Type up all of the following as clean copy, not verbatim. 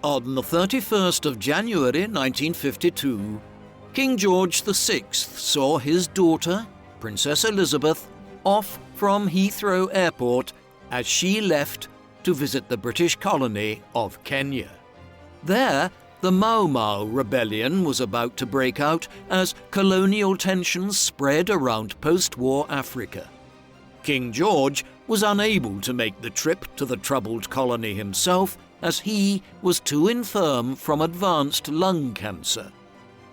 On the 31st of January 1952, King George VI saw his daughter, Princess Elizabeth, off from Heathrow Airport as she left to visit the British colony of Kenya. There, the Mau Mau rebellion was about to break out as colonial tensions spread around post-war Africa. King George was unable to make the trip to the troubled colony himself as he was too infirm from advanced lung cancer.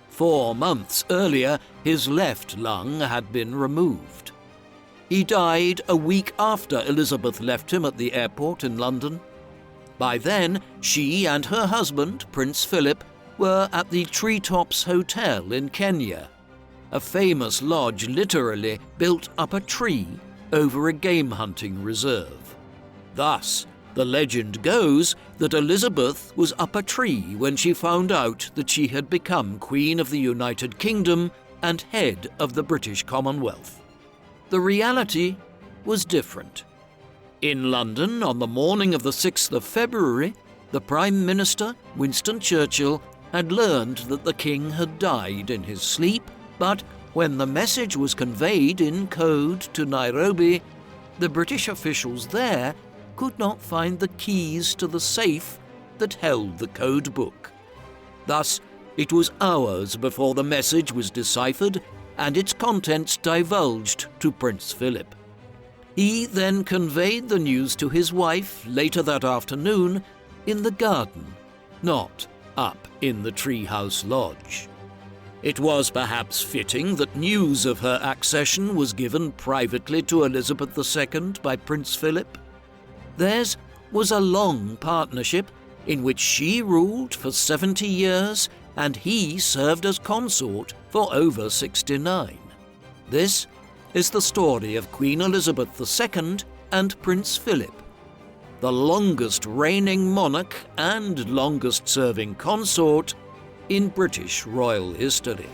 4 months earlier, his left lung had been removed. He died a week after Elizabeth left him at the airport in London. By then, she and her husband, Prince Philip, were at the Treetops Hotel in Kenya, a famous lodge literally built up a tree over a game hunting reserve. Thus, the legend goes that Elizabeth was up a tree when she found out that she had become Queen of the United Kingdom and head of the British Commonwealth. The reality was different. In London, on the morning of the 6th of February, the Prime Minister, Winston Churchill, had learned that the King had died in his sleep, but when the message was conveyed in code to Nairobi, the British officials there could not find the keys to the safe that held the code book. Thus, it was hours before the message was deciphered and its contents divulged to Prince Philip. He then conveyed the news to his wife later that afternoon in the garden, not up in the treehouse lodge. It was perhaps fitting that news of her accession was given privately to Elizabeth II by Prince Philip. Theirs was a long partnership in which she ruled for 70 years and he served as consort for over 69. This is the story of Queen Elizabeth II and Prince Philip, the longest reigning monarch and longest serving consort in British royal history.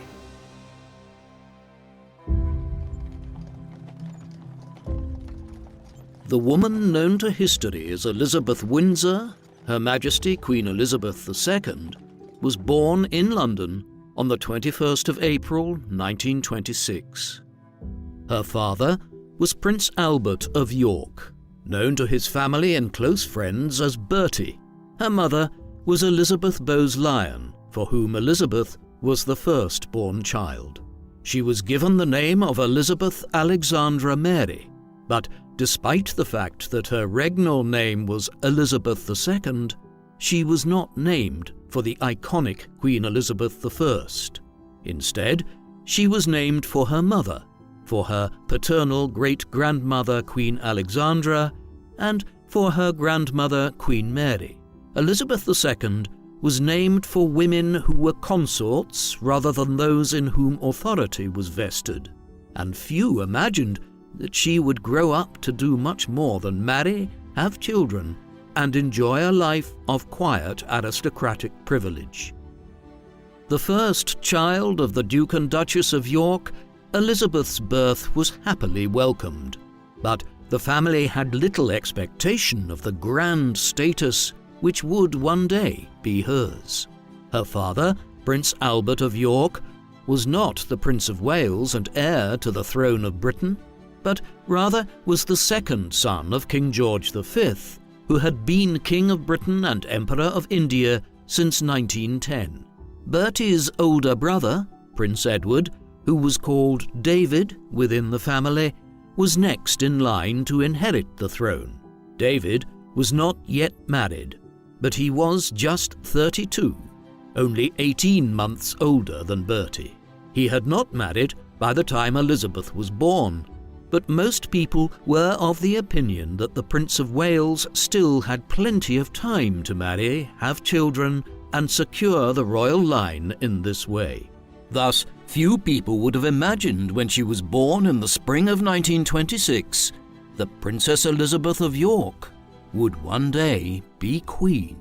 The woman known to history as Elizabeth Windsor, Her Majesty Queen Elizabeth II, was born in London on the 21st of April 1926. Her father was Prince Albert of York, known to his family and close friends as Bertie. Her mother was Elizabeth Bowes-Lyon, for whom Elizabeth was the firstborn child. She was given the name of Elizabeth Alexandra Mary, but despite the fact that her regnal name was Elizabeth II, she was not named for the iconic Queen Elizabeth I. Instead, she was named for her mother, for her paternal great-grandmother Queen Alexandra, and for her grandmother Queen Mary. Elizabeth II was named for women who were consorts rather than those in whom authority was vested, and few imagined that she would grow up to do much more than marry, have children, and enjoy a life of quiet aristocratic privilege. The first child of the Duke and Duchess of York, Elizabeth's birth was happily welcomed, but the family had little expectation of the grand status which would one day be hers. Her father, Prince Albert of York, was not the Prince of Wales and heir to the throne of Britain, but rather was the second son of King George V, who had been King of Britain and Emperor of India since 1910. Bertie's older brother, Prince Edward, who was called David within the family, was next in line to inherit the throne. David was not yet married, but he was just 32, only 18 months older than Bertie. He had not married by the time Elizabeth was born, but most people were of the opinion that the Prince of Wales still had plenty of time to marry, have children, and secure the royal line in this way. Thus, few people would have imagined when she was born in the spring of 1926 that Princess Elizabeth of York would one day be Queen.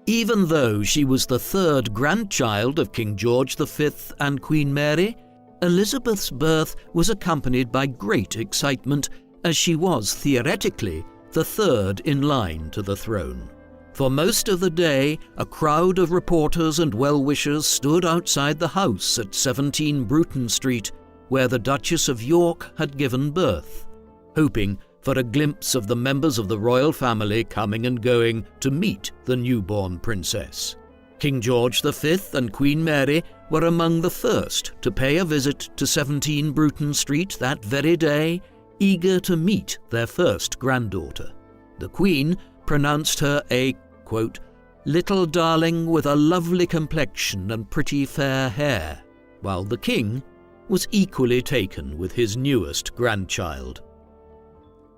Even though she was the third grandchild of King George V and Queen Mary, Elizabeth's birth was accompanied by great excitement as she was theoretically the third in line to the throne. For most of the day, a crowd of reporters and well-wishers stood outside the house at 17 Bruton Street, where the Duchess of York had given birth, hoping for a glimpse of the members of the royal family coming and going to meet the newborn princess. King George V and Queen Mary were among the first to pay a visit to 17 Bruton Street that very day, eager to meet their first granddaughter. The Queen pronounced her a, quote, little darling with a lovely complexion and pretty fair hair, while the King was equally taken with his newest grandchild.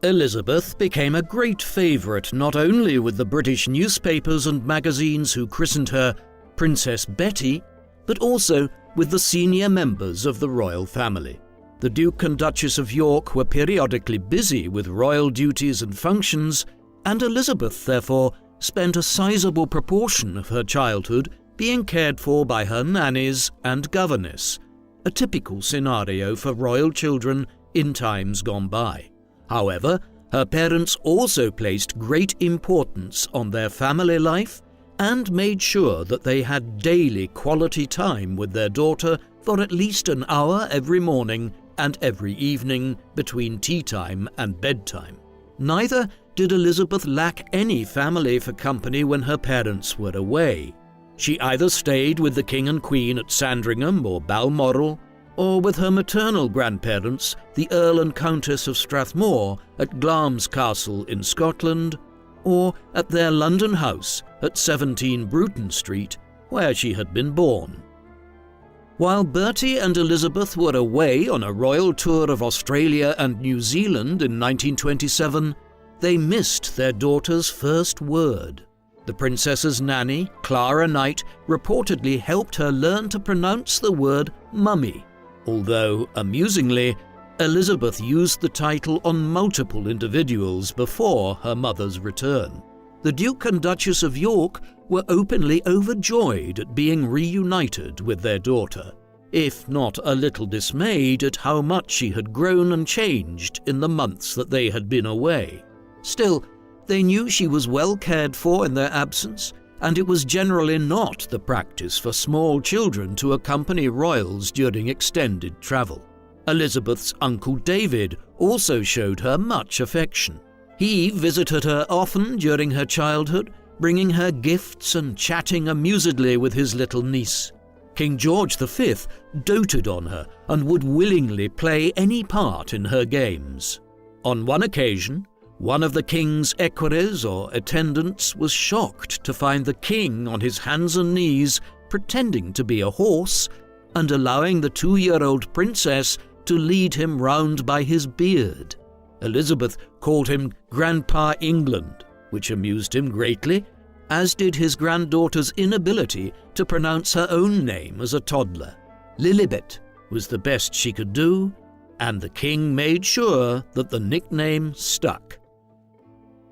Elizabeth became a great favourite not only with the British newspapers and magazines who christened her Princess Betty, but also with the senior members of the royal family. The Duke and Duchess of York were periodically busy with royal duties and functions, and Elizabeth, therefore, spent a sizable proportion of her childhood being cared for by her nannies and governess, a typical scenario for royal children in times gone by. However, her parents also placed great importance on their family life and made sure that they had daily quality time with their daughter for at least an hour every morning and every evening between tea time and bedtime. Neither did Elizabeth lack any family for company when her parents were away. She either stayed with the King and Queen at Sandringham or Balmoral, or with her maternal grandparents, the Earl and Countess of Strathmore at Windsor Castle in Scotland, or at their London house at 17 Bruton Street, where she had been born. While Bertie and Elizabeth were away on a royal tour of Australia and New Zealand in 1927, they missed their daughter's first word. The princess's nanny, Clara Knight, reportedly helped her learn to pronounce the word mummy, although, amusingly, Elizabeth used the title on multiple individuals before her mother's return. The Duke and Duchess of York were openly overjoyed at being reunited with their daughter, if not a little dismayed at how much she had grown and changed in the months that they had been away. Still, they knew she was well cared for in their absence, and it was generally not the practice for small children to accompany royals during extended travel. Elizabeth's Uncle David also showed her much affection. He visited her often during her childhood, bringing her gifts and chatting amusedly with his little niece. King George V doted on her and would willingly play any part in her games. On one occasion, one of the king's equerries or attendants was shocked to find the king on his hands and knees pretending to be a horse and allowing the 2-year-old princess to lead him round by his beard. Elizabeth called him Grandpa England, which amused him greatly, as did his granddaughter's inability to pronounce her own name as a toddler. Lilibet was the best she could do, and the king made sure that the nickname stuck.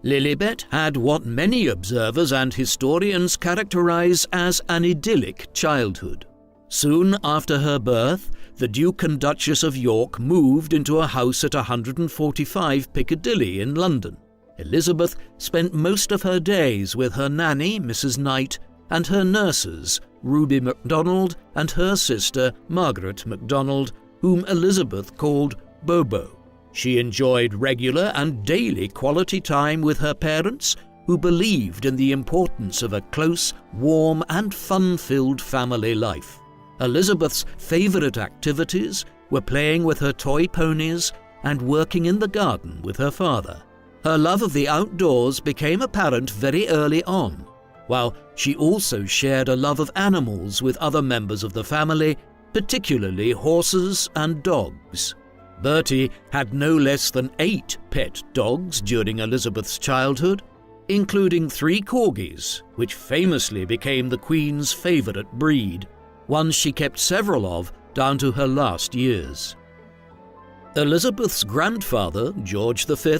Lilibet had what many observers and historians characterize as an idyllic childhood. Soon after her birth, the Duke and Duchess of York moved into a house at 145 Piccadilly in London. Elizabeth spent most of her days with her nanny, Mrs. Knight, and her nurses, Ruby MacDonald and her sister, Margaret MacDonald, whom Elizabeth called Bobo. She enjoyed regular and daily quality time with her parents, who believed in the importance of a close, warm and fun-filled family life. Elizabeth's favourite activities were playing with her toy ponies and working in the garden with her father. Her love of the outdoors became apparent very early on, while she also shared a love of animals with other members of the family, particularly horses and dogs. Bertie had no less than 8 pet dogs during Elizabeth's childhood, including 3 corgis, which famously became the Queen's favourite breed, ones she kept several of down to her last years. Elizabeth's grandfather, George V,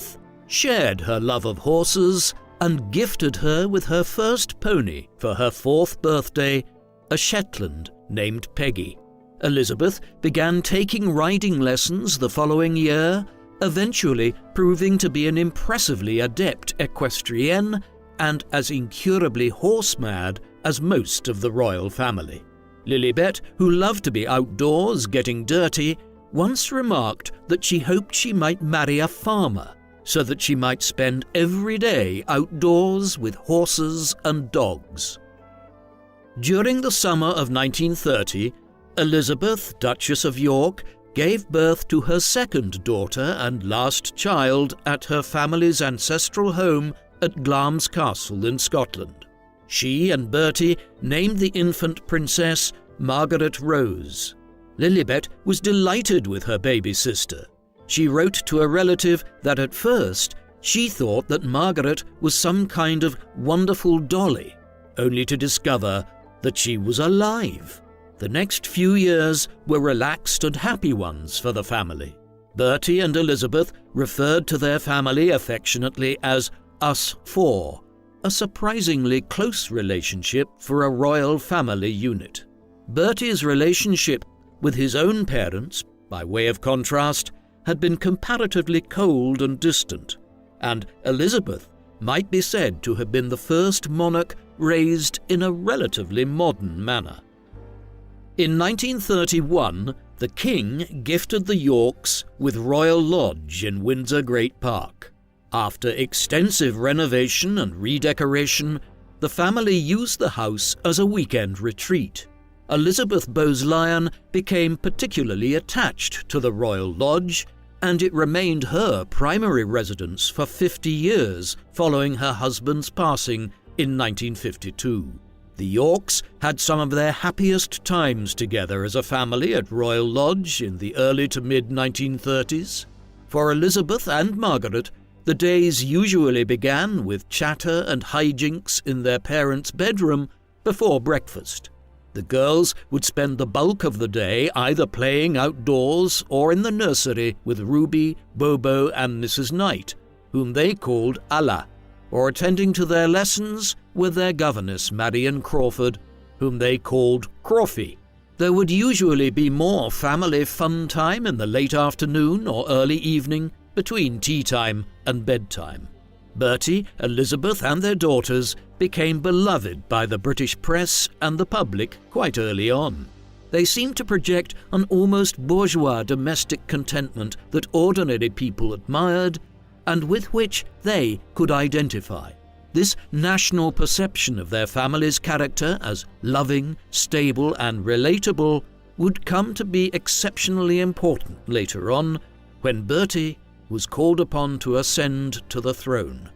shared her love of horses and gifted her with her first pony for her 4th birthday, a Shetland named Peggy. Elizabeth began taking riding lessons the following year, eventually proving to be an impressively adept equestrienne and as incurably horse-mad as most of the royal family. Lilibet, who loved to be outdoors getting dirty, once remarked that she hoped she might marry a farmer so that she might spend every day outdoors with horses and dogs. During the summer of 1930, Elizabeth, Duchess of York, gave birth to her second daughter and last child at her family's ancestral home at Windsor Castle in Scotland. She and Bertie named the infant princess Margaret Rose. Lilibet was delighted with her baby sister. She wrote to a relative that at first she thought that Margaret was some kind of wonderful dolly, only to discover that she was alive. The next few years were relaxed and happy ones for the family. Bertie and Elizabeth referred to their family affectionately as "us four," a surprisingly close relationship for a royal family unit. Bertie's relationship with his own parents, by way of contrast, had been comparatively cold and distant, and Elizabeth might be said to have been the first monarch raised in a relatively modern manner. In 1931, the King gifted the Yorks with Royal Lodge in Windsor Great Park. After extensive renovation and redecoration, the family used the house as a weekend retreat. Elizabeth Bowes-Lyon became particularly attached to the Royal Lodge, and it remained her primary residence for 50 years following her husband's passing in 1952. The Yorks had some of their happiest times together as a family at Royal Lodge in the early to mid-1930s. For Elizabeth and Margaret, the days usually began with chatter and hijinks in their parents' bedroom before breakfast. The girls would spend the bulk of the day either playing outdoors or in the nursery with Ruby, Bobo and Mrs. Knight, whom they called Alla, or attending to their lessons with their governess Marion Crawford, whom they called Crawfie. There would usually be more family fun time in the late afternoon or early evening between tea time and bedtime. Bertie, Elizabeth and their daughters became beloved by the British press and the public quite early on. They seemed to project an almost bourgeois domestic contentment that ordinary people admired and with which they could identify. This national perception of their family's character as loving, stable and relatable would come to be exceptionally important later on when Bertie was called upon to ascend to the throne.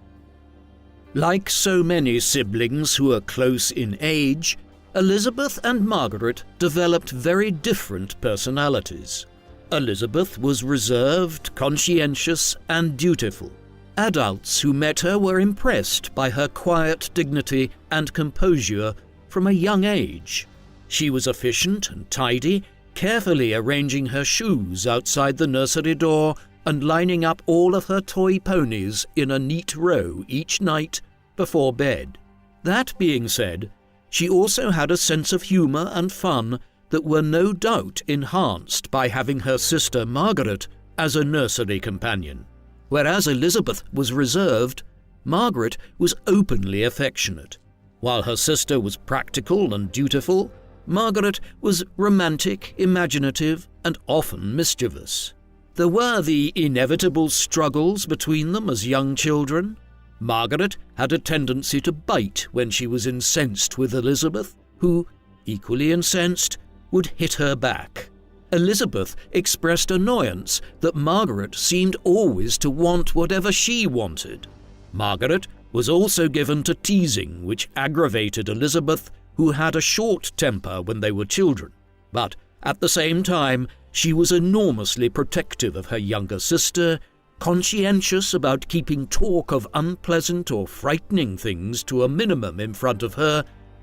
Like so many siblings who are close in age, Elizabeth and Margaret developed very different personalities. Elizabeth was reserved, conscientious, and dutiful. Adults who met her were impressed by her quiet dignity and composure from a young age. She was efficient and tidy, carefully arranging her shoes outside the nursery door and lining up all of her toy ponies in a neat row each night before bed. That being said, she also had a sense of humour and fun that were no doubt enhanced by having her sister Margaret as a nursery companion. Whereas Elizabeth was reserved, Margaret was openly affectionate. While her sister was practical and dutiful, Margaret was romantic, imaginative, and often mischievous. There were the inevitable struggles between them as young children. Margaret had a tendency to bite when she was incensed with Elizabeth, who, equally incensed, would hit her back. Elizabeth expressed annoyance that Margaret seemed always to want whatever she wanted. Margaret was also given to teasing, which aggravated Elizabeth, who had a short temper when they were children. But at the same time, she was enormously protective of her younger sister, conscientious about keeping talk of unpleasant or frightening things to a minimum in front of her,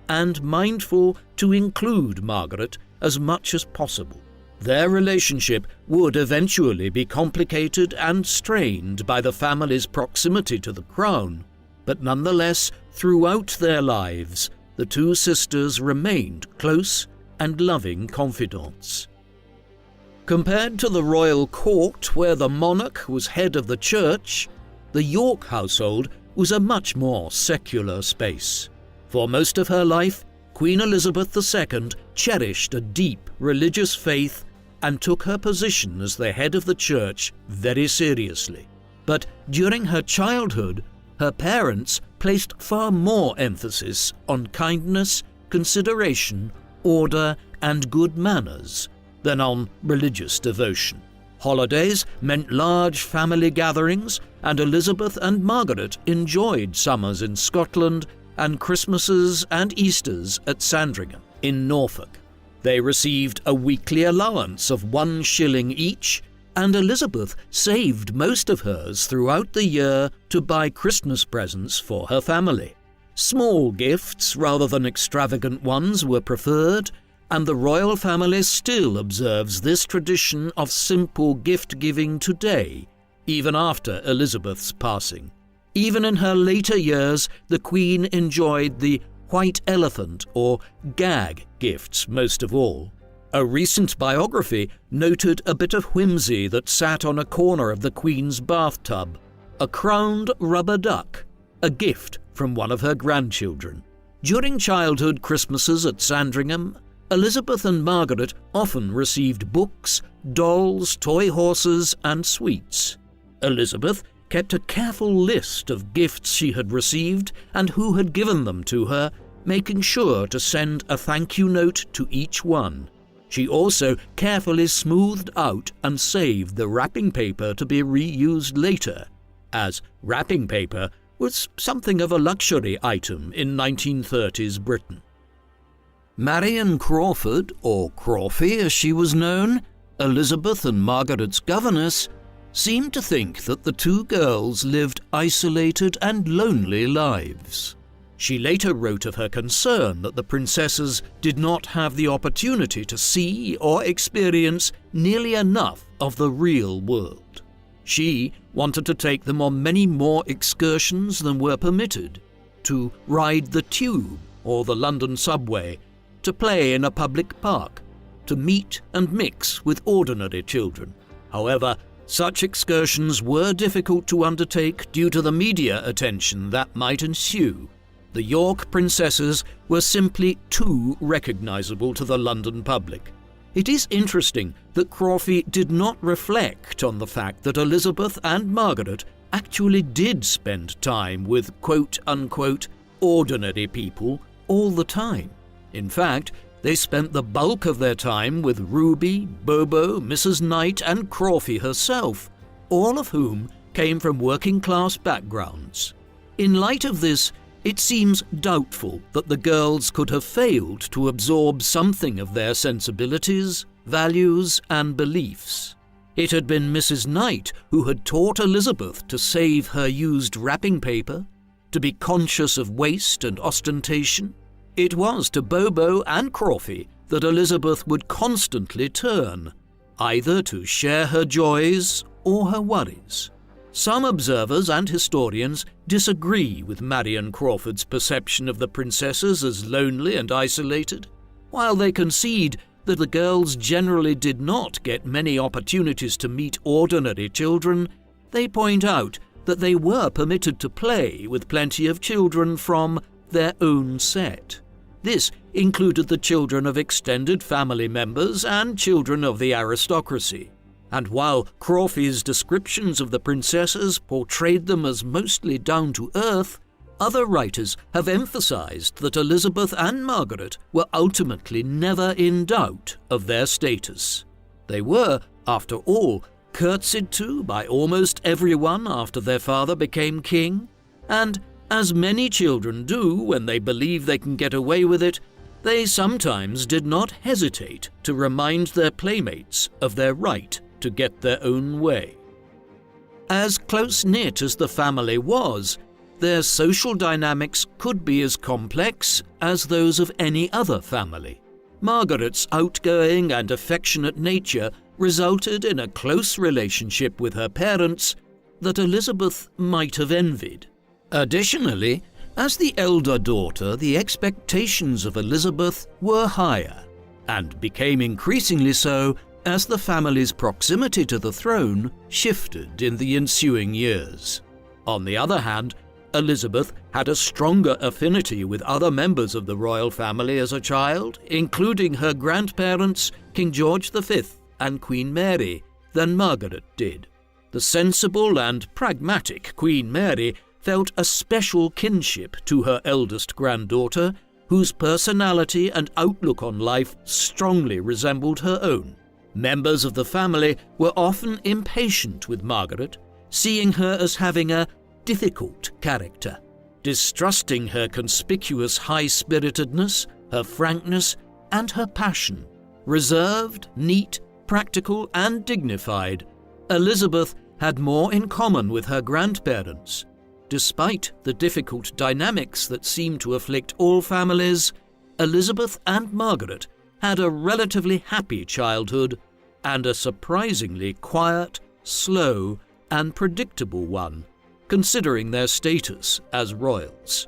and mindful to include Margaret as much as possible. Their relationship would eventually be complicated and strained by the family's proximity to the crown, but nonetheless, throughout their lives, the two sisters remained close and loving confidants. Compared to the royal court, where the monarch was head of the church, the York household was a much more secular space. For most of her life, Queen Elizabeth II cherished a deep religious faith and took her position as the head of the church very seriously. But during her childhood, her parents placed far more emphasis on kindness, consideration, order, and good manners than on religious devotion. Holidays meant large family gatherings, and Elizabeth and Margaret enjoyed summers in Scotland and Christmases and Easters at Sandringham in Norfolk. They received a weekly allowance of 1 shilling each, and Elizabeth saved most of hers throughout the year to buy Christmas presents for her family. Small gifts rather than extravagant ones were preferred, and the royal family still observes this tradition of simple gift-giving today, even after Elizabeth's passing. Even in her later years, the Queen enjoyed the white elephant or gag gifts most of all. A recent biography noted a bit of whimsy that sat on a corner of the Queen's bathtub, a crowned rubber duck, a gift from one of her grandchildren. During childhood Christmases at Sandringham, Elizabeth and Margaret often received books, dolls, toy horses, and sweets. Elizabeth kept a careful list of gifts she had received and who had given them to her, making sure to send a thank you note to each one. She also carefully smoothed out and saved the wrapping paper to be reused later, as wrapping paper was something of a luxury item in 1930s Britain. Marion Crawford, or Crawfie as she was known, Elizabeth and Margaret's governess, seemed to think that the two girls lived isolated and lonely lives. She later wrote of her concern that the princesses did not have the opportunity to see or experience nearly enough of the real world. She wanted to take them on many more excursions than were permitted, to ride the tube or the London subway, to play in a public park, to meet and mix with ordinary children. However, such excursions were difficult to undertake due to the media attention that might ensue. The York princesses were simply too recognizable to the London public. It is interesting that Crawfie did not reflect on the fact that Elizabeth and Margaret actually did spend time with quote-unquote ordinary people all the time. In fact, they spent the bulk of their time with Ruby, Bobo, Mrs. Knight, and Crawfie herself, all of whom came from working-class backgrounds. In light of this, it seems doubtful that the girls could have failed to absorb something of their sensibilities, values, and beliefs. It had been Mrs. Knight who had taught Elizabeth to save her used wrapping paper, to be conscious of waste and ostentation. It was to Bobo and Crawfie that Elizabeth would constantly turn, either to share her joys or her worries. Some observers and historians disagree with Marion Crawford's perception of the princesses as lonely and isolated. While they concede that the girls generally did not get many opportunities to meet ordinary children, they point out that they were permitted to play with plenty of children from their own set. This included the children of extended family members and children of the aristocracy. And while Crawfie's descriptions of the princesses portrayed them as mostly down to earth, other writers have emphasized that Elizabeth and Margaret were ultimately never in doubt of their status. They were, after all, curtsied to by almost everyone after their father became king, and as many children do when they believe they can get away with it, they sometimes did not hesitate to remind their playmates of their right to get their own way. As close-knit as the family was, their social dynamics could be as complex as those of any other family. Margaret's outgoing and affectionate nature resulted in a close relationship with her parents that Elizabeth might have envied. Additionally, as the elder daughter, the expectations of Elizabeth were higher, and became increasingly so as the family's proximity to the throne shifted in the ensuing years. On the other hand, Elizabeth had a stronger affinity with other members of the royal family as a child, including her grandparents, King George V and Queen Mary, than Margaret did. The sensible and pragmatic Queen Mary felt a special kinship to her eldest granddaughter, whose personality and outlook on life strongly resembled her own. Members of the family were often impatient with Margaret, seeing her as having a difficult character, distrusting her conspicuous high-spiritedness, her frankness, and her passion. Reserved, neat, practical, and dignified, Elizabeth had more in common with her grandparents. Despite the difficult dynamics that seem to afflict all families, Elizabeth and Margaret had a relatively happy childhood and a surprisingly quiet, slow, and predictable one, considering their status as royals.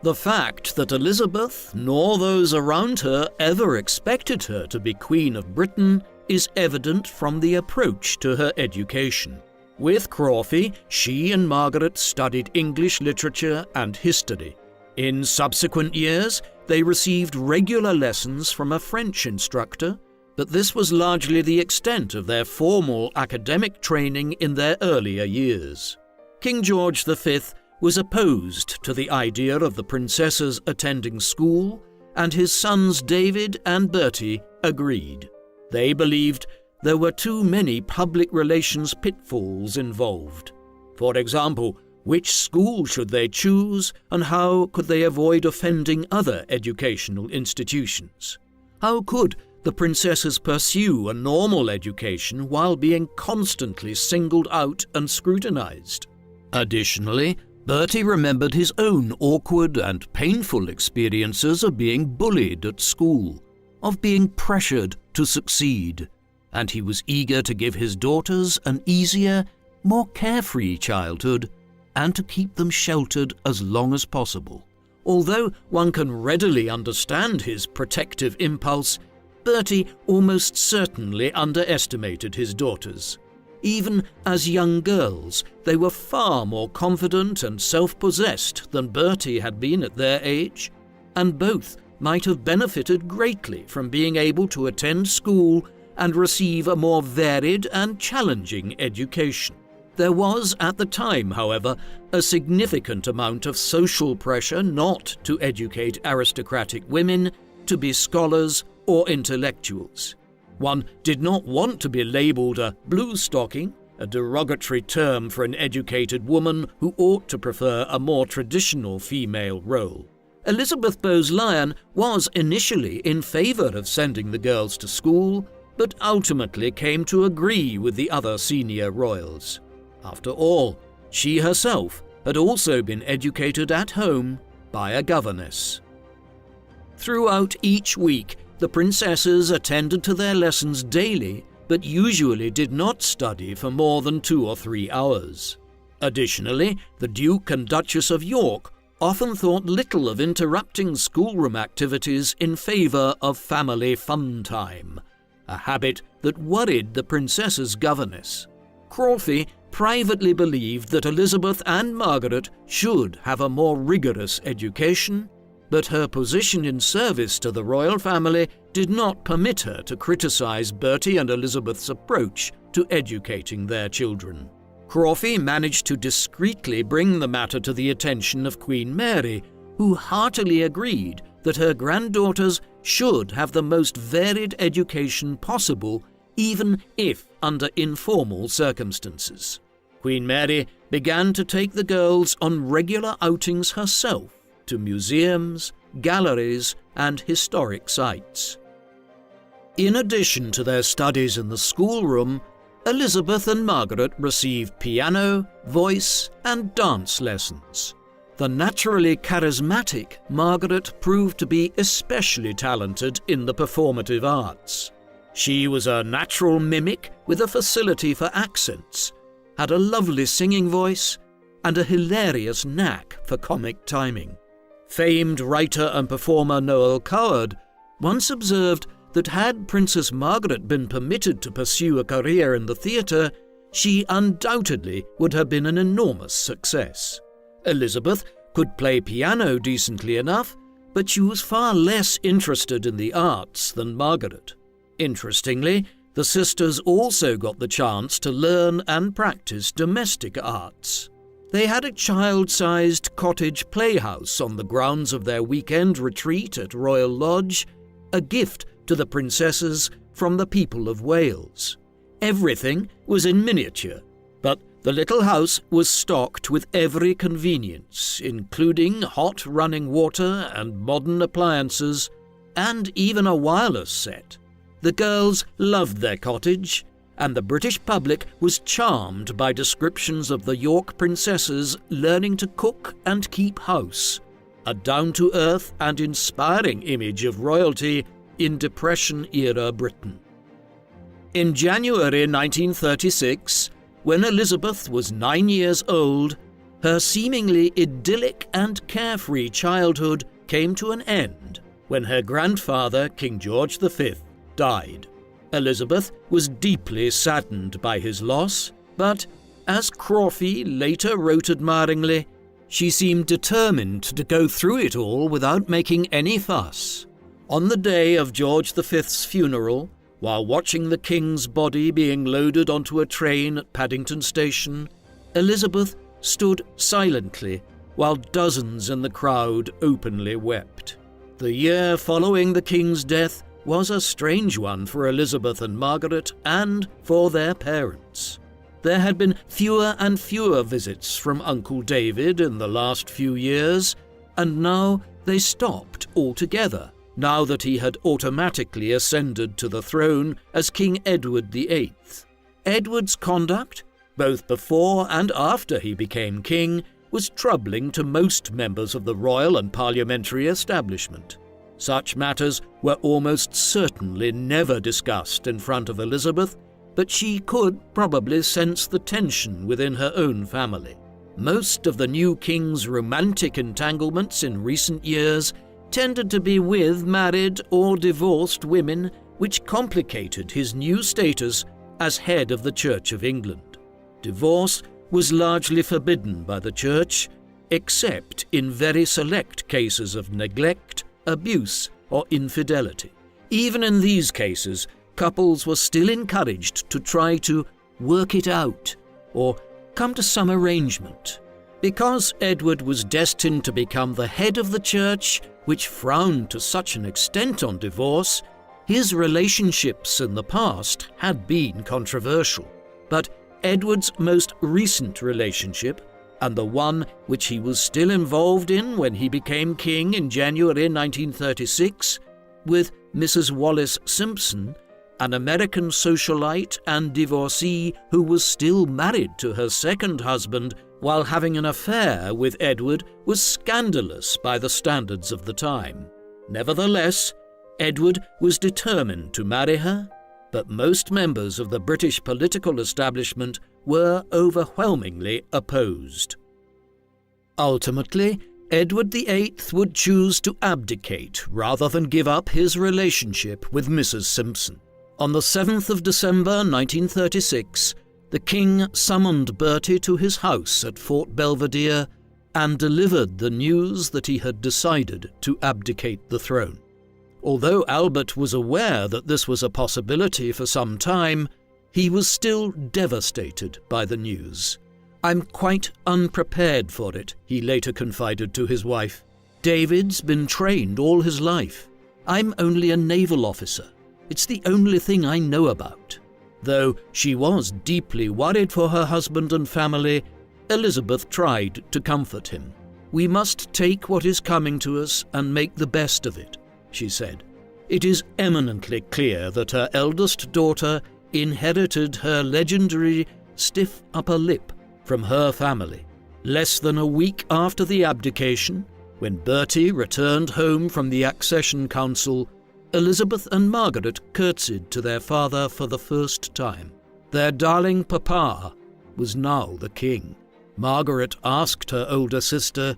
The fact that Elizabeth nor those around her ever expected her to be Queen of Britain is evident from the approach to her education. With Crawfey, she and Margaret studied English literature and history. In subsequent years, they received regular lessons from a French instructor, but this was largely the extent of their formal academic training in their earlier years. King George V was opposed to the idea of the princesses attending school, and his sons David and Bertie agreed. They believed there were too many public relations pitfalls involved. For example, which school should they choose, and how could they avoid offending other educational institutions? How could the princesses pursue a normal education while being constantly singled out and scrutinized? Additionally, Bertie remembered his own awkward and painful experiences of being bullied at school, of being pressured to succeed, and he was eager to give his daughters an easier, more carefree childhood and to keep them sheltered as long as possible. Although one can readily understand his protective impulse, Bertie almost certainly underestimated his daughters. Even as young girls, they were far more confident and self-possessed than Bertie had been at their age, and both might have benefited greatly from being able to attend school and receive a more varied and challenging education. There was at the time, however, a significant amount of social pressure not to educate aristocratic women to be scholars or intellectuals. One did not want to be labelled a blue-stocking, a derogatory term for an educated woman who ought to prefer a more traditional female role. Elizabeth Bowes-Lyon was initially in favour of sending the girls to school, but ultimately came to agree with the other senior royals. After all, she herself had also been educated at home by a governess. Throughout each week, the princesses attended to their lessons daily, but usually did not study for more than 2 or 3 hours. Additionally, the Duke and Duchess of York often thought little of interrupting schoolroom activities in favour of family fun time, a habit that worried the princess's governess. Crawfey privately believed that Elizabeth and Margaret should have a more rigorous education, but her position in service to the royal family did not permit her to criticise Bertie and Elizabeth's approach to educating their children. Crawfey managed to discreetly bring the matter to the attention of Queen Mary, who heartily agreed that her granddaughters should have the most varied education possible, even if under informal circumstances. Queen Mary began to take the girls on regular outings herself, to museums, galleries, and historic sites. In addition to their studies in the schoolroom, Elizabeth and Margaret received piano, voice, and dance lessons. The naturally charismatic Margaret proved to be especially talented in the performative arts. She was a natural mimic with a facility for accents, had a lovely singing voice, and a hilarious knack for comic timing. Famed writer and performer Noel Coward once observed that had Princess Margaret been permitted to pursue a career in the theatre, she undoubtedly would have been an enormous success. Elizabeth could play piano decently enough, but she was far less interested in the arts than Margaret. Interestingly, the sisters also got the chance to learn and practice domestic arts. They had a child-sized cottage playhouse on the grounds of their weekend retreat at Royal Lodge, a gift to the princesses from the people of Wales. Everything was in miniature, but the little house was stocked with every convenience, including hot running water and modern appliances, and even a wireless set. The girls loved their cottage, and the British public was charmed by descriptions of the York princesses learning to cook and keep house, a down-to-earth and inspiring image of royalty in Depression-era Britain. In January 1936, when Elizabeth was 9 years old, her seemingly idyllic and carefree childhood came to an end when her grandfather, King George V, died. Elizabeth was deeply saddened by his loss, but, as Crawfey later wrote admiringly, she seemed determined to go through it all without making any fuss. On the day of George V's funeral, while watching the King's body being loaded onto a train at Paddington Station, Elizabeth stood silently while dozens in the crowd openly wept. The year following the King's death was a strange one for Elizabeth and Margaret and for their parents. There had been fewer and fewer visits from Uncle David in the last few years, and now they stopped altogether, now that he had automatically ascended to the throne as King Edward VIII. Edward's conduct, both before and after he became king, was troubling to most members of the royal and parliamentary establishment. Such matters were almost certainly never discussed in front of Elizabeth, but she could probably sense the tension within her own family. Most of the new king's romantic entanglements in recent years tended to be with married or divorced women, which complicated his new status as head of the Church of England. Divorce was largely forbidden by the Church, except in very select cases of neglect, abuse, or infidelity. Even in these cases, couples were still encouraged to try to work it out or come to some arrangement. Because Edward was destined to become the head of the Church, which frowned to such an extent on divorce, his relationships in the past had been controversial. But Edward's most recent relationship, and the one which he was still involved in when he became king in January 1936, with Mrs. Wallis Simpson, an American socialite and divorcee who was still married to her second husband while having an affair with Edward, was scandalous by the standards of the time. Nevertheless, Edward was determined to marry her, but most members of the British political establishment were overwhelmingly opposed. Ultimately, Edward VIII would choose to abdicate rather than give up his relationship with Mrs. Simpson. On the 7th of December 1936, the king summoned Bertie to his house at Fort Belvedere and delivered the news that he had decided to abdicate the throne. Although Albert was aware that this was a possibility for some time, he was still devastated by the news. "I'm quite unprepared for it," he later confided to his wife. "David's been trained all his life. I'm only a naval officer. It's the only thing I know about." Though she was deeply worried for her husband and family, Elizabeth tried to comfort him. "We must take what is coming to us and make the best of it," she said. It is eminently clear that her eldest daughter inherited her legendary stiff upper lip from her family. Less than a week after the abdication, when Bertie returned home from the accession council, Elizabeth and Margaret curtsied to their father for the first time. Their darling papa was now the king. Margaret asked her older sister,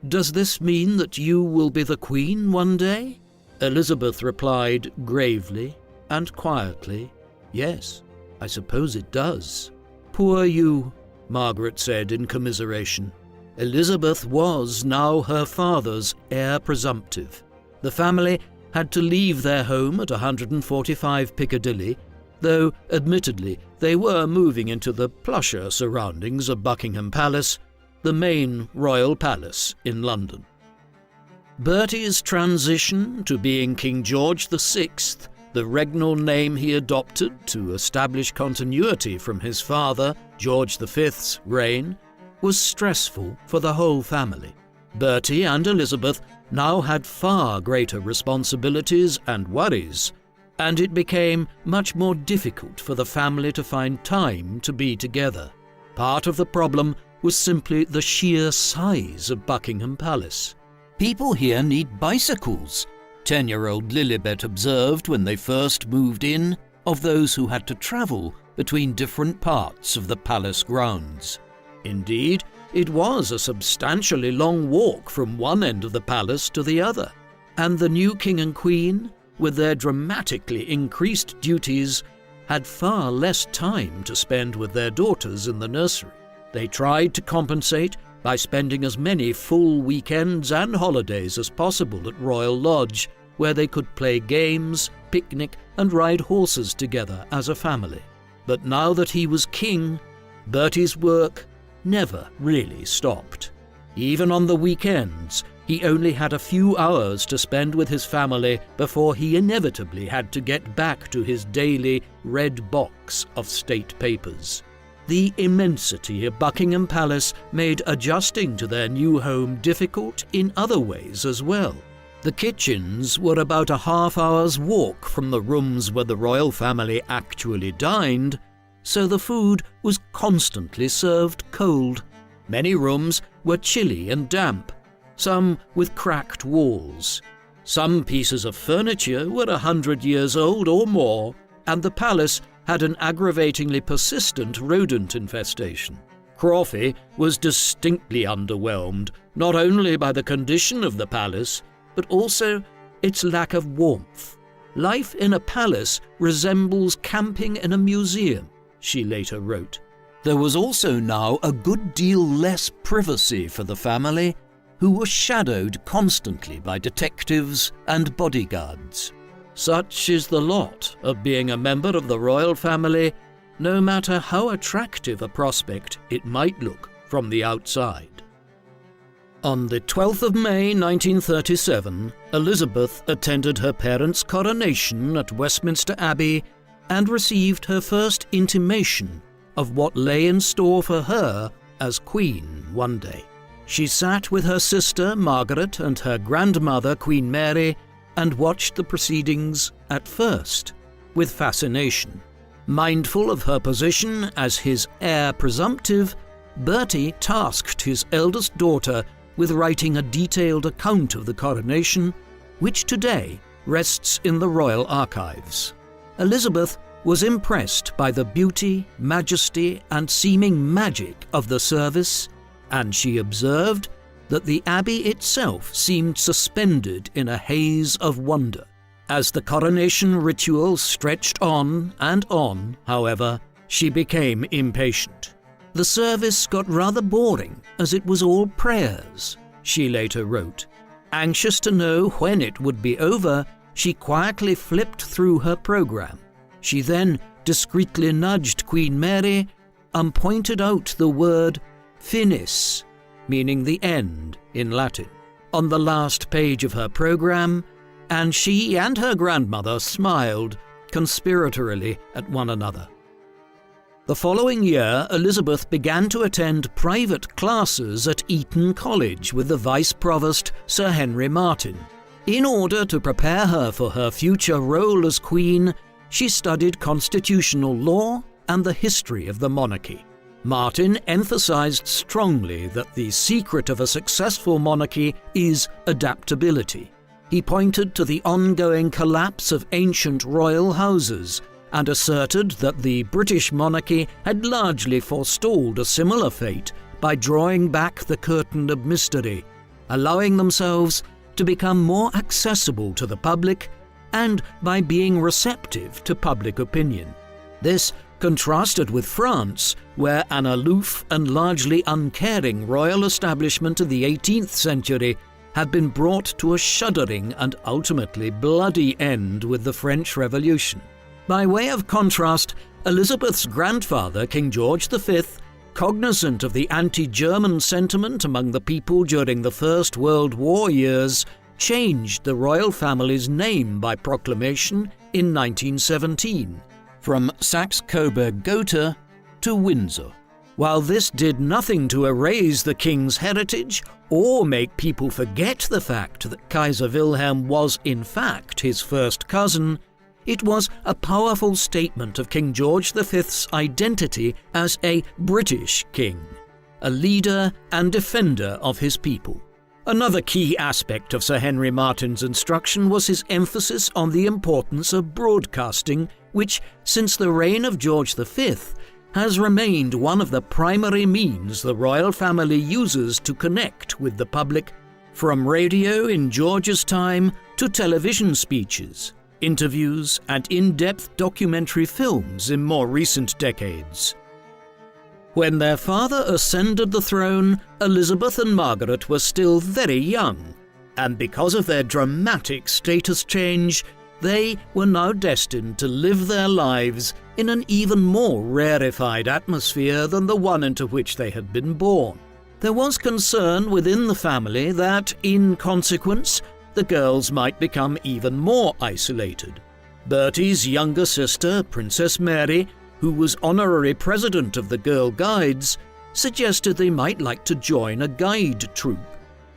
"Does this mean that you will be the queen one day?" Elizabeth replied gravely and quietly, "Yes, I suppose it does." "Poor you," Margaret said in commiseration. Elizabeth was now her father's heir presumptive. The family had to leave their home at 145 Piccadilly, though admittedly they were moving into the plusher surroundings of Buckingham Palace, the main royal palace in London. Bertie's transition to being King George VI, the regnal name he adopted to establish continuity from his father, George V's reign, was stressful for the whole family. Bertie and Elizabeth now had far greater responsibilities and worries, and it became much more difficult for the family to find time to be together. Part of the problem was simply the sheer size of Buckingham Palace. "People here need bicycles," 10-year-old Lilibet observed when they first moved in, of those who had to travel between different parts of the palace grounds. Indeed, it was a substantially long walk from one end of the palace to the other, and the new king and queen, with their dramatically increased duties, had far less time to spend with their daughters in the nursery. They tried to compensate by spending as many full weekends and holidays as possible at Royal Lodge, where they could play games, picnic, and ride horses together as a family. But now that he was king, Bertie's work never really stopped. Even on the weekends, he only had a few hours to spend with his family before he inevitably had to get back to his daily red box of state papers. The immensity of Buckingham Palace made adjusting to their new home difficult in other ways as well. The kitchens were about a half-hour's walk from the rooms where the royal family actually dined, so the food was constantly served cold. Many rooms were chilly and damp, some with cracked walls. Some pieces of furniture were 100 years old or more, and the palace had an aggravatingly persistent rodent infestation. Crawfey was distinctly underwhelmed, not only by the condition of the palace, but also its lack of warmth. "Life in a palace resembles camping in a museum," she later wrote. There was also now a good deal less privacy for the family, who were shadowed constantly by detectives and bodyguards. Such is the lot of being a member of the royal family, no matter how attractive a prospect it might look from the outside. On the 12th of May 1937, Elizabeth attended her parents' coronation at Westminster Abbey and received her first intimation of what lay in store for her as Queen one day. She sat with her sister Margaret and her grandmother Queen Mary and watched the proceedings at first with fascination. Mindful of her position as his heir presumptive, Bertie tasked his eldest daughter with writing a detailed account of the coronation, which today rests in the royal archives. Elizabeth was impressed by the beauty, majesty, and seeming magic of the service, and she observed that the abbey itself seemed suspended in a haze of wonder. As the coronation ritual stretched on and on, however, she became impatient. "The service got rather boring, as it was all prayers," she later wrote. Anxious to know when it would be over, she quietly flipped through her program. She then discreetly nudged Queen Mary and pointed out the word finis, meaning the end in Latin, on the last page of her program, and she and her grandmother smiled conspiratorially at one another. The following year, Elizabeth began to attend private classes at Eton College with the Vice Provost Sir Henry Martin. In order to prepare her for her future role as Queen, she studied constitutional law and the history of the monarchy. Martin emphasized strongly that the secret of a successful monarchy is adaptability. He pointed to the ongoing collapse of ancient royal houses and asserted that the British monarchy had largely forestalled a similar fate by drawing back the curtain of mystery, allowing themselves to become more accessible to the public and by being receptive to public opinion. This contrasted with France, where an aloof and largely uncaring royal establishment of the 18th century had been brought to a shuddering and ultimately bloody end with the French Revolution. By way of contrast, Elizabeth's grandfather, King George V, cognizant of the anti-German sentiment among the people during the First World War years, changed the royal family's name by proclamation in 1917, from Saxe-Coburg-Gotha to Windsor. While this did nothing to erase the king's heritage or make people forget the fact that Kaiser Wilhelm was in fact his first cousin, it was a powerful statement of King George V's identity as a British king, a leader and defender of his people. Another key aspect of Sir Henry Martyn's instruction was his emphasis on the importance of broadcasting, which, since the reign of George V, has remained one of the primary means the royal family uses to connect with the public, from radio in George's time to television speeches, interviews, and in-depth documentary films in more recent decades. When their father ascended the throne, Elizabeth and Margaret were still very young, and because of their dramatic status change, they were now destined to live their lives in an even more rarefied atmosphere than the one into which they had been born. There was concern within the family that, in consequence, the girls might become even more isolated. Bertie's younger sister, Princess Mary, who was honorary president of the Girl Guides, suggested they might like to join a guide troupe.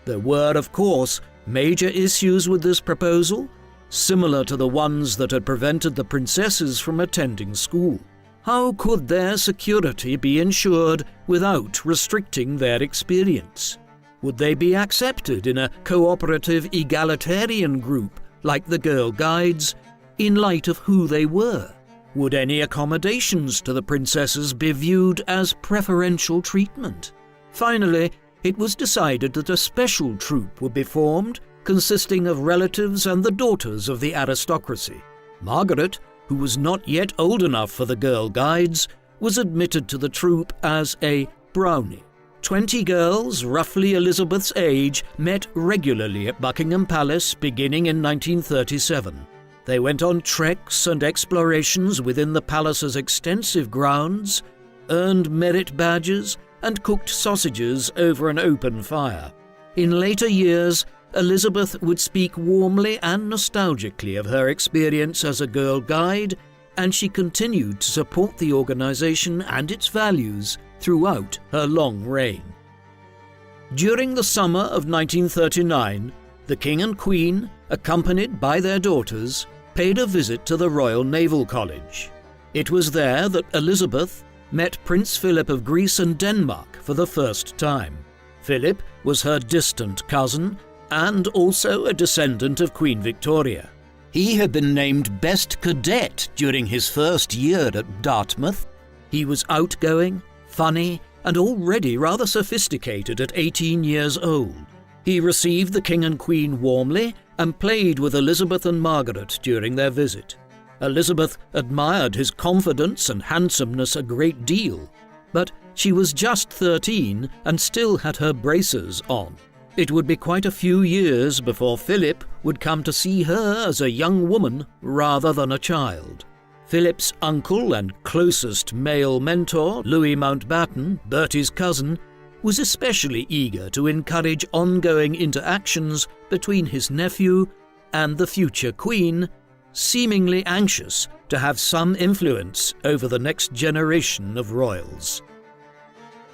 There were, of course, major issues with this proposal, similar to the ones that had prevented the princesses from attending school. How could their security be ensured without restricting their experience? Would they be accepted in a cooperative egalitarian group like the Girl Guides, in light of who they were? Would any accommodations to the princesses be viewed as preferential treatment? Finally, it was decided that a special troupe would be formed, consisting of relatives and the daughters of the aristocracy. Margaret, who was not yet old enough for the Girl Guides, was admitted to the troupe as a brownie. 20 girls, roughly Elizabeth's age, met regularly at Buckingham Palace beginning in 1937. They went on treks and explorations within the palace's extensive grounds, earned merit badges, and cooked sausages over an open fire. In later years, Elizabeth would speak warmly and nostalgically of her experience as a Girl Guide, and she continued to support the organization and its values throughout her long reign. During the summer of 1939, the King and Queen, accompanied by their daughters, paid a visit to the Royal Naval College. It was there that Elizabeth met Prince Philip of Greece and Denmark for the first time. Philip was her distant cousin and also a descendant of Queen Victoria. He had been named Best Cadet during his first year at Dartmouth. He was outgoing, funny, and already rather sophisticated at 18 years old. He received the King and Queen warmly and played with Elizabeth and Margaret during their visit. Elizabeth admired his confidence and handsomeness a great deal, but she was just 13 and still had her braces on. It would be quite a few years before Philip would come to see her as a young woman rather than a child. Philip's uncle and closest male mentor, Louis Mountbatten, Bertie's cousin, was especially eager to encourage ongoing interactions between his nephew and the future queen, seemingly anxious to have some influence over the next generation of royals.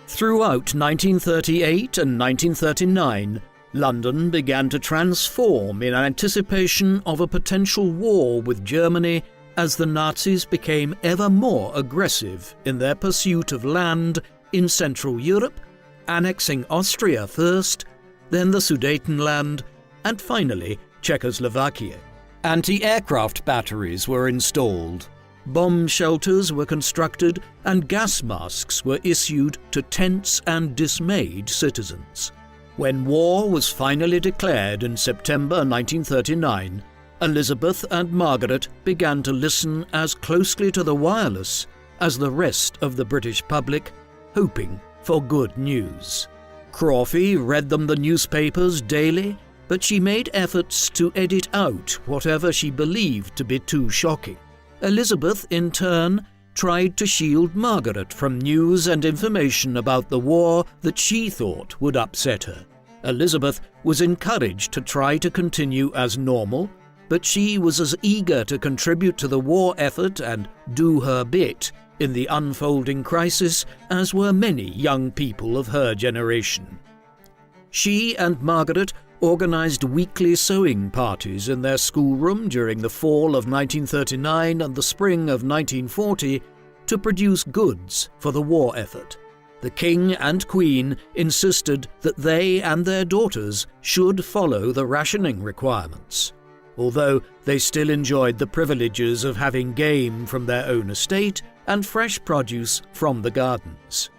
Throughout 1938 and 1939, London began to transform in anticipation of a potential war with Germany as the Nazis became ever more aggressive in their pursuit of land in Central Europe, annexing Austria first, then the Sudetenland, and finally Czechoslovakia. Anti-aircraft batteries were installed, bomb shelters were constructed, and gas masks were issued to tense and dismayed citizens. When war was finally declared in September 1939, Elizabeth and Margaret began to listen as closely to the wireless as the rest of the British public, hoping for good news. Crawfey read them the newspapers daily, but she made efforts to edit out whatever she believed to be too shocking. Elizabeth, in turn, tried to shield Margaret from news and information about the war that she thought would upset her. Elizabeth was encouraged to try to continue as normal, but she was as eager to contribute to the war effort and do her bit in the unfolding crisis as were many young people of her generation. She and Margaret organised weekly sewing parties in their schoolroom during the fall of 1939 and the spring of 1940 to produce goods for the war effort. The King and Queen insisted that they and their daughters should follow the rationing requirements, although they still enjoyed the privileges of having game from their own estate and fresh produce from the gardens.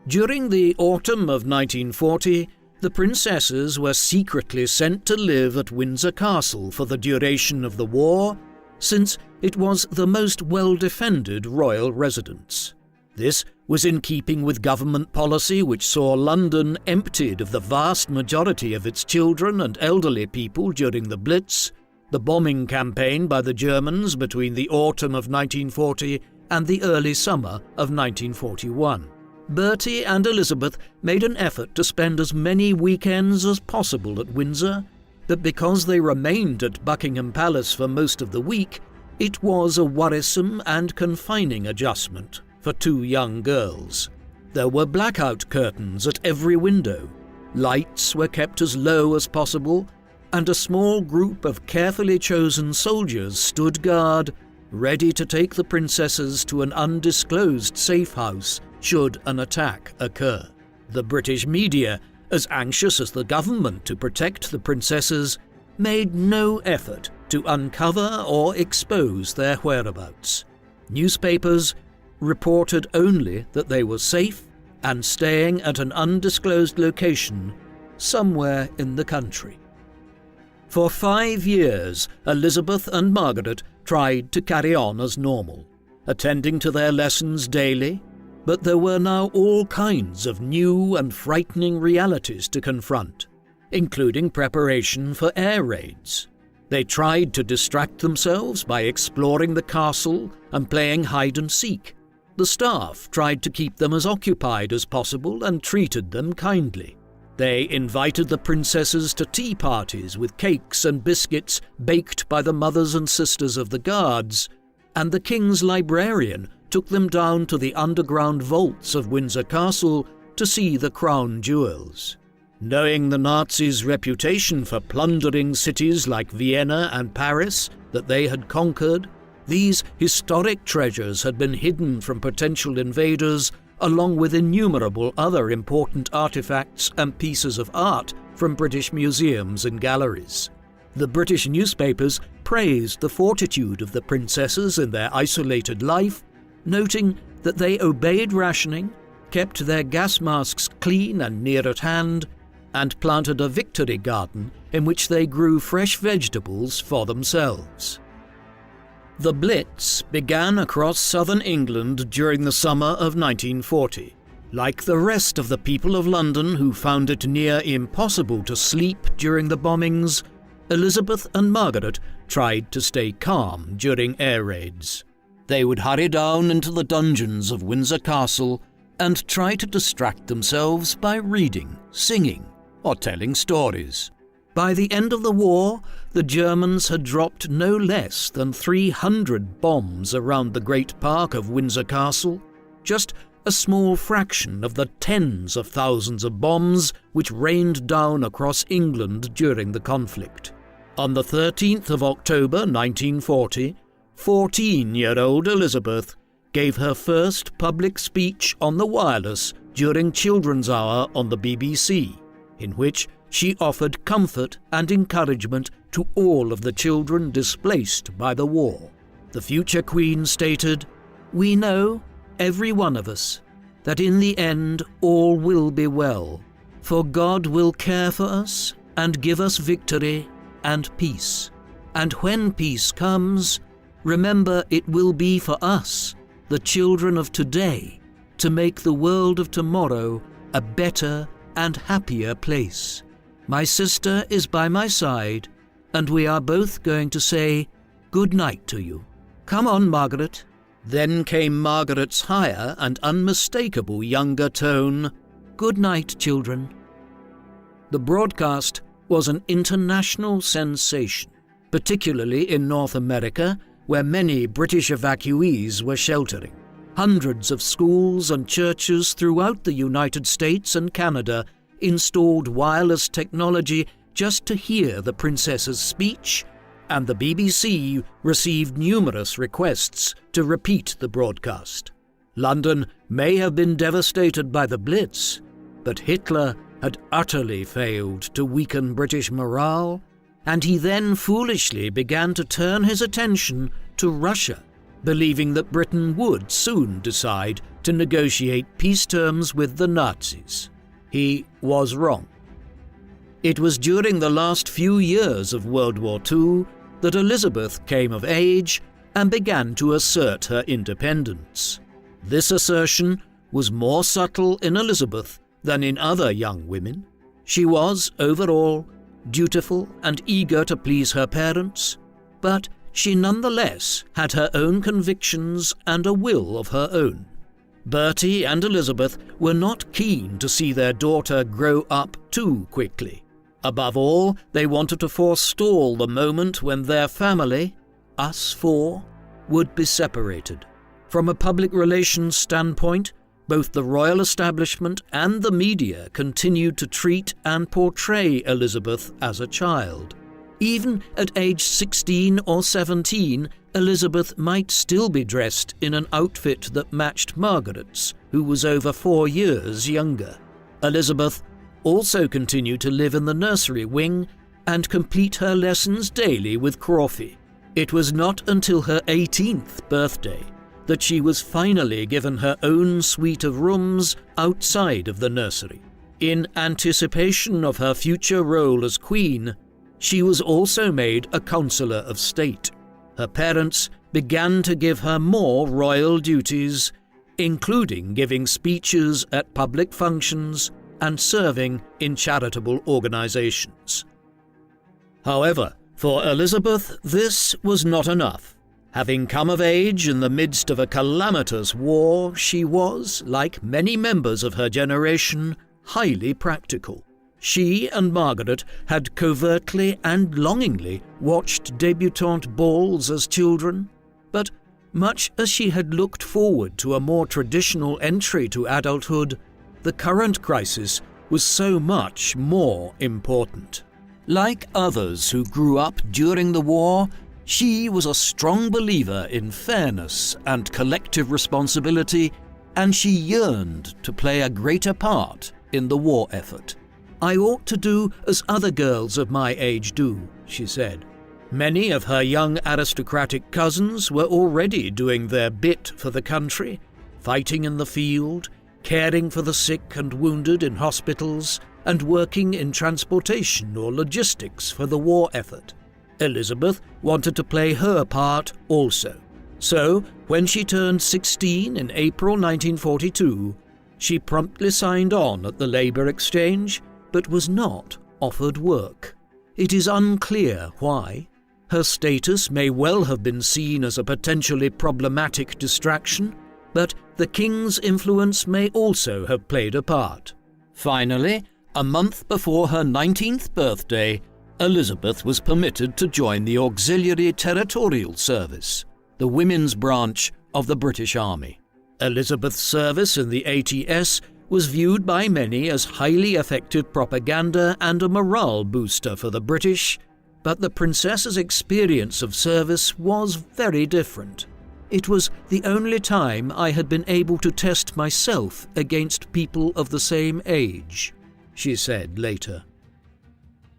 During the autumn of 1940, the princesses were secretly sent to live at Windsor Castle for the duration of the war, since it was the most well-defended royal residence. This was in keeping with government policy which saw London emptied of the vast majority of its children and elderly people during the Blitz, the bombing campaign by the Germans between the autumn of 1940 and the early summer of 1941. Bertie and Elizabeth made an effort to spend as many weekends as possible at Windsor, but because they remained at Buckingham Palace for most of the week, it was a worrisome and confining adjustment for two young girls. There were blackout curtains at every window, lights were kept as low as possible, and a small group of carefully chosen soldiers stood guard, ready to take the princesses to an undisclosed safe house should an attack occur. The British media, as anxious as the government to protect the princesses, made no effort to uncover or expose their whereabouts. Newspapers reported only that they were safe and staying at an undisclosed location somewhere in the country. For 5 years, Elizabeth and Margaret tried to carry on as normal, attending to their lessons daily, but there were now all kinds of new and frightening realities to confront, including preparation for air raids. They tried to distract themselves by exploring the castle and playing hide and seek. The staff tried to keep them as occupied as possible and treated them kindly. They invited the princesses to tea parties with cakes and biscuits baked by the mothers and sisters of the guards, and the king's librarian took them down to the underground vaults of Windsor Castle to see the crown jewels. Knowing the Nazis' reputation for plundering cities like Vienna and Paris that they had conquered, these historic treasures had been hidden from potential invaders along with innumerable other important artifacts and pieces of art from British museums and galleries. The British newspapers praised the fortitude of the princesses in their isolated life, noting that they obeyed rationing, kept their gas masks clean and near at hand, and planted a victory garden in which they grew fresh vegetables for themselves. The Blitz began across southern England during the summer of 1940. Like the rest of the people of London who found it near impossible to sleep during the bombings, Elizabeth and Margaret tried to stay calm during air raids. They would hurry down into the dungeons of Windsor Castle and try to distract themselves by reading, singing, or telling stories. By the end of the war, the Germans had dropped no less than 300 bombs around the great park of Windsor Castle, just a small fraction of the tens of thousands of bombs which rained down across England during the conflict. On the 13th of October 1940, 14-year-old Elizabeth gave her first public speech on the wireless during Children's Hour on the BBC, in which she offered comfort and encouragement to all of the children displaced by the war. The future Queen stated, "We know, every one of us, that in the end all will be well, for God will care for us and give us victory and peace. And when peace comes, remember it will be for us, the the children of today to make the world of tomorrow a better and happier place. My sister is by my side, and we are both going to say good night to you. Come on, Margaret." Then came Margaret's higher and unmistakable younger tone, "Good night, children." The broadcast was an international sensation, particularly in North America, where many British evacuees were sheltering. Hundreds of schools and churches throughout the United States and Canada installed wireless technology just to hear the princess's speech, and the BBC received numerous requests to repeat the broadcast. London may have been devastated by the Blitz, but Hitler had utterly failed to weaken British morale, and he then foolishly began to turn his attention to Russia, believing that Britain would soon decide to negotiate peace terms with the Nazis. He was wrong. It was during the last few years of World War II that Elizabeth came of age and began to assert her independence. This assertion was more subtle in Elizabeth than in other young women. She was, overall, dutiful and eager to please her parents, but she nonetheless had her own convictions and a will of her own. Bertie and Elizabeth were not keen to see their daughter grow up too quickly. Above all, they wanted to forestall the moment when their family, us four, would be separated. From a public relations standpoint, both the royal establishment and the media continued to treat and portray Elizabeth as a child. Even at age 16 or 17, Elizabeth might still be dressed in an outfit that matched Margaret's, who was over 4 years younger. Elizabeth also continued to live in the nursery wing and complete her lessons daily with Crawfie. It was not until her 18th birthday that she was finally given her own suite of rooms outside of the nursery. In anticipation of her future role as queen, she was also made a Councillor of State. Her parents began to give her more royal duties, including giving speeches at public functions and serving in charitable organizations. However, for Elizabeth, this was not enough. Having come of age in the midst of a calamitous war, she was, like many members of her generation, highly practical. She and Margaret had covertly and longingly watched debutante balls as children, but much as she had looked forward to a more traditional entry to adulthood, the current crisis was so much more important. Like others who grew up during the war, she was a strong believer in fairness and collective responsibility, and she yearned to play a greater part in the war effort. "I ought to do as other girls of my age do," she said. Many of her young aristocratic cousins were already doing their bit for the country, fighting in the field, caring for the sick and wounded in hospitals, and working in transportation or logistics for the war effort. Elizabeth wanted to play her part also. So, when she turned 16 in April 1942, she promptly signed on at the Labour Exchange, but was not offered work. It is unclear why. Her status may well have been seen as a potentially problematic distraction, but the king's influence may also have played a part. Finally, a month before her 19th birthday, Elizabeth was permitted to join the Auxiliary Territorial Service, the women's branch of the British Army. Elizabeth's service in the ATS was viewed by many as highly effective propaganda and a morale booster for the British, but the princess's experience of service was very different. It was the only time I had been able to test myself against people of the same age, she said later.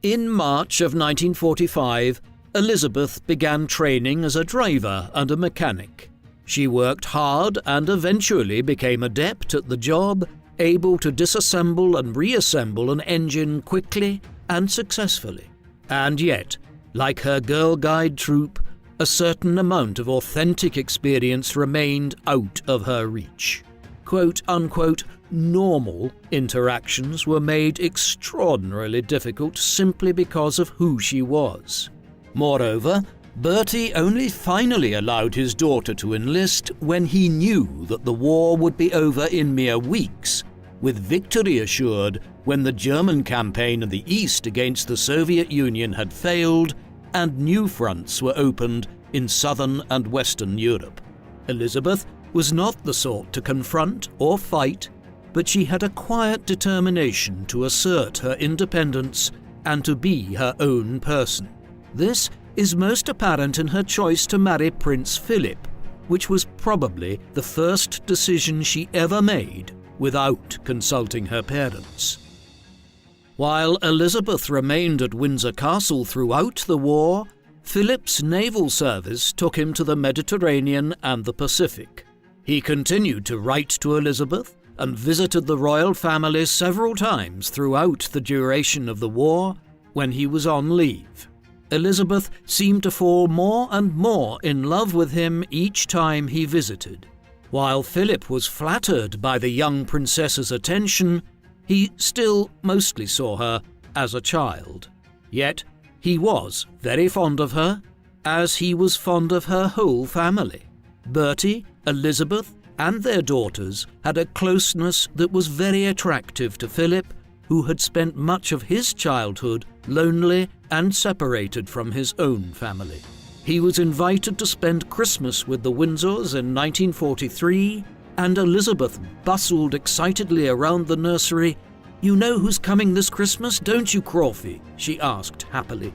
In March of 1945, Elizabeth began training as a driver and a mechanic. She worked hard and eventually became adept at the job, able to disassemble and reassemble an engine quickly and successfully. And yet, like her Girl Guide troupe, a certain amount of authentic experience remained out of her reach. Quote-unquote normal interactions were made extraordinarily difficult simply because of who she was. Moreover, Bertie only finally allowed his daughter to enlist when he knew that the war would be over in mere weeks, with victory assured when the German campaign in the east against the Soviet Union had failed and new fronts were opened in southern and western Europe. Elizabeth was not the sort to confront or fight, but she had a quiet determination to assert her independence and to be her own person. This is most apparent in her choice to marry Prince Philip, which was probably the first decision she ever made without consulting her parents. While Elizabeth remained at Windsor Castle throughout the war, Philip's naval service took him to the Mediterranean and the Pacific. He continued to write to Elizabeth and visited the royal family several times throughout the duration of the war when he was on leave. Elizabeth seemed to fall more and more in love with him each time he visited. While Philip was flattered by the young princess's attention, he still mostly saw her as a child. Yet he was very fond of her, as he was fond of her whole family. Bertie, Elizabeth, and their daughters had a closeness that was very attractive to Philip, who had spent much of his childhood lonely and separated from his own family. He was invited to spend Christmas with the Windsors in 1943, and Elizabeth bustled excitedly around the nursery. "You know who's coming this Christmas, don't you, Crawfie?" she asked happily.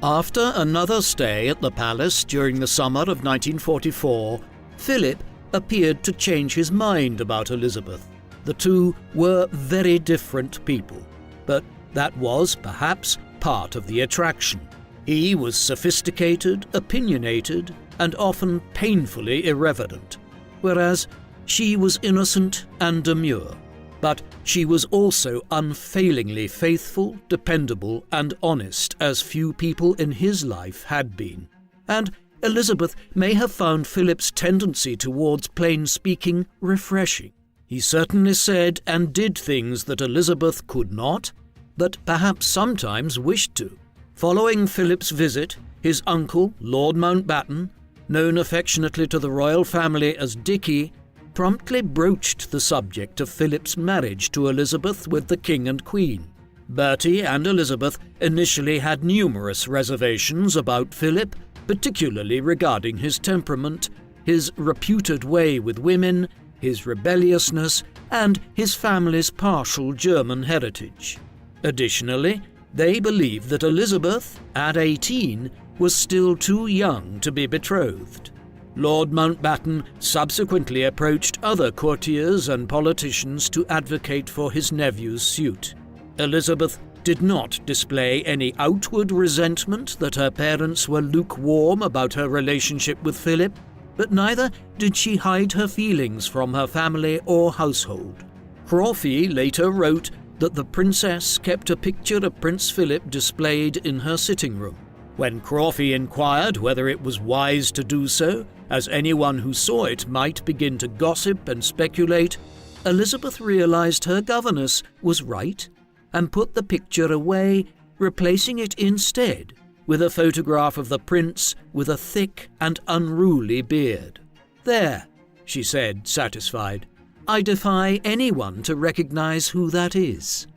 After another stay at the palace during the summer of 1944, Philip appeared to change his mind about Elizabeth. The two were very different people, but that was, perhaps, part of the attraction. He was sophisticated, opinionated, and often painfully irreverent, whereas she was innocent and demure. But she was also unfailingly faithful, dependable, and honest, as few people in his life had been. And Elizabeth may have found Philip's tendency towards plain speaking refreshing. He certainly said and did things that Elizabeth could not, but perhaps sometimes wished to. Following Philip's visit, his uncle, Lord Mountbatten, known affectionately to the royal family as Dickie, promptly broached the subject of Philip's marriage to Elizabeth with the King and Queen. Bertie and Elizabeth initially had numerous reservations about Philip, particularly regarding his temperament, his reputed way with women, his rebelliousness, and his family's partial German heritage. Additionally, they believed that Elizabeth, at 18, was still too young to be betrothed. Lord Mountbatten subsequently approached other courtiers and politicians to advocate for his nephew's suit. Elizabeth did not display any outward resentment that her parents were lukewarm about her relationship with Philip, but neither did she hide her feelings from her family or household. Crawfie later wrote that the princess kept a picture of Prince Philip displayed in her sitting room. When Crawfie inquired whether it was wise to do so, as anyone who saw it might begin to gossip and speculate, Elizabeth realized her governess was right and put the picture away, replacing it instead with a photograph of the prince with a thick and unruly beard. "There," she said, satisfied. "I defy anyone to recognize who that is."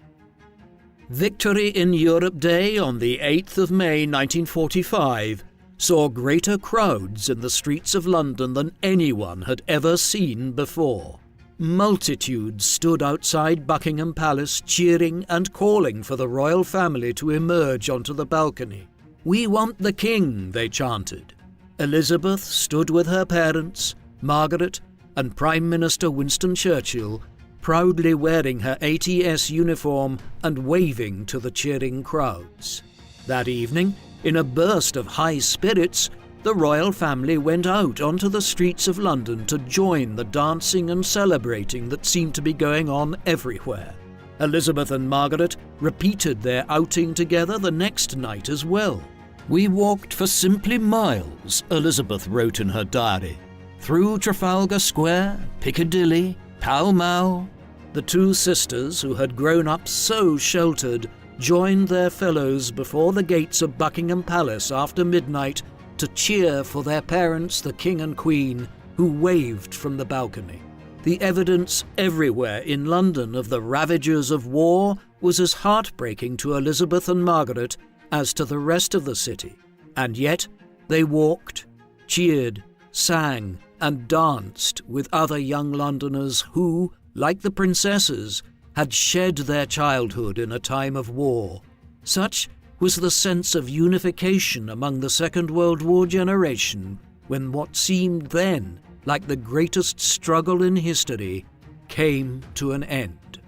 Victory in Europe Day on the 8th of May 1945 saw greater crowds in the streets of London than anyone had ever seen before. Multitudes stood outside Buckingham Palace cheering and calling for the royal family to emerge onto the balcony. "We want the king," they chanted. Elizabeth stood with her parents, Margaret, and Prime Minister Winston Churchill, proudly wearing her ATS uniform and waving to the cheering crowds. That evening, in a burst of high spirits, the royal family went out onto the streets of London to join the dancing and celebrating that seemed to be going on everywhere. Elizabeth and Margaret repeated their outing together the next night as well. "We walked for simply miles," Elizabeth wrote in her diary, "through Trafalgar Square, Piccadilly, Pall Mall." The two sisters, who had grown up so sheltered, joined their fellows before the gates of Buckingham Palace after midnight to cheer for their parents, the King and Queen, who waved from the balcony. The evidence everywhere in London of the ravages of war was as heartbreaking to Elizabeth and Margaret as to the rest of the city, and yet they walked, cheered, sang, and danced with other young Londoners who, like the princesses, had shed their childhood in a time of war. Such was the sense of unification among the Second World War generation when what seemed then like the greatest struggle in history came to an end.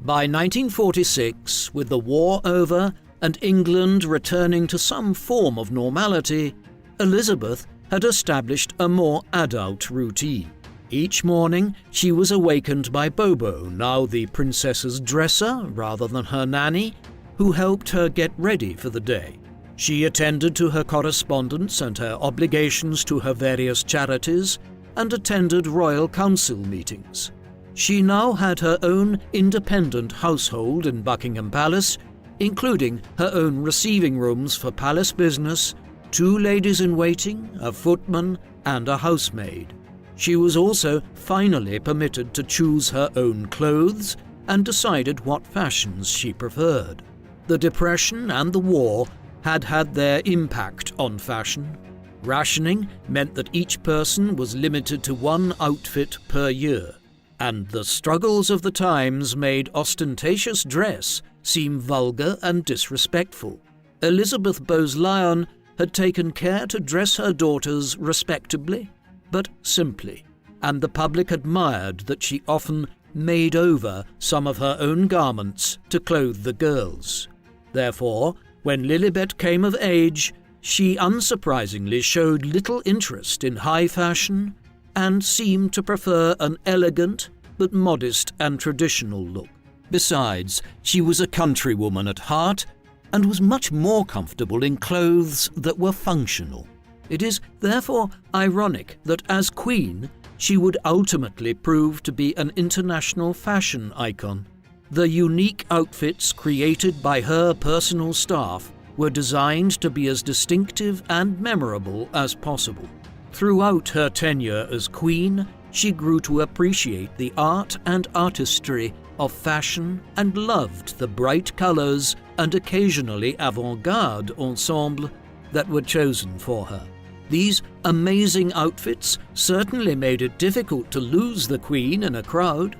By 1946, with the war over and England returning to some form of normality, Elizabeth had established a more adult routine. Each morning she was awakened by Bobo, now the princess's dresser rather than her nanny, who helped her get ready for the day. She attended to her correspondence and her obligations to her various charities, and attended royal council meetings. She now had her own independent household in Buckingham Palace, including her own receiving rooms for palace business, 2 ladies-in-waiting, a footman, and a housemaid. She was also finally permitted to choose her own clothes and decided what fashions she preferred. The Depression and the war had had their impact on fashion. Rationing meant that each person was limited to 1 outfit per year, and the struggles of the times made ostentatious dress seem vulgar and disrespectful. Elizabeth Bowes-Lyon had taken care to dress her daughters respectably, but simply, and the public admired that she often made over some of her own garments to clothe the girls. Therefore, when Lilibet came of age, she unsurprisingly showed little interest in high fashion and seemed to prefer an elegant but modest and traditional look. Besides, she was a countrywoman at heart and was much more comfortable in clothes that were functional. It is therefore ironic that as Queen, she would ultimately prove to be an international fashion icon. The unique outfits created by her personal staff were designed to be as distinctive and memorable as possible. Throughout her tenure as Queen, she grew to appreciate the art and artistry of fashion and loved the bright colours and occasionally avant-garde ensemble that were chosen for her. These amazing outfits certainly made it difficult to lose the Queen in a crowd.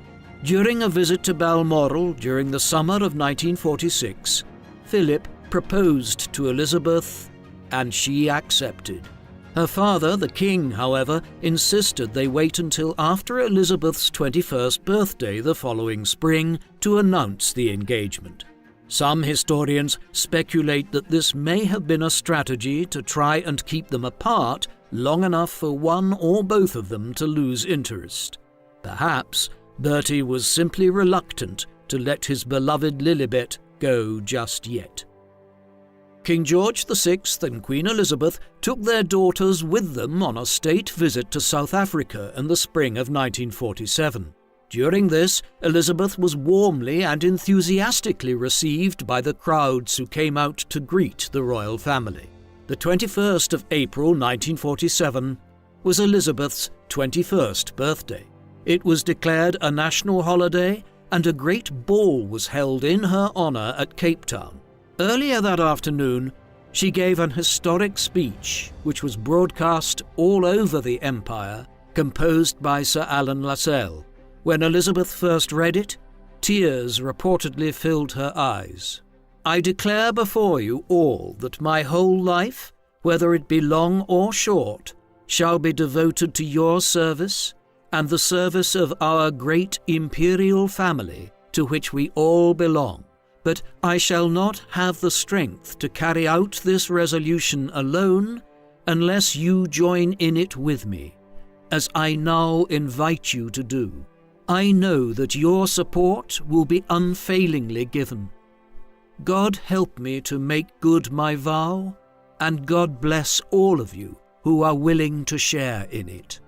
During a visit to Balmoral during the summer of 1946, Philip proposed to Elizabeth, and she accepted. Her father, the King, however, insisted they wait until after Elizabeth's 21st birthday the following spring to announce the engagement. Some historians speculate that this may have been a strategy to try and keep them apart long enough for one or both of them to lose interest. Perhaps Bertie was simply reluctant to let his beloved Lilibet go just yet. King George VI and Queen Elizabeth took their daughters with them on a state visit to South Africa in the spring of 1947. During this, Elizabeth was warmly and enthusiastically received by the crowds who came out to greet the royal family. The 21st of April 1947 was Elizabeth's 21st birthday. It was declared a national holiday, and a great ball was held in her honour at Cape Town. Earlier that afternoon, she gave an historic speech, which was broadcast all over the empire, composed by Sir Alan Lascelles. When Elizabeth first read it, tears reportedly filled her eyes. "I declare before you all that my whole life, whether it be long or short, shall be devoted to your service and the service of our great imperial family to which we all belong. But I shall not have the strength to carry out this resolution alone unless you join in it with me, as I now invite you to do. I know that your support will be unfailingly given. God help me to make good my vow and God bless all of you who are willing to share in it.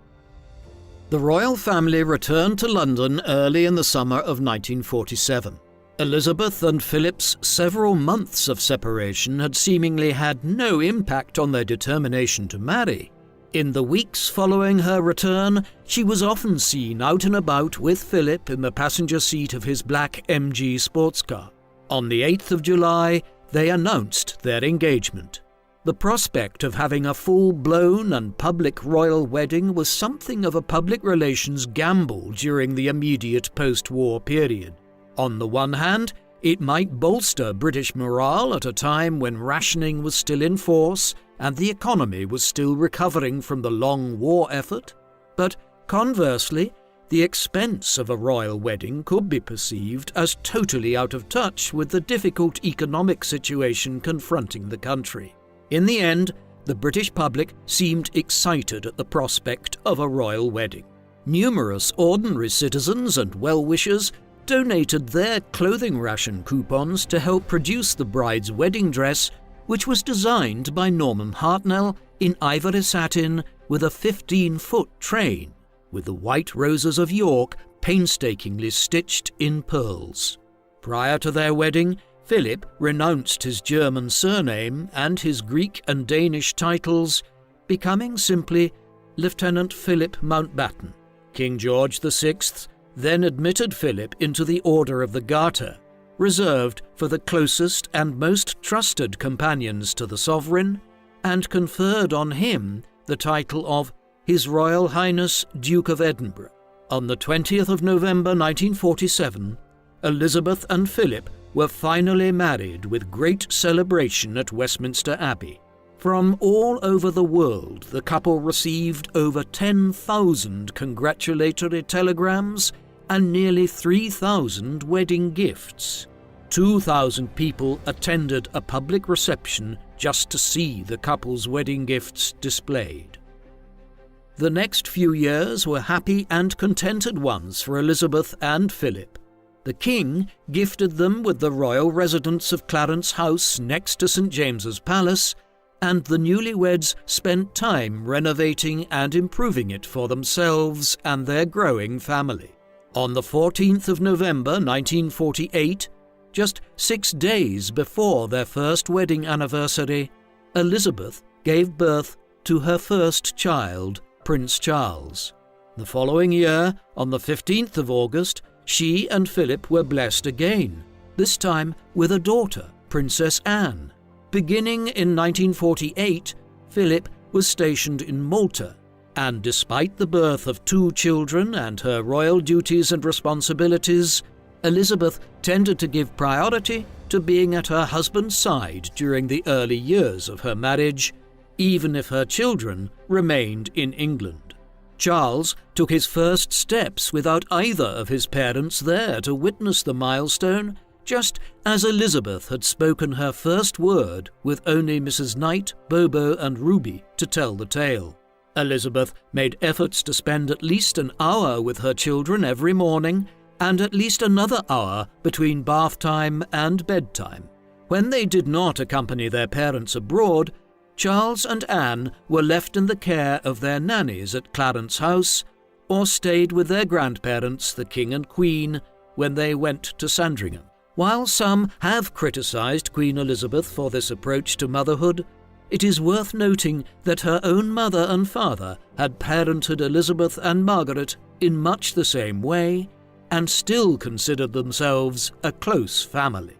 The royal family returned to London early in the summer of 1947. Elizabeth and Philip's several months of separation had seemingly had no impact on their determination to marry. In the weeks following her return, she was often seen out and about with Philip in the passenger seat of his black MG sports car. On the 8th of July, they announced their engagement. The prospect of having a full-blown and public royal wedding was something of a public relations gamble during the immediate post-war period. On the one hand, it might bolster British morale at a time when rationing was still in force and the economy was still recovering from the long war effort, but conversely, the expense of a royal wedding could be perceived as totally out of touch with the difficult economic situation confronting the country. In the end, the British public seemed excited at the prospect of a royal wedding. Numerous ordinary citizens and well-wishers donated their clothing ration coupons to help produce the bride's wedding dress, which was designed by Norman Hartnell in ivory satin with a 15-foot train, with the white roses of York painstakingly stitched in pearls. Prior to their wedding, Philip renounced his German surname and his Greek and Danish titles, becoming simply Lieutenant Philip Mountbatten. King George VI then admitted Philip into the Order of the Garter, reserved for the closest and most trusted companions to the sovereign, and conferred on him the title of His Royal Highness Duke of Edinburgh. On the 20th of November 1947, Elizabeth and Philip were finally married with great celebration at Westminster Abbey. From all over the world, the couple received over 10,000 congratulatory telegrams and nearly 3,000 wedding gifts. 2,000 people attended a public reception just to see the couple's wedding gifts displayed. The next few years were happy and contented ones for Elizabeth and Philip. The king gifted them with the royal residence of Clarence House next to St. James's Palace, and the newlyweds spent time renovating and improving it for themselves and their growing family. On the 14th of November 1948, just 6 days before their first wedding anniversary, Elizabeth gave birth to her first child, Prince Charles. The following year, on the 15th of August, she and Philip were blessed again, this time with a daughter, Princess Anne. Beginning in 1948, Philip was stationed in Malta, and despite the birth of 2 children and her royal duties and responsibilities, Elizabeth tended to give priority to being at her husband's side during the early years of her marriage, even if her children remained in England. Charles took his first steps without either of his parents there to witness the milestone, just as Elizabeth had spoken her first word with only Mrs. Knight, Bobo and Ruby to tell the tale. Elizabeth made efforts to spend at least an hour with her children every morning and at least another hour between bath time and bedtime. When they did not accompany their parents abroad, Charles and Anne were left in the care of their nannies at Clarence House or stayed with their grandparents, the King and Queen, when they went to Sandringham. While some have criticised Queen Elizabeth for this approach to motherhood, it is worth noting that her own mother and father had parented Elizabeth and Margaret in much the same way and still considered themselves a close family.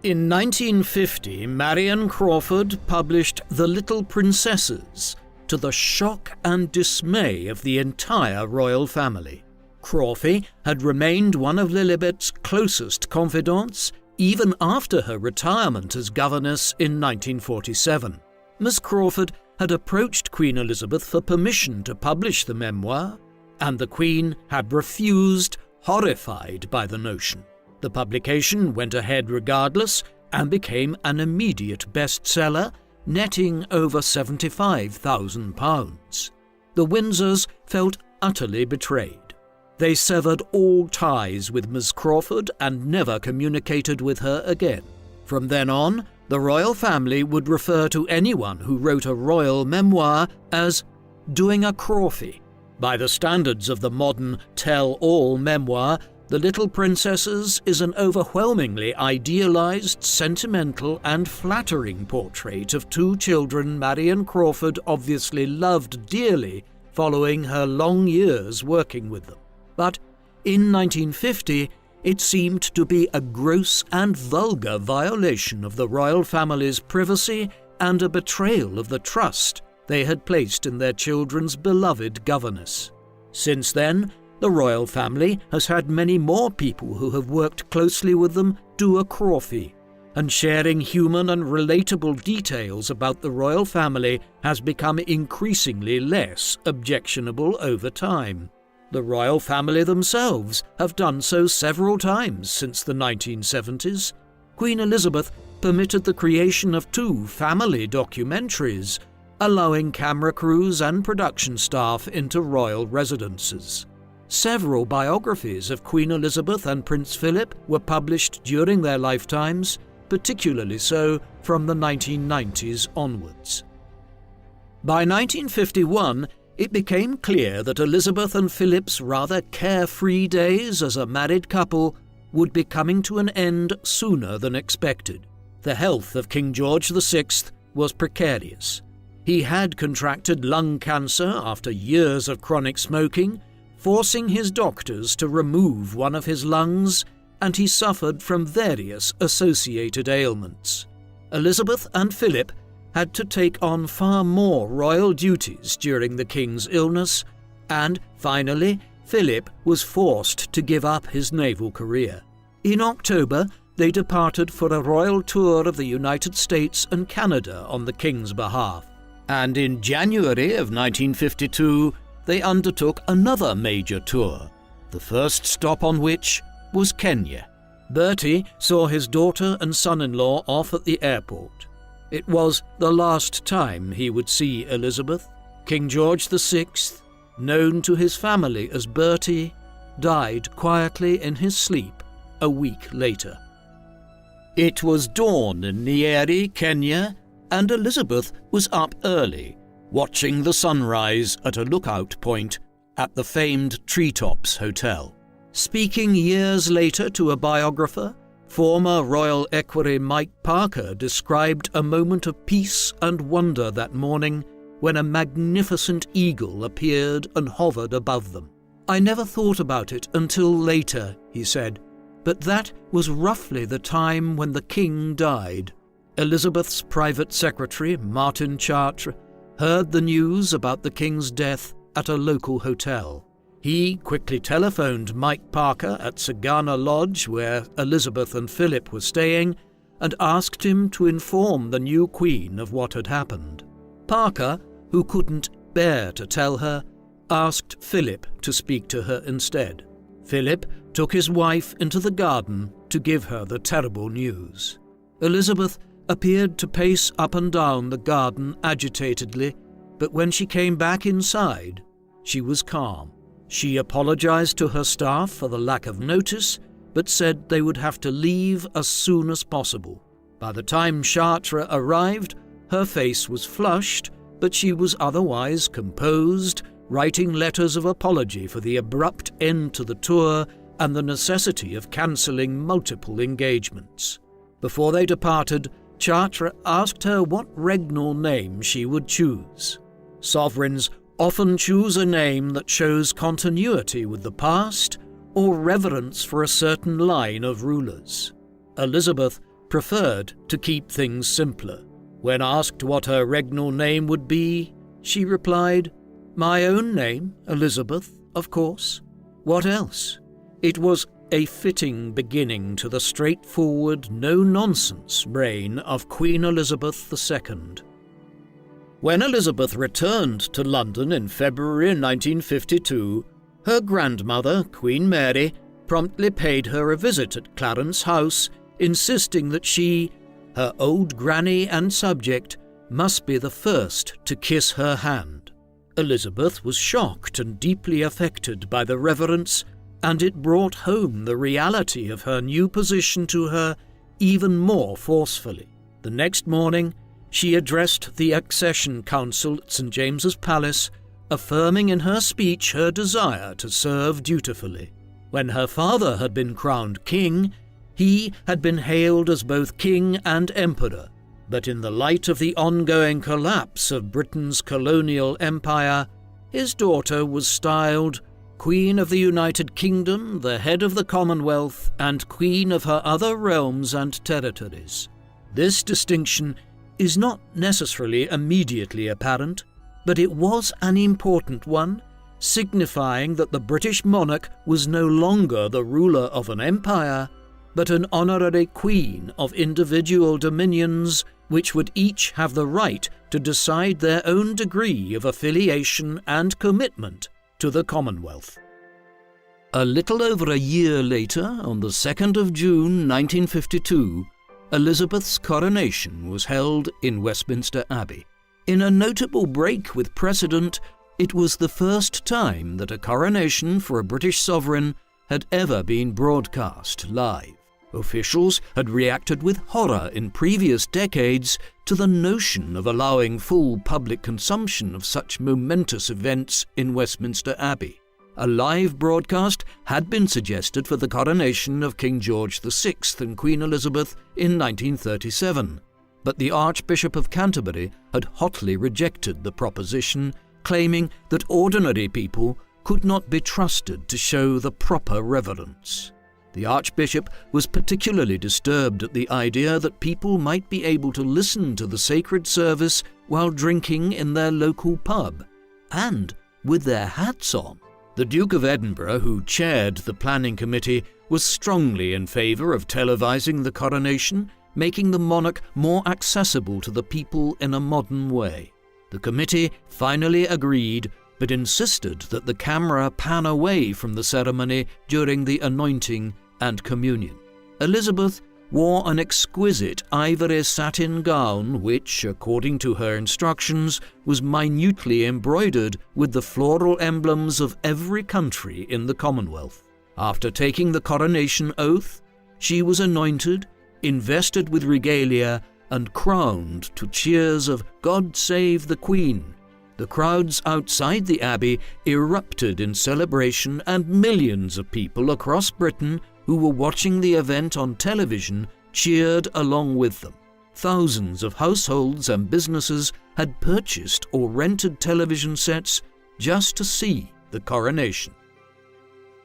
In 1950, Marion Crawford published The Little Princesses, to the shock and dismay of the entire royal family. Crawford had remained one of Lilibet's closest confidants even after her retirement as governess in 1947. Miss Crawford had approached Queen Elizabeth for permission to publish the memoir, and the Queen had refused, horrified by the notion. The publication went ahead regardless and became an immediate bestseller, netting over £75,000. The Windsors felt utterly betrayed. They severed all ties with Miss Crawford and never communicated with her again. From then on, The royal family would refer to anyone who wrote a royal memoir as doing a crawfie. By the standards of the modern tell-all memoir, The Little Princesses is an overwhelmingly idealized, sentimental and flattering portrait of two children Marion Crawford obviously loved dearly following her long years working with them. But in 1950, it seemed to be a gross and vulgar violation of the royal family's privacy and a betrayal of the trust they had placed in their children's beloved governess. Since then, the royal family has had many more people who have worked closely with them do a crawfie, and sharing human and relatable details about the royal family has become increasingly less objectionable over time. The royal family themselves have done so several times since the 1970s. Queen Elizabeth permitted the creation of 2 family documentaries, allowing camera crews and production staff into royal residences. Several biographies of Queen Elizabeth and Prince Philip were published during their lifetimes, particularly so from the 1990s onwards. By 1951, it became clear that Elizabeth and Philip's rather carefree days as a married couple would be coming to an end sooner than expected. The health of King George VI was precarious. He had contracted lung cancer after years of chronic smoking, forcing his doctors to remove one of his lungs, and he suffered from various associated ailments. Elizabeth and Philip had to take on far more royal duties during the king's illness, and finally, Philip was forced to give up his naval career. In October, they departed for a royal tour of the United States and Canada on the king's behalf, and in January of 1952, they undertook another major tour, the first stop on which was Kenya. Bertie saw his daughter and son-in-law off at the airport. It was the last time he would see Elizabeth. King George VI, known to his family as Bertie, died quietly in his sleep a week later. It was dawn in Nyeri, Kenya, and Elizabeth was up early, watching the sunrise at a lookout point at the famed Treetops Hotel. Speaking years later to a biographer, former Royal Equerry Mike Parker described a moment of peace and wonder that morning when a magnificent eagle appeared and hovered above them. "I never thought about it until later," he said, "but that was roughly the time when the king died." Elizabeth's private secretary, Martin Chartres, heard the news about the king's death at a local hotel. He quickly telephoned Mike Parker at Sagana Lodge, where Elizabeth and Philip were staying, and asked him to inform the new queen of what had happened. Parker, who couldn't bear to tell her, asked Philip to speak to her instead. Philip took his wife into the garden to give her the terrible news. Elizabeth appeared to pace up and down the garden agitatedly, but when she came back inside, she was calm. She apologized to her staff for the lack of notice, but said they would have to leave as soon as possible. By the time Chartres arrived, her face was flushed, but she was otherwise composed, writing letters of apology for the abrupt end to the tour and the necessity of cancelling multiple engagements. Before they departed, Chartres asked her what regnal name she would choose. Sovereigns often choose a name that shows continuity with the past or reverence for a certain line of rulers. Elizabeth preferred to keep things simpler. When asked what her regnal name would be, she replied, "My own name, Elizabeth, of course. What else?" It was a fitting beginning to the straightforward, no-nonsense reign of Queen Elizabeth II. When Elizabeth returned to London in February 1952, her grandmother, Queen Mary, promptly paid her a visit at Clarence House, insisting that she, her old granny and subject, must be the first to kiss her hand. Elizabeth was shocked and deeply affected by the reverence, and it brought home the reality of her new position to her even more forcefully. The next morning, she addressed the Accession Council at St. James's Palace, affirming in her speech her desire to serve dutifully. When her father had been crowned king, he had been hailed as both king and emperor, but in the light of the ongoing collapse of Britain's colonial empire, his daughter was styled Queen of the United Kingdom, the head of the Commonwealth, and Queen of her other realms and territories. This distinction is not necessarily immediately apparent, but it was an important one, signifying that the British monarch was no longer the ruler of an empire, but an honorary queen of individual dominions which would each have the right to decide their own degree of affiliation and commitment to the Commonwealth. A little over a year later, on the 2nd of June 1952, Elizabeth's coronation was held in Westminster Abbey. In a notable break with precedent, it was the first time that a coronation for a British sovereign had ever been broadcast live. Officials had reacted with horror in previous decades to the notion of allowing full public consumption of such momentous events in Westminster Abbey. A live broadcast had been suggested for the coronation of King George VI and Queen Elizabeth in 1937, but the Archbishop of Canterbury had hotly rejected the proposition, claiming that ordinary people could not be trusted to show the proper reverence. The Archbishop was particularly disturbed at the idea that people might be able to listen to the sacred service while drinking in their local pub, and with their hats on. The Duke of Edinburgh, who chaired the planning committee, was strongly in favour of televising the coronation, making the monarch more accessible to the people in a modern way. The committee finally agreed, but insisted that the camera pan away from the ceremony during the anointing and communion. Elizabeth wore an exquisite ivory satin gown which, according to her instructions, was minutely embroidered with the floral emblems of every country in the Commonwealth. After taking the coronation oath, she was anointed, invested with regalia, and crowned to cheers of "God Save the Queen." The crowds outside the Abbey erupted in celebration, and millions of people across Britain who were watching the event on television cheered along with them. Thousands of households and businesses had purchased or rented television sets just to see the coronation.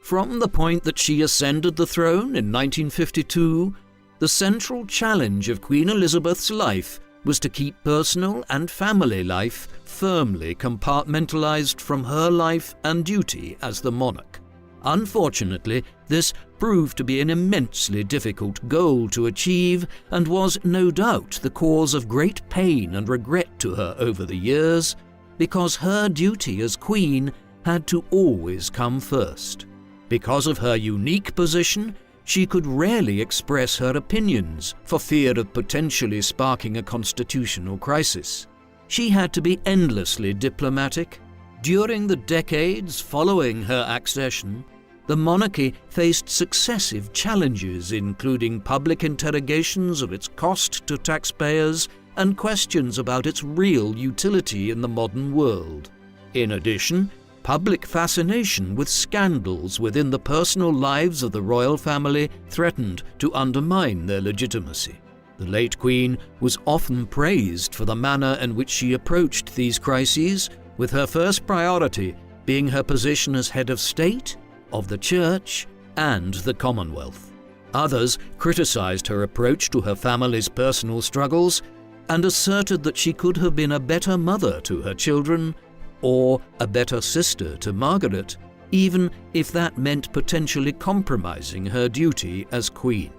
From the point that she ascended the throne in 1952, the central challenge of Queen Elizabeth's life was to keep personal and family life firmly compartmentalized from her life and duty as the monarch. Unfortunately, this proved to be an immensely difficult goal to achieve and was no doubt the cause of great pain and regret to her over the years, because her duty as queen had to always come first. Because of her unique position, she could rarely express her opinions for fear of potentially sparking a constitutional crisis. She had to be endlessly diplomatic. During the decades following her accession, the monarchy faced successive challenges, including public interrogations of its cost to taxpayers and questions about its real utility in the modern world. In addition, public fascination with scandals within the personal lives of the royal family threatened to undermine their legitimacy. The late Queen was often praised for the manner in which she approached these crises, with her first priority being her position as head of state, of the Church, and the Commonwealth. Others criticized her approach to her family's personal struggles and asserted that she could have been a better mother to her children or a better sister to Margaret, even if that meant potentially compromising her duty as Queen.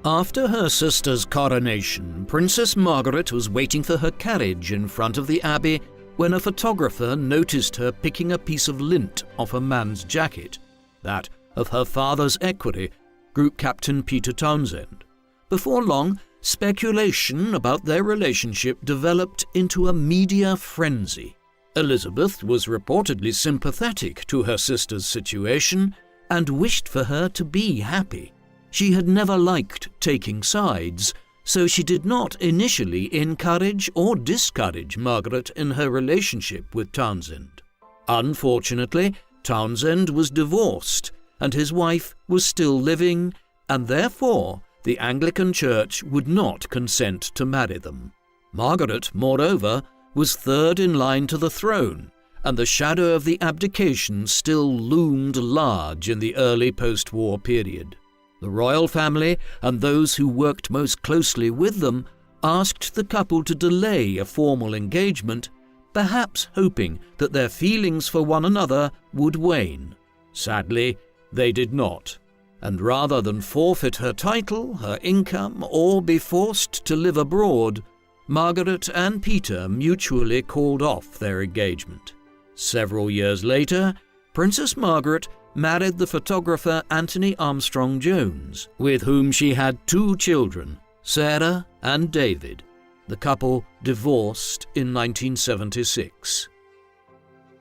After her sister's coronation, Princess Margaret was waiting for her carriage in front of the Abbey when a photographer noticed her picking a piece of lint off a man's jacket, that of her father's equerry, Group Captain Peter Townsend. Before long, speculation about their relationship developed into a media frenzy. Elizabeth was reportedly sympathetic to her sister's situation and wished for her to be happy. She had never liked taking sides, so she did not initially encourage or discourage Margaret in her relationship with Townshend. Unfortunately, Townshend was divorced, and his wife was still living, and therefore the Anglican Church would not consent to marry them. Margaret, moreover, was third in line to the throne, and the shadow of the abdication still loomed large in the early post-war period. The royal family and those who worked most closely with them asked the couple to delay a formal engagement, perhaps hoping that their feelings for one another would wane. Sadly, they did not, and rather than forfeit her title, her income, or be forced to live abroad, Margaret and Peter mutually called off their engagement. Several years later, Princess Margaret married the photographer Anthony Armstrong Jones, with whom she had 2 children, Sarah and David. The couple divorced in 1976.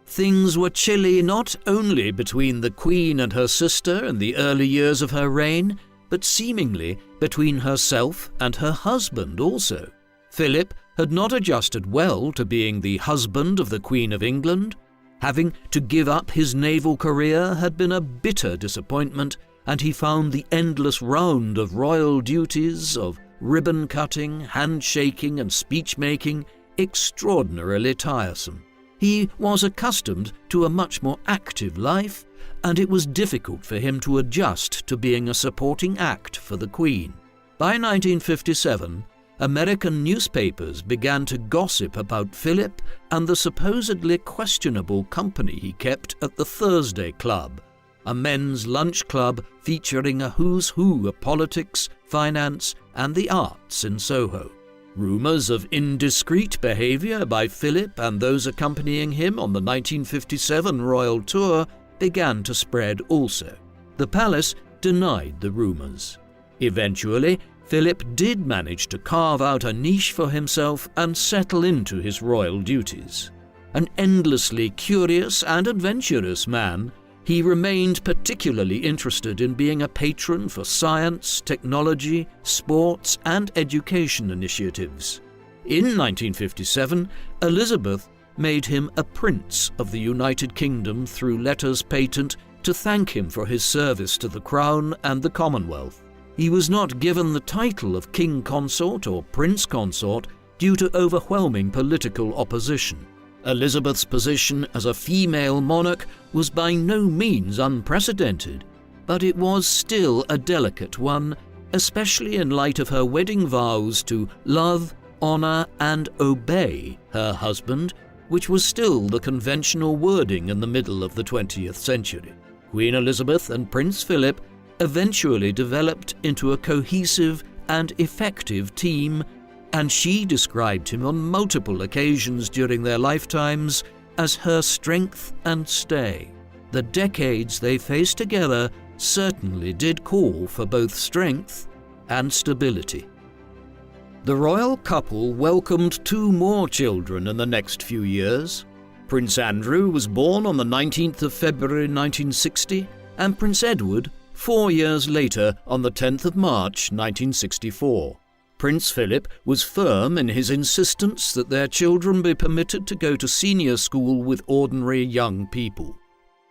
Things were chilly not only between the Queen and her sister in the early years of her reign, but seemingly between herself and her husband also. Philip had not adjusted well to being the husband of the Queen of England. Having to give up his naval career had been a bitter disappointment, and he found the endless round of royal duties, of ribbon-cutting, handshaking and speech-making extraordinarily tiresome. He was accustomed to a much more active life, and it was difficult for him to adjust to being a supporting act for the Queen. By 1957, American newspapers began to gossip about Philip and the supposedly questionable company he kept at the Thursday Club, a men's lunch club featuring a who's who of politics, finance, and the arts in Soho. Rumours of indiscreet behaviour by Philip and those accompanying him on the 1957 royal tour began to spread also. The palace denied the rumours. Eventually, Philip did manage to carve out a niche for himself and settle into his royal duties. An endlessly curious and adventurous man, he remained particularly interested in being a patron for science, technology, sports, and education initiatives. In 1957, Elizabeth made him a Prince of the United Kingdom through letters patent to thank him for his service to the Crown and the Commonwealth. He was not given the title of King Consort or Prince Consort due to overwhelming political opposition. Elizabeth's position as a female monarch was by no means unprecedented, but it was still a delicate one, especially in light of her wedding vows to love, honour and obey her husband, which was still the conventional wording in the middle of the 20th century. Queen Elizabeth and Prince Philip eventually developed into a cohesive and effective team, and she described him on multiple occasions during their lifetimes as her strength and stay. The decades they faced together certainly did call for both strength and stability. The royal couple welcomed 2 more children in the next few years. Prince Andrew was born on the 19th of February 1960, and Prince Edward 4 years later on the 10th of March 1964. Prince Philip was firm in his insistence that their children be permitted to go to senior school with ordinary young people.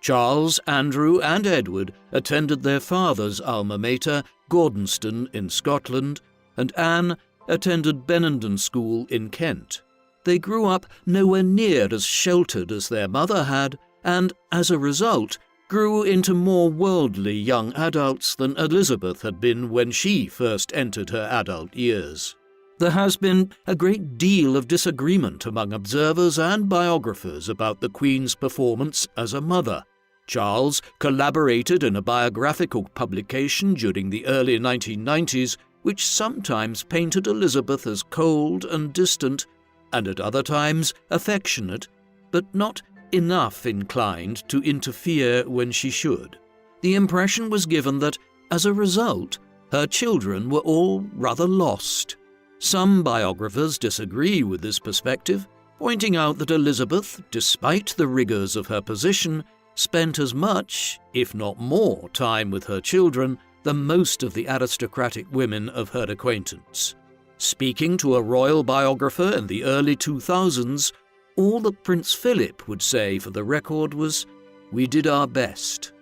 Charles, Andrew and Edward attended their father's alma mater, Gordonston in Scotland, and Anne attended Benenden School in Kent. They grew up nowhere near as sheltered as their mother had, and as a result, grew into more worldly young adults than Elizabeth had been when she first entered her adult years. There has been a great deal of disagreement among observers and biographers about the Queen's performance as a mother. Charles collaborated in a biographical publication during the early 1990s, which sometimes painted Elizabeth as cold and distant, and at other times affectionate, but not enough inclined to interfere when she should. The impression was given that, as a result, her children were all rather lost. Some biographers disagree with this perspective, pointing out that Elizabeth, despite the rigours of her position, spent as much, if not more, time with her children than most of the aristocratic women of her acquaintance. Speaking to a royal biographer in the early 2000s, all that Prince Philip would say for the record was, "We did our best."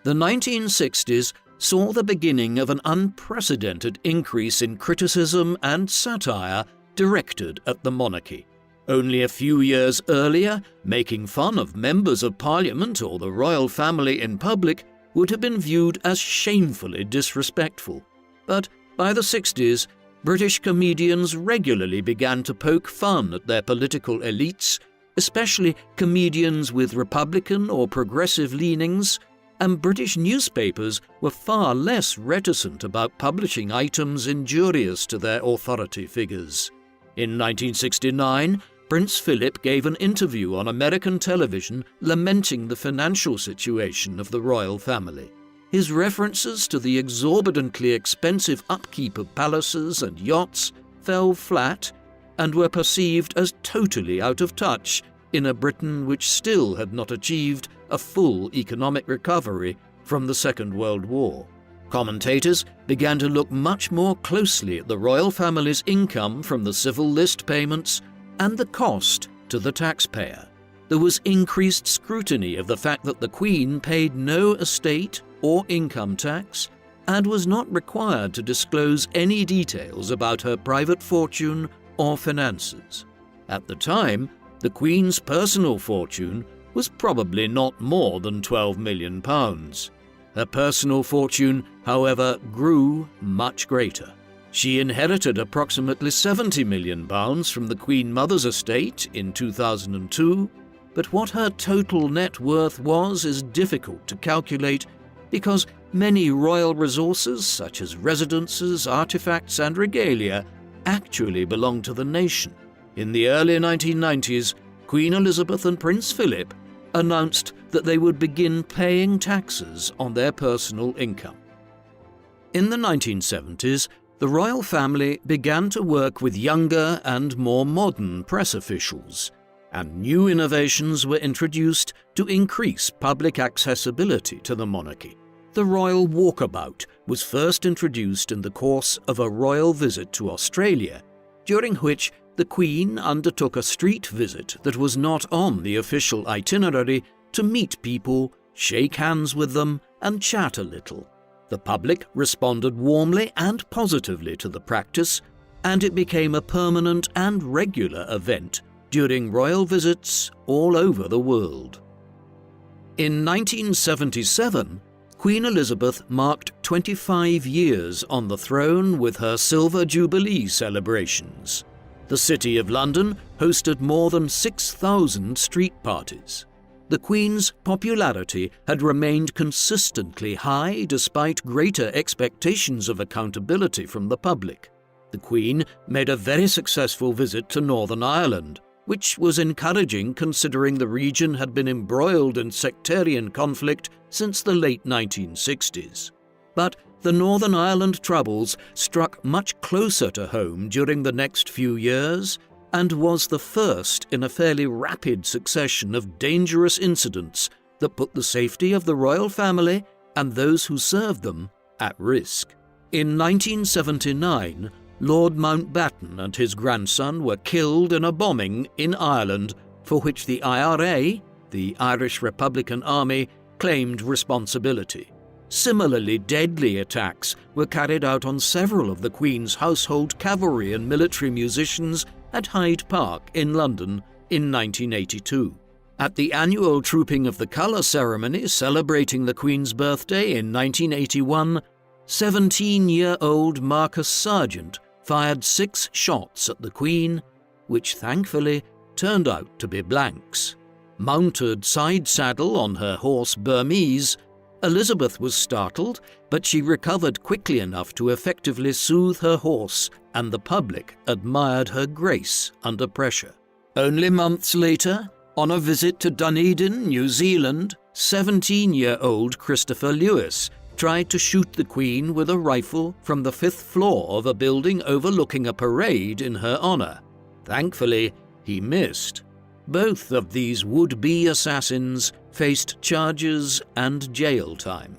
The 1960s saw the beginning of an unprecedented increase in criticism and satire directed at the monarchy. Only a few years earlier, making fun of members of Parliament or the royal family in public would have been viewed as shamefully disrespectful. But by the 60s, British comedians regularly began to poke fun at their political elites, especially comedians with Republican or progressive leanings, and British newspapers were far less reticent about publishing items injurious to their authority figures. In 1969, Prince Philip gave an interview on American television lamenting the financial situation of the royal family. His references to the exorbitantly expensive upkeep of palaces and yachts fell flat and were perceived as totally out of touch in a Britain which still had not achieved a full economic recovery from the Second World War. Commentators began to look much more closely at the royal family's income from the civil list payments and the cost to the taxpayer. There was increased scrutiny of the fact that the Queen paid no estate or income tax and was not required to disclose any details about her private fortune or finances. At the time, the Queen's personal fortune was probably not more than £12 million. Her personal fortune, however, grew much greater. She inherited approximately £70 million from the Queen Mother's estate in 2002, but what her total net worth was is difficult to calculate because many royal resources, such as residences, artifacts and regalia, actually belong to the nation. In the early 1990s, Queen Elizabeth and Prince Philip announced that they would begin paying taxes on their personal income. In the 1970s, the royal family began to work with younger and more modern press officials, and new innovations were introduced to increase public accessibility to the monarchy. The royal walkabout was first introduced in the course of a royal visit to Australia, during which the Queen undertook a street visit that was not on the official itinerary to meet people, shake hands with them, and chat a little. The public responded warmly and positively to the practice, and it became a permanent and regular event during royal visits all over the world. In 1977, Queen Elizabeth marked 25 years on the throne with her Silver Jubilee celebrations. The City of London hosted more than 6,000 street parties. The Queen's popularity had remained consistently high despite greater expectations of accountability from the public. The Queen made a very successful visit to Northern Ireland, which was encouraging considering the region had been embroiled in sectarian conflict since the late 1960s. But the Northern Ireland troubles struck much closer to home during the next few years and was the first in a fairly rapid succession of dangerous incidents that put the safety of the royal family and those who served them at risk. In 1979, Lord Mountbatten and his grandson were killed in a bombing in Ireland for which the IRA, the Irish Republican Army, claimed responsibility. Similarly deadly attacks were carried out on several of the Queen's household cavalry and military musicians at Hyde Park in London in 1982. At the annual Trooping of the Colour ceremony celebrating the Queen's birthday in 1981, 17-year-old Marcus Sargent fired 6 shots at the Queen, which thankfully turned out to be blanks. Mounted side saddle on her horse Burmese, Elizabeth was startled, but she recovered quickly enough to effectively soothe her horse, and the public admired her grace under pressure. Only months later, on a visit to Dunedin, New Zealand, 17-year-old Christopher Lewis tried to shoot the Queen with a rifle from the 5th floor of a building overlooking a parade in her honor. Thankfully, he missed. Both of these would-be assassins faced charges and jail time.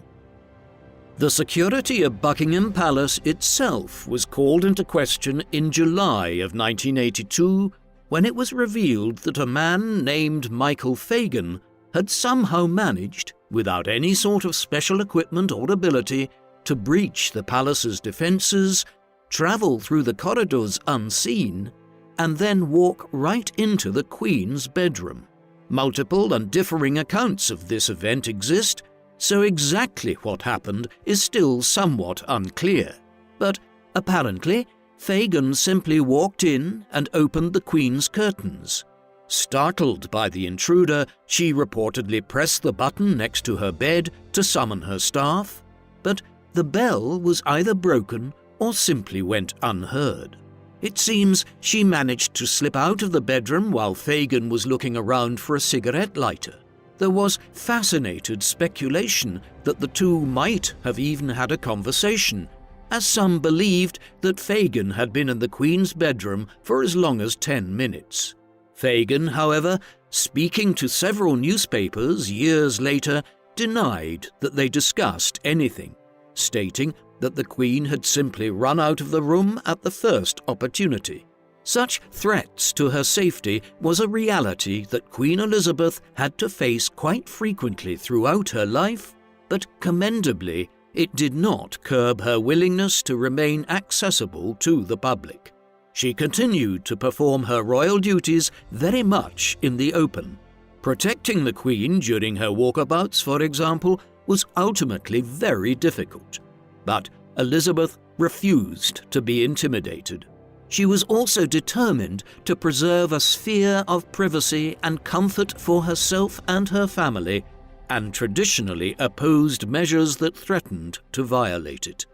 The security of Buckingham Palace itself was called into question in July of 1982 when it was revealed that a man named Michael Fagan had somehow managed, without any sort of special equipment or ability, to breach the palace's defences, travel through the corridors unseen, and then walk right into the Queen's bedroom. Multiple and differing accounts of this event exist, so exactly what happened is still somewhat unclear. But apparently, Fagan simply walked in and opened the Queen's curtains. Startled by the intruder, she reportedly pressed the button next to her bed to summon her staff, but the bell was either broken or simply went unheard. It seems she managed to slip out of the bedroom while Fagan was looking around for a cigarette lighter. There was fascinated speculation that the two might have even had a conversation, as some believed that Fagan had been in the Queen's bedroom for as long as 10 minutes. Fagan, however, speaking to several newspapers years later, denied that they discussed anything, stating that the Queen had simply run out of the room at the first opportunity. Such threats to her safety was a reality that Queen Elizabeth had to face quite frequently throughout her life, but commendably, it did not curb her willingness to remain accessible to the public. She continued to perform her royal duties very much in the open. Protecting the Queen during her walkabouts, for example, was ultimately very difficult. But Elizabeth refused to be intimidated. She was also determined to preserve a sphere of privacy and comfort for herself and her family, and traditionally opposed measures that threatened to violate it.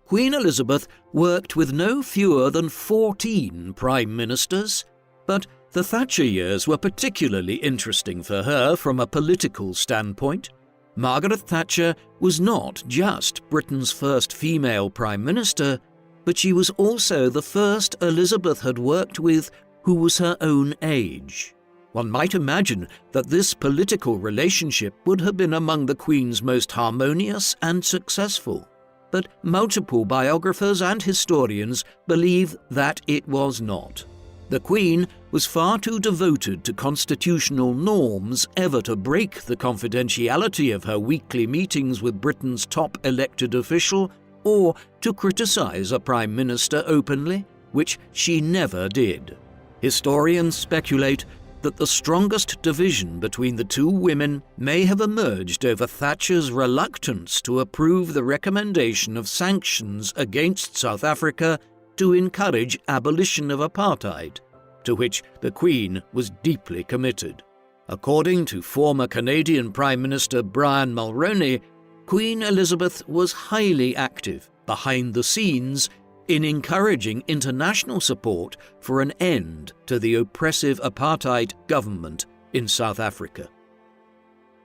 Queen Elizabeth worked with no fewer than 14 prime ministers, but the Thatcher years were particularly interesting for her from a political standpoint. Margaret Thatcher was not just Britain's first female prime minister, but she was also the first Elizabeth had worked with who was her own age. One might imagine that this political relationship would have been among the Queen's most harmonious and successful, but multiple biographers and historians believe that it was not. The Queen was far too devoted to constitutional norms ever to break the confidentiality of her weekly meetings with Britain's top elected official, or to criticize a prime minister openly, which she never did. Historians speculate that the strongest division between the two women may have emerged over Thatcher's reluctance to approve the recommendation of sanctions against South Africa to encourage abolition of apartheid, to which the Queen was deeply committed. According to former Canadian Prime Minister Brian Mulroney, Queen Elizabeth was highly active behind the scenes in encouraging international support for an end to the oppressive apartheid government in South Africa.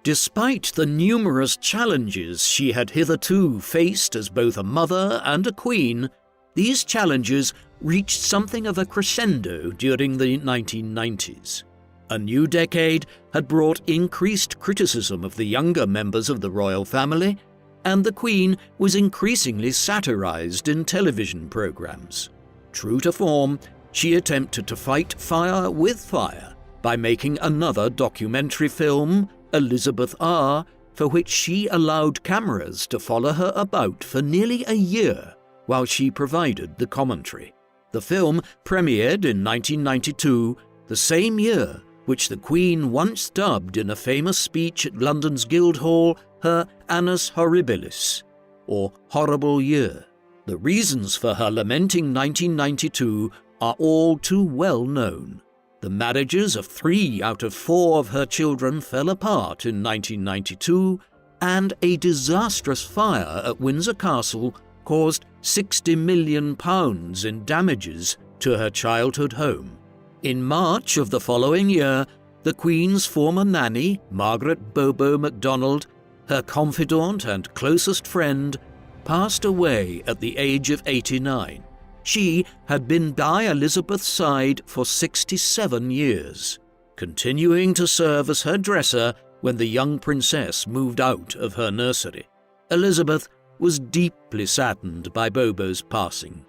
Despite the numerous challenges she had hitherto faced as both a mother and a queen, these challenges reached something of a crescendo during the 1990s. A new decade had brought increased criticism of the younger members of the royal family, and the Queen was increasingly satirized in television programs. True to form, she attempted to fight fire with fire by making another documentary film, Elizabeth R., for which she allowed cameras to follow her about for nearly a year while she provided the commentary. The film premiered in 1992, the same year which the Queen once dubbed in a famous speech at London's Guildhall her Annus Horribilis, or Horrible Year. The reasons for her lamenting 1992 are all too well known. The marriages of 3 out of 4 of her children fell apart in 1992, and a disastrous fire at Windsor Castle caused £60 million in damages to her childhood home. In March of the following year, the Queen's former nanny, Margaret Bobo MacDonald, her confidant and closest friend, passed away at the age of 89. She had been by Elizabeth's side for 67 years, continuing to serve as her dresser when the young princess moved out of her nursery. Elizabeth was deeply saddened by Bobo's passing.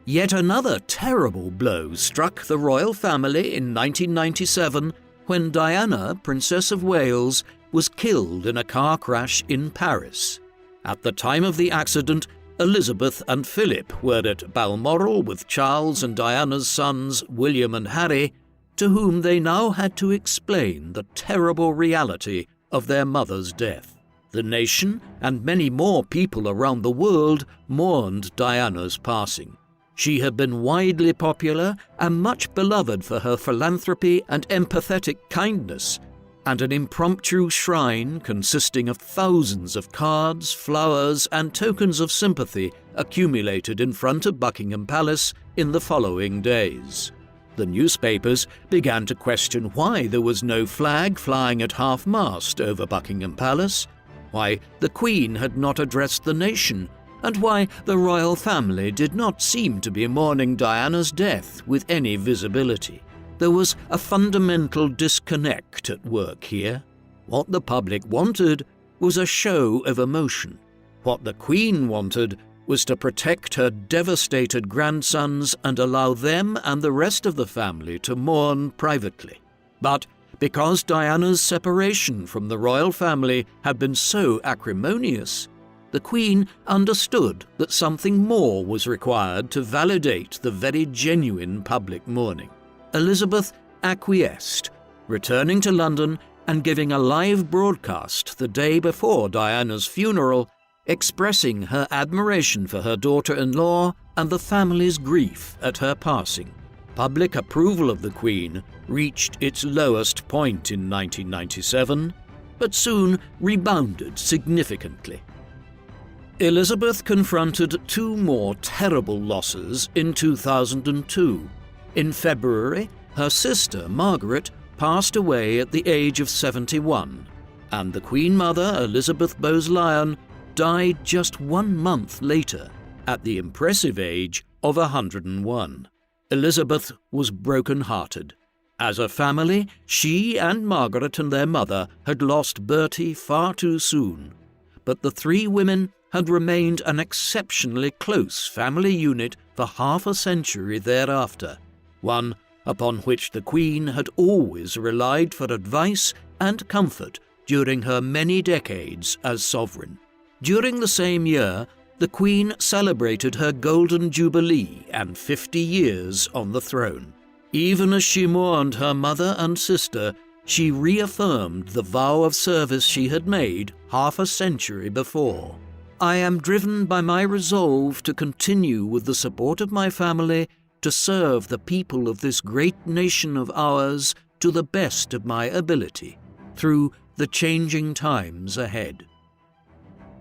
Yet another terrible blow struck the royal family in 1997 when Diana, Princess of Wales, was killed in a car crash in Paris. At the time of the accident, Elizabeth and Philip were at Balmoral with Charles and Diana's sons William and Harry, to whom they now had to explain the terrible reality of their mother's death. The nation and many more people around the world mourned Diana's passing. She had been widely popular and much beloved for her philanthropy and empathetic kindness, and an impromptu shrine consisting of thousands of cards, flowers, and tokens of sympathy accumulated in front of Buckingham Palace in the following days. The newspapers began to question why there was no flag flying at half-mast over Buckingham Palace, why the Queen had not addressed the nation, and why the royal family did not seem to be mourning Diana's death with any visibility. There was a fundamental disconnect at work here. What the public wanted was a show of emotion. What the Queen wanted was to protect her devastated grandsons and allow them and the rest of the family to mourn privately. But because Diana's separation from the royal family had been so acrimonious, the Queen understood that something more was required to validate the very genuine public mourning. Elizabeth acquiesced, returning to London and giving a live broadcast the day before Diana's funeral, expressing her admiration for her daughter-in-law and the family's grief at her passing. Public approval of the Queen reached its lowest point in 1997, but soon rebounded significantly. Elizabeth confronted two more terrible losses in 2002. In February, her sister, Margaret, passed away at the age of 71, and the Queen Mother, Elizabeth Bowes-Lyon, died just 1 month later, at the impressive age of 101. Elizabeth was broken-hearted. As a family, she and Margaret and their mother had lost Bertie far too soon, but the three women had remained an exceptionally close family unit for half a century thereafter, one upon which the Queen had always relied for advice and comfort during her many decades as sovereign. During the same year, the Queen celebrated her Golden Jubilee and 50 years on the throne. Even as she mourned her mother and sister, she reaffirmed the vow of service she had made half a century before. "I am driven by my resolve to continue with the support of my family to serve the people of this great nation of ours to the best of my ability, through the changing times ahead."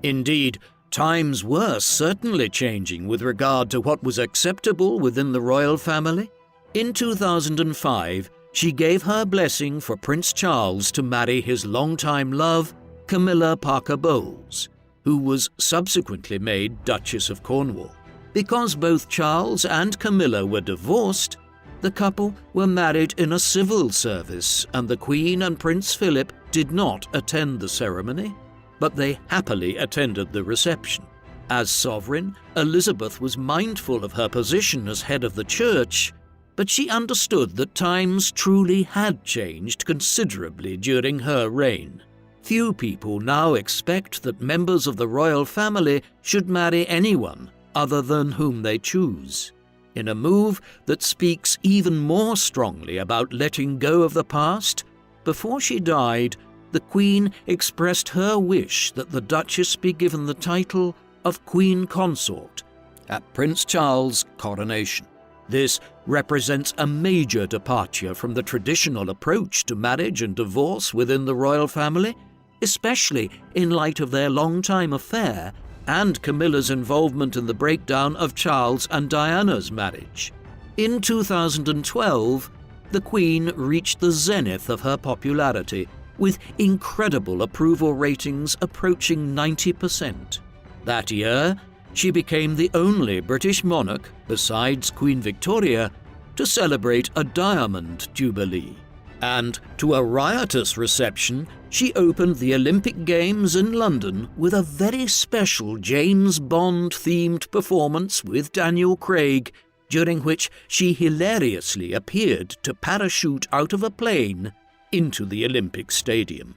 Indeed, times were certainly changing with regard to what was acceptable within the royal family. In 2005, she gave her blessing for Prince Charles to marry his longtime love, Camilla Parker Bowles, who was subsequently made Duchess of Cornwall. Because both Charles and Camilla were divorced, the couple were married in a civil service, and the Queen and Prince Philip did not attend the ceremony, but they happily attended the reception. As sovereign, Elizabeth was mindful of her position as head of the church, but she understood that times truly had changed considerably during her reign. Few people now expect that members of the royal family should marry anyone other than whom they choose. In a move that speaks even more strongly about letting go of the past, before she died, the Queen expressed her wish that the Duchess be given the title of Queen Consort at Prince Charles' coronation. This represents a major departure from the traditional approach to marriage and divorce within the royal family, especially in light of their long-time affair and Camilla's involvement in the breakdown of Charles and Diana's marriage. In 2012, the Queen reached the zenith of her popularity, with incredible approval ratings approaching 90%. That year, she became the only British monarch, besides Queen Victoria, to celebrate a Diamond Jubilee. And to a riotous reception, she opened the Olympic Games in London with a very special James Bond-themed performance with Daniel Craig, during which she hilariously appeared to parachute out of a plane into the Olympic Stadium.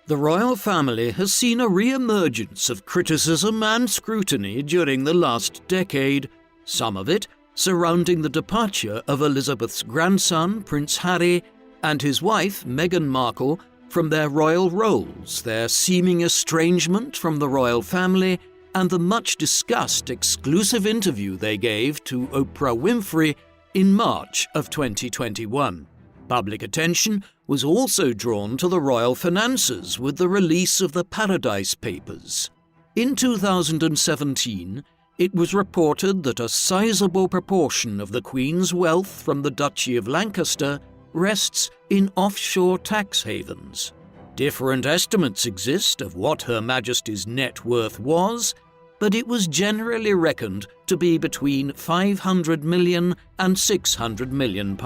The royal family has seen a re-emergence of criticism and scrutiny during the last decade, some of it surrounding the departure of Elizabeth's grandson, Prince Harry, and his wife, Meghan Markle, from their royal roles, their seeming estrangement from the royal family, and the much-discussed exclusive interview they gave to Oprah Winfrey in March of 2021. Public attention was also drawn to the royal finances with the release of the Paradise Papers. In 2017, it was reported that a sizable proportion of the Queen's wealth from the Duchy of Lancaster rests in offshore tax havens. Different estimates exist of what Her Majesty's net worth was, but it was generally reckoned to be between £500 million and £600 million.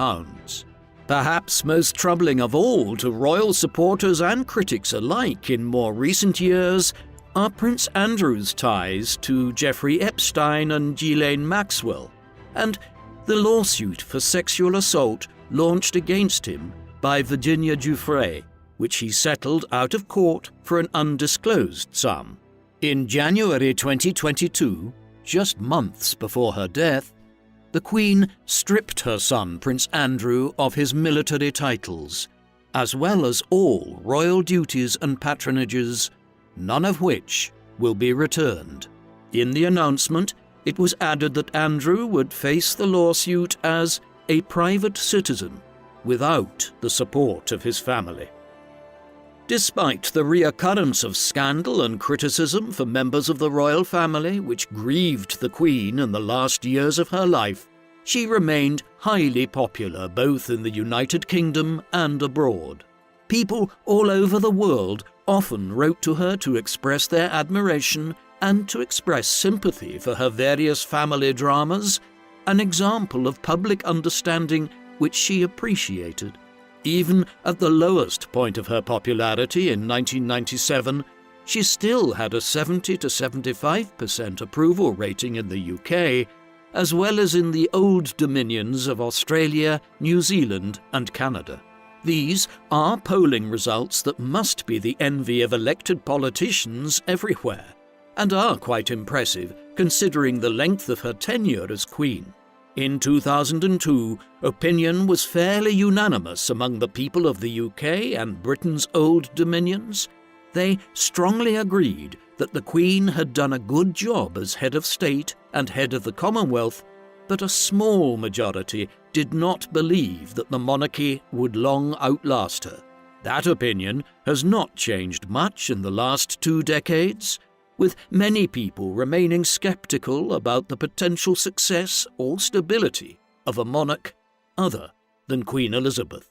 Perhaps most troubling of all to royal supporters and critics alike in more recent years are Prince Andrew's ties to Jeffrey Epstein and Ghislaine Maxwell, and the lawsuit for sexual assault launched against him by Virginia Giuffre, which he settled out of court for an undisclosed sum. In January 2022, just months before her death, the Queen stripped her son Prince Andrew of his military titles, as well as all royal duties and patronages, none of which will be returned. In the announcement, it was added that Andrew would face the lawsuit as a private citizen, without the support of his family. Despite the reoccurrence of scandal and criticism for members of the royal family which grieved the Queen in the last years of her life, she remained highly popular both in the United Kingdom and abroad. People all over the world often wrote to her to express their admiration and to express sympathy for her various family dramas, an example of public understanding which she appreciated. Even at the lowest point of her popularity in 1997, she still had a 70 to 75% approval rating in the UK, as well as in the old dominions of Australia, New Zealand and Canada. These are polling results that must be the envy of elected politicians everywhere, and are quite impressive considering the length of her tenure as Queen. In 2002, opinion was fairly unanimous among the people of the UK and Britain's old dominions. They strongly agreed that the Queen had done a good job as head of state and head of the Commonwealth, but a small majority did not believe that the monarchy would long outlast her. That opinion has not changed much in the last 2 decades, with many people remaining sceptical about the potential success or stability of a monarch other than Queen Elizabeth.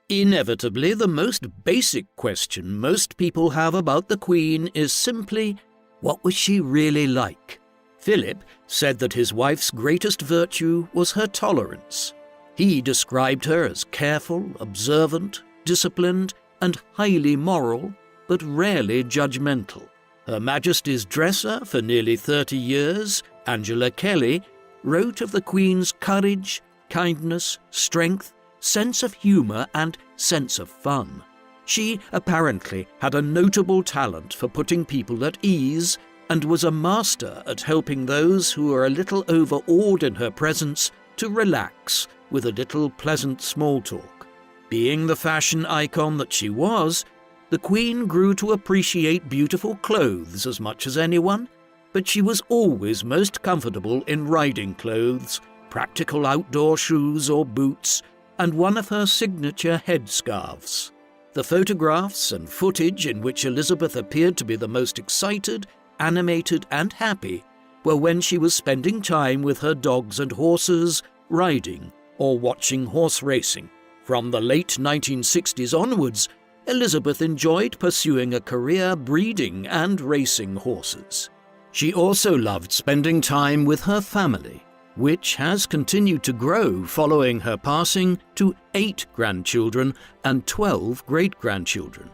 Inevitably, the most basic question most people have about the Queen is simply, what was she really like? Philip said that his wife's greatest virtue was her tolerance. He described her as careful, observant, disciplined, and highly moral, but rarely judgmental. Her Majesty's dresser for nearly 30 years, Angela Kelly, wrote of the Queen's courage, kindness, strength, sense of humour and sense of fun. She apparently had a notable talent for putting people at ease and was a master at helping those who were a little overawed in her presence to relax with a little pleasant small talk. Being the fashion icon that she was, the Queen grew to appreciate beautiful clothes as much as anyone, but she was always most comfortable in riding clothes, practical outdoor shoes or boots, and one of her signature headscarves. The photographs and footage in which Elizabeth appeared to be the most excited, animated and happy were when she was spending time with her dogs and horses, riding or watching horse racing. From the late 1960s onwards, Elizabeth enjoyed pursuing a career breeding and racing horses. She also loved spending time with her family. which has continued to grow following her passing to 8 grandchildren and 12 great-grandchildren.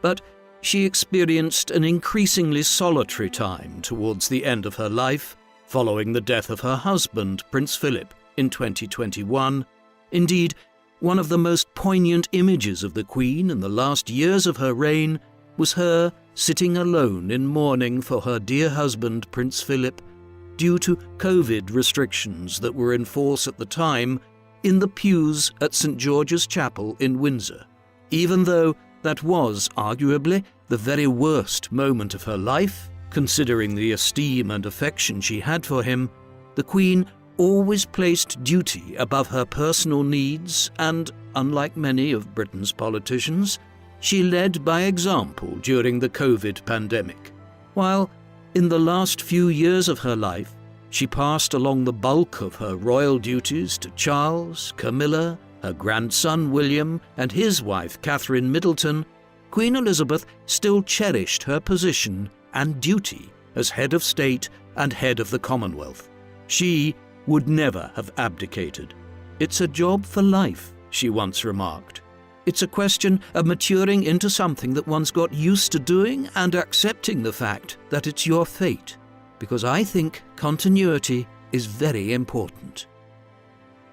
But she experienced an increasingly solitary time towards the end of her life, following the death of her husband, Prince Philip, in 2021. Indeed, one of the most poignant images of the Queen in the last years of her reign was her sitting alone in mourning for her dear husband, Prince Philip, due to COVID restrictions that were in force at the time, in the pews at St. George's Chapel in Windsor. Even though that was arguably the very worst moment of her life, considering the esteem and affection she had for him, the Queen always placed duty above her personal needs and, unlike many of Britain's politicians, she led by example during the COVID pandemic. While in the last few years of her life, she passed along the bulk of her royal duties to Charles, Camilla, her grandson William, and his wife Catherine Middleton, Queen Elizabeth still cherished her position and duty as head of state and head of the Commonwealth. She would never have abdicated. "It's a job for life," she once remarked. "It's a question of maturing into something that one's got used to doing and accepting the fact that it's your fate, because I think continuity is very important."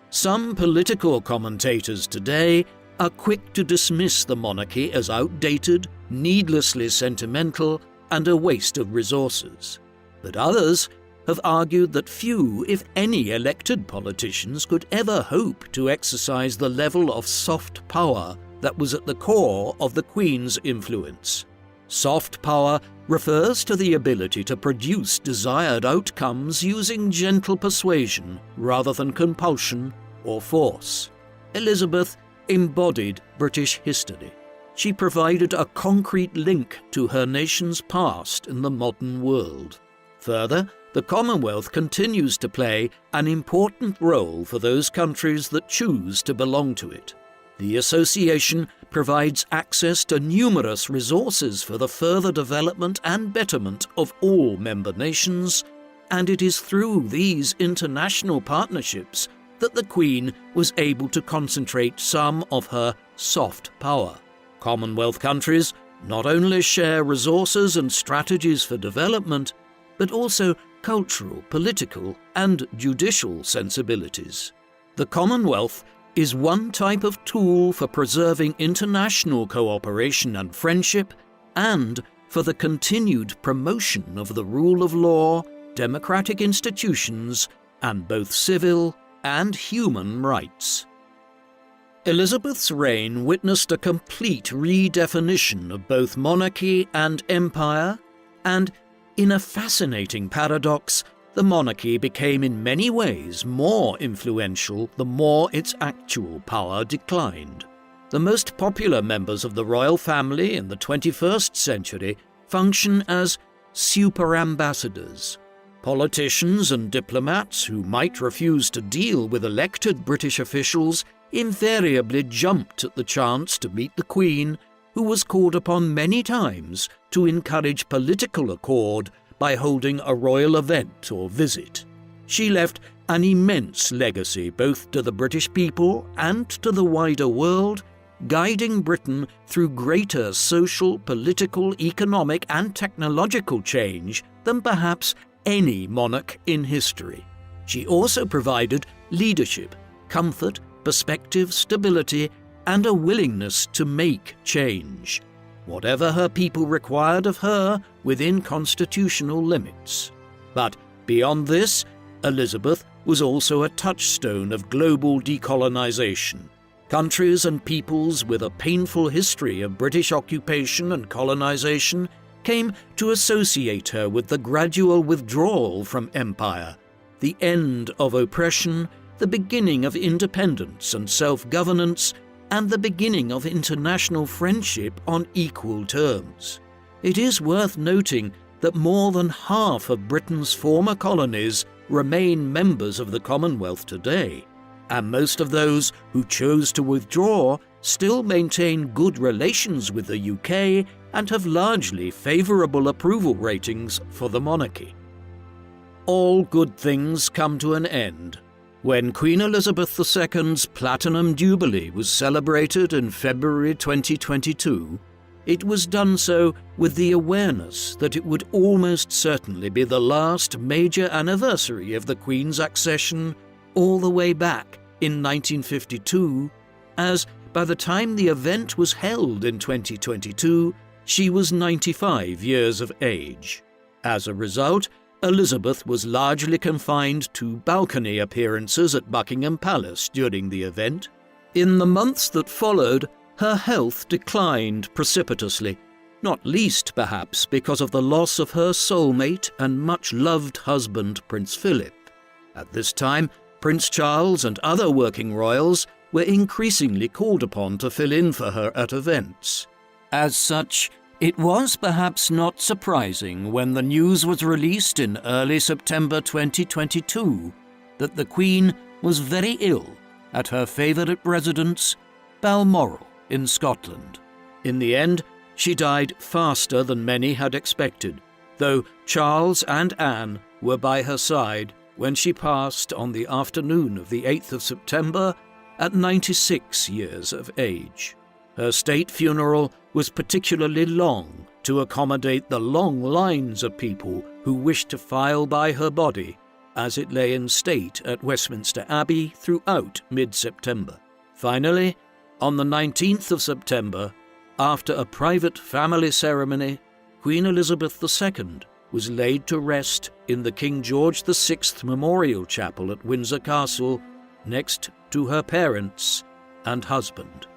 Some political commentators today are quick to dismiss the monarchy as outdated, needlessly sentimental, and a waste of resources. But others have argued that few, if any, elected politicians could ever hope to exercise the level of soft power that was at the core of the Queen's influence. Soft power refers to the ability to produce desired outcomes using gentle persuasion rather than compulsion or force. Elizabeth embodied British history. She provided a concrete link to her nation's past in the modern world. Further, the Commonwealth continues to play an important role for those countries that choose to belong to it. The association provides access to numerous resources for the further development and betterment of all member nations, and it is through these international partnerships that the Queen was able to concentrate some of her soft power. Commonwealth countries not only share resources and strategies for development, but also cultural, political, and judicial sensibilities. The Commonwealth is one type of tool for preserving international cooperation and friendship, and for the continued promotion of the rule of law, democratic institutions, and both civil and human rights. Elizabeth's reign witnessed a complete redefinition of both monarchy and empire, and in a fascinating paradox, the monarchy became in many ways more influential the more its actual power declined. The most popular members of the royal family in the 21st century function as super ambassadors. Politicians and diplomats who might refuse to deal with elected British officials invariably jumped at the chance to meet the Queen, who was called upon many times to encourage political accord by holding a royal event or visit. She left an immense legacy both to the British people and to the wider world, guiding Britain through greater social, political, economic, and technological change than perhaps any monarch in history. She also provided leadership, comfort, perspective, stability, and a willingness to make change, whatever her people required of her within constitutional limits. But beyond this, Elizabeth was also a touchstone of global decolonisation. Countries and peoples with a painful history of British occupation and colonisation came to associate her with the gradual withdrawal from empire, the end of oppression, the beginning of independence and self-governance, and the beginning of international friendship on equal terms. It is worth noting that more than half of Britain's former colonies remain members of the Commonwealth today, and most of those who chose to withdraw still maintain good relations with the UK and have largely favourable approval ratings for the monarchy. all good things come to an end. When Queen Elizabeth II's Platinum Jubilee was celebrated in February 2022, it was done so with the awareness that it would almost certainly be the last major anniversary of the Queen's accession all the way back in 1952, as by the time the event was held in 2022, she was 95 years of age. As a result, Elizabeth was largely confined to balcony appearances at Buckingham Palace during the event. In the months that followed, her health declined precipitously, not least perhaps because of the loss of her soulmate and much-loved husband, Prince Philip. At this time, Prince Charles and other working royals were increasingly called upon to fill in for her at events. As such, it was perhaps not surprising when the news was released in early September 2022 that the Queen was very ill at her favourite residence, Balmoral in Scotland. In the end, she died faster than many had expected, though Charles and Anne were by her side when she passed on the afternoon of the 8th of September at 96 years of age. Her state funeral was particularly long to accommodate the long lines of people who wished to file by her body as it lay in state at Westminster Abbey throughout mid-September. Finally, on the 19th of September, after a private family ceremony, Queen Elizabeth II was laid to rest in the King George VI Memorial Chapel at Windsor Castle next to her parents and husband.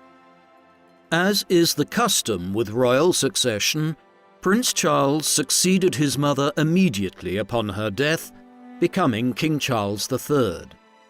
As is the custom with royal succession, Prince Charles succeeded his mother immediately upon her death, becoming King Charles III.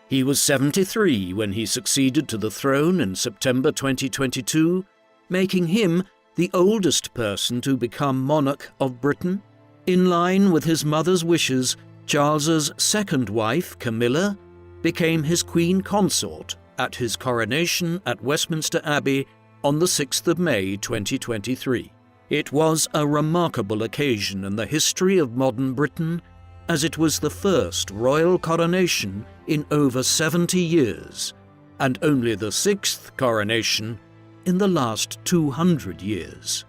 He was 73 when he succeeded to the throne in September 2022, making him the oldest person to become monarch of Britain. In line with his mother's wishes, Charles's second wife, Camilla, became his queen consort at his coronation at Westminster Abbey on the 6th of May 2023. It was a remarkable occasion in the history of modern Britain, as it was the first royal coronation in over 70 years, and only the 6th coronation in the last 200 years.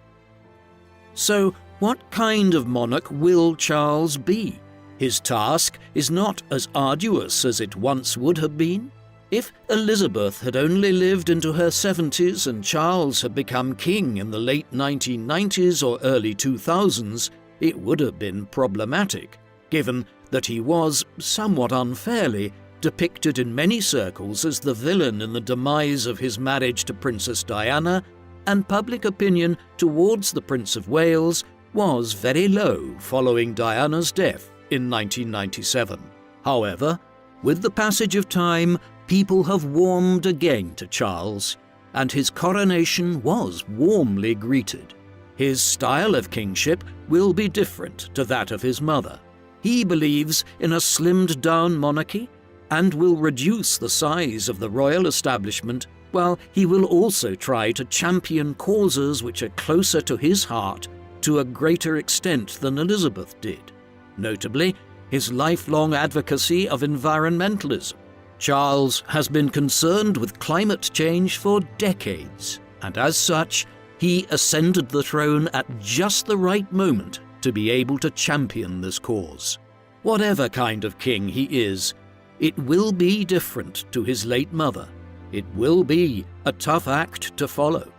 So, what kind of monarch will Charles be? His task is not as arduous as it once would have been. If Elizabeth had only lived into her 70s and Charles had become king in the late 1990s or early 2000s, it would have been problematic, given that he was, somewhat unfairly, depicted in many circles as the villain in the demise of his marriage to Princess Diana, and public opinion towards the Prince of Wales was very low following Diana's death in 1997. However, with the passage of time, people have warmed again to Charles, and his coronation was warmly greeted. His style of kingship will be different to that of his mother. He believes in a slimmed-down monarchy and will reduce the size of the royal establishment, while he will also try to champion causes which are closer to his heart to a greater extent than Elizabeth did, notably his lifelong advocacy of environmentalism. Charles has been concerned with climate change for decades, and as such, he ascended the throne at just the right moment to be able to champion this cause. Whatever kind of king he is, it will be different to his late mother. It will be a tough act to follow.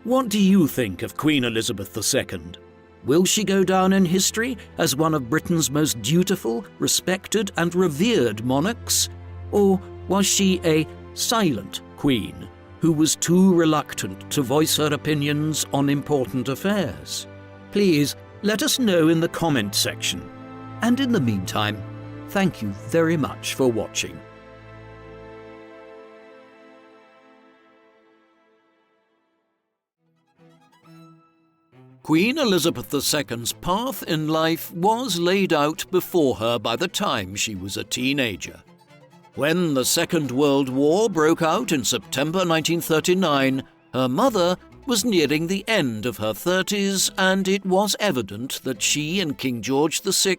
What do you think of Queen Elizabeth II? Will she go down in history as one of Britain's most dutiful, respected and revered monarchs? Or was she a silent queen who was too reluctant to voice her opinions on important affairs? Please let us know in the comment section. And in the meantime, thank you very much for watching. Queen Elizabeth II's path in life was laid out before her by the time she was a teenager. When the Second World War broke out in September 1939, her mother was nearing the end of her 30s, and it was evident that she and King George VI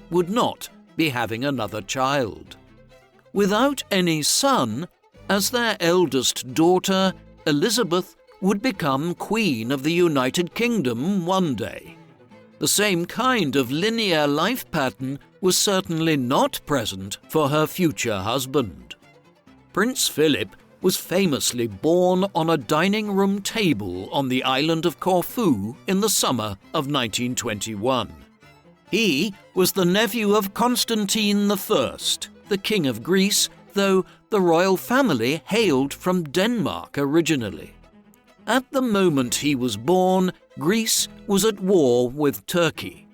would not be having another child. Without any son, as their eldest daughter, Elizabeth would become Queen of the United Kingdom one day. The same kind of linear life pattern was certainly not present for her future husband. Prince Philip was famously born on a dining room table on the island of Corfu in the summer of 1921. He was the nephew of Constantine I, the King of Greece, though the royal family hailed from Denmark originally. At the moment he was born, Greece was at war with Turkey,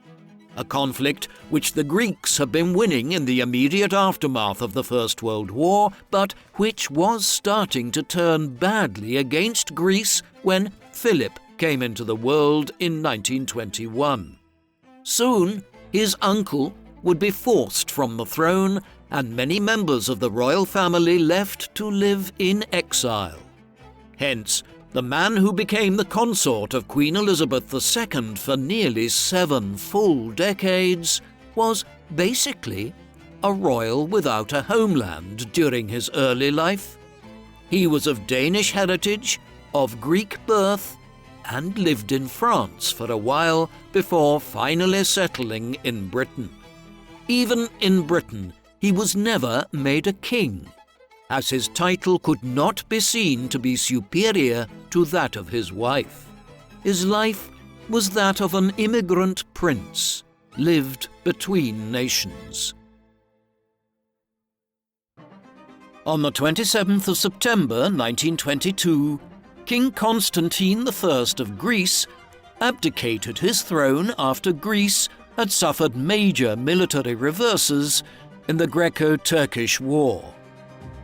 a conflict which the Greeks had been winning in the immediate aftermath of the First World War, but which was starting to turn badly against Greece when Philip came into the world in 1921. Soon, his uncle would be forced from the throne, and many members of the royal family left to live in exile. Hence, the man who became the consort of Queen Elizabeth II for nearly 7 full decades was basically a royal without a homeland during his early life. He was of Danish heritage, of Greek birth, and lived in France for a while before finally settling in Britain. Even in Britain, he was never made a king, as his title could not be seen to be superior to that of his wife. His life was that of an immigrant prince, lived between nations. On the 27th of September 1922, King Constantine I of Greece abdicated his throne after Greece had suffered major military reverses in the Greco-Turkish War.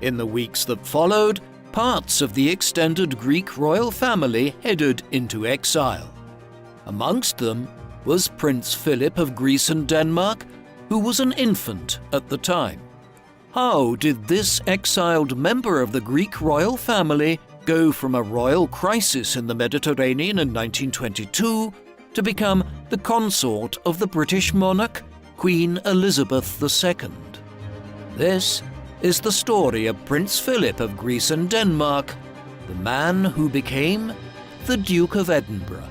In the weeks that followed, parts of the extended Greek royal family headed into exile. Amongst them was Prince Philip of Greece and Denmark, who was an infant at the time. How did this exiled member of the Greek royal family go from a royal crisis in the Mediterranean in 1922 to become the consort of the British monarch, Queen Elizabeth II? This is the story of Prince Philip of Greece and Denmark, the man who became the Duke of Edinburgh.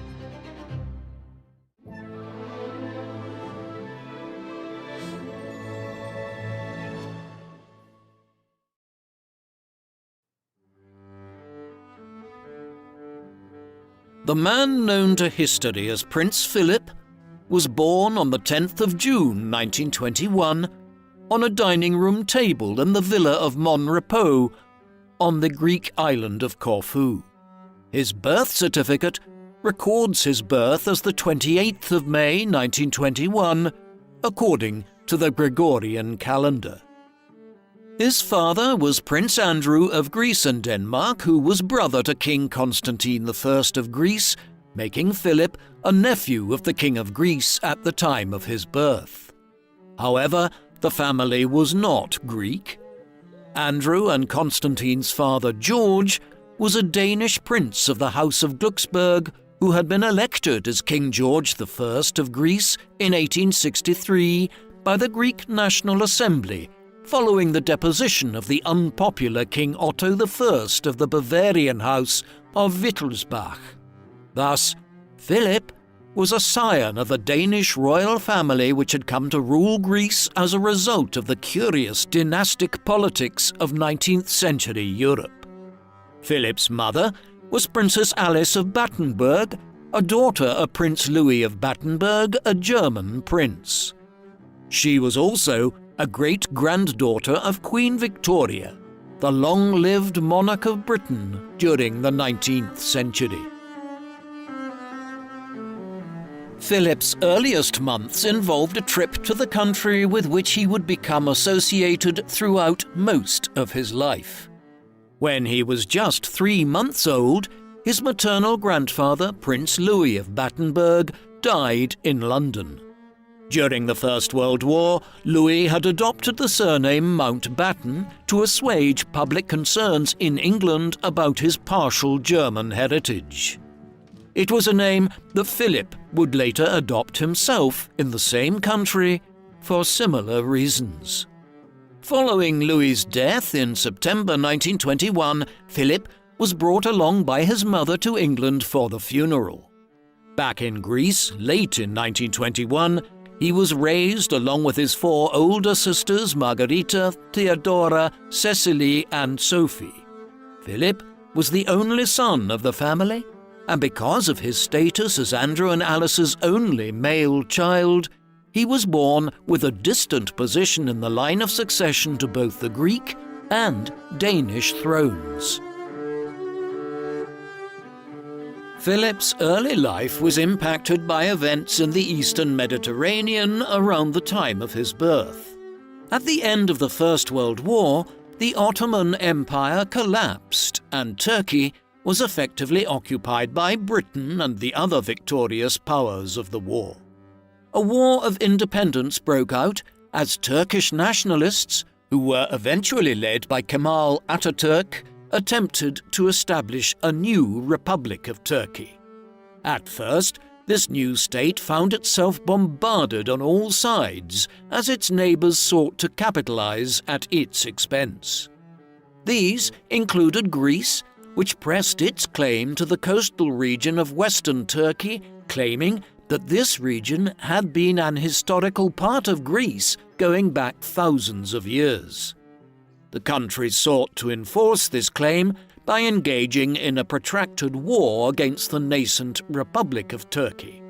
The man known to history as Prince Philip was born on the 10th of June 1921 on a dining room table in the villa of Monrepos on the Greek island of Corfu. His birth certificate records his birth as the 28th of May 1921, according to the Gregorian calendar. His father was Prince Andrew of Greece and Denmark, who was brother to King Constantine I of Greece, making Philip a nephew of the King of Greece at the time of his birth. However, the family was not Greek. Andrew and Constantine's father George was a Danish prince of the House of Glucksburg who had been elected as King George I of Greece in 1863 by the Greek National Assembly following the deposition of the unpopular King Otto I of the Bavarian House of Wittelsbach. Thus, Philip was a scion of the Danish royal family which had come to rule Greece as a result of the curious dynastic politics of 19th century Europe. Philip's mother was Princess Alice of Battenberg, a daughter of Prince Louis of Battenberg, a German prince. She was also a great-granddaughter of Queen Victoria, the long-lived monarch of Britain during the 19th century. Philip's earliest months involved a trip to the country with which he would become associated throughout most of his life. When he was just 3 months old, his maternal grandfather, Prince Louis of Battenberg, died in London. During the First World War, Louis had adopted the surname Mountbatten to assuage public concerns in England about his partial German heritage. It was a name that Philip would later adopt himself in the same country for similar reasons. Following Louis's death in September 1921, Philip was brought along by his mother to England for the funeral. Back in Greece, late in 1921, he was raised along with his 4 older sisters Margarita, Theodora, Cecily and Sophie. Philip was the only son of the family, and because of his status as Andrew and Alice's only male child, he was born with a distant position in the line of succession to both the Greek and Danish thrones. Philip's early life was impacted by events in the Eastern Mediterranean around the time of his birth. At the end of the First World War, the Ottoman Empire collapsed and Turkey was effectively occupied by Britain and the other victorious powers of the war. A war of independence broke out as Turkish nationalists, who were eventually led by Kemal Atatürk, attempted to establish a new Republic of Turkey. At first, this new state found itself bombarded on all sides as its neighbors sought to capitalize at its expense. These included Greece, which pressed its claim to the coastal region of western Turkey, claiming that this region had been an historical part of Greece going back thousands of years. The country sought to enforce this claim by engaging in a protracted war against the nascent Republic of Turkey.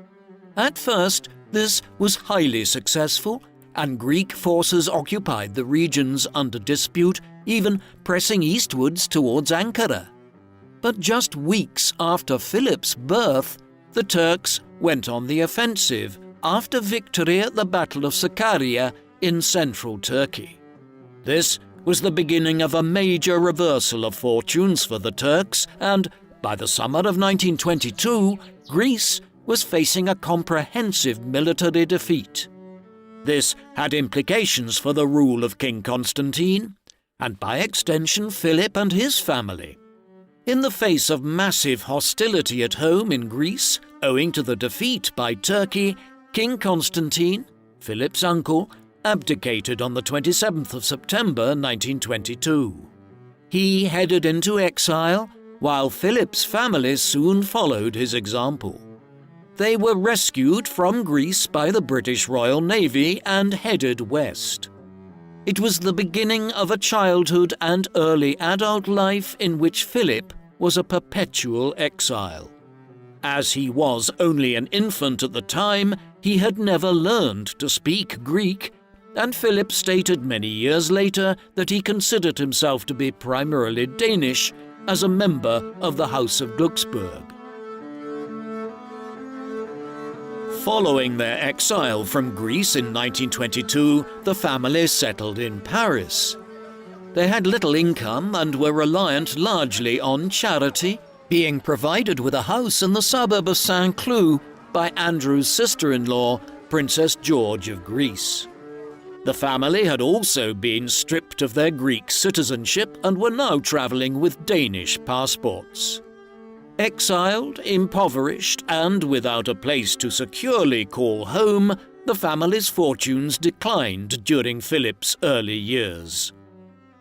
At first, this was highly successful, and Greek forces occupied the regions under dispute, even pressing eastwards towards Ankara. But just weeks after Philip's birth, the Turks went on the offensive after victory at the Battle of Sakarya in central Turkey. This was the beginning of a major reversal of fortunes for the Turks, and by the summer of 1922, Greece was facing a comprehensive military defeat. This had implications for the rule of King Constantine, and by extension Philip and his family. In the face of massive hostility at home in Greece, owing to the defeat by Turkey, King Constantine, Philip's uncle, abdicated on the 27th of September 1922. He headed into exile, while Philip's family soon followed his example. They were rescued from Greece by the British Royal Navy and headed west. It was the beginning of a childhood and early adult life in which Philip was a perpetual exile. As he was only an infant at the time, he had never learned to speak Greek, and Philip stated many years later that he considered himself to be primarily Danish as a member of the House of Glücksburg. Following their exile from Greece in 1922, the family settled in Paris. They had little income and were reliant largely on charity, being provided with a house in the suburb of Saint-Cloud by Andrew's sister-in-law, Princess George of Greece. The family had also been stripped of their Greek citizenship and were now travelling with Danish passports. Exiled, impoverished, and without a place to securely call home, the family's fortunes declined during Philip's early years.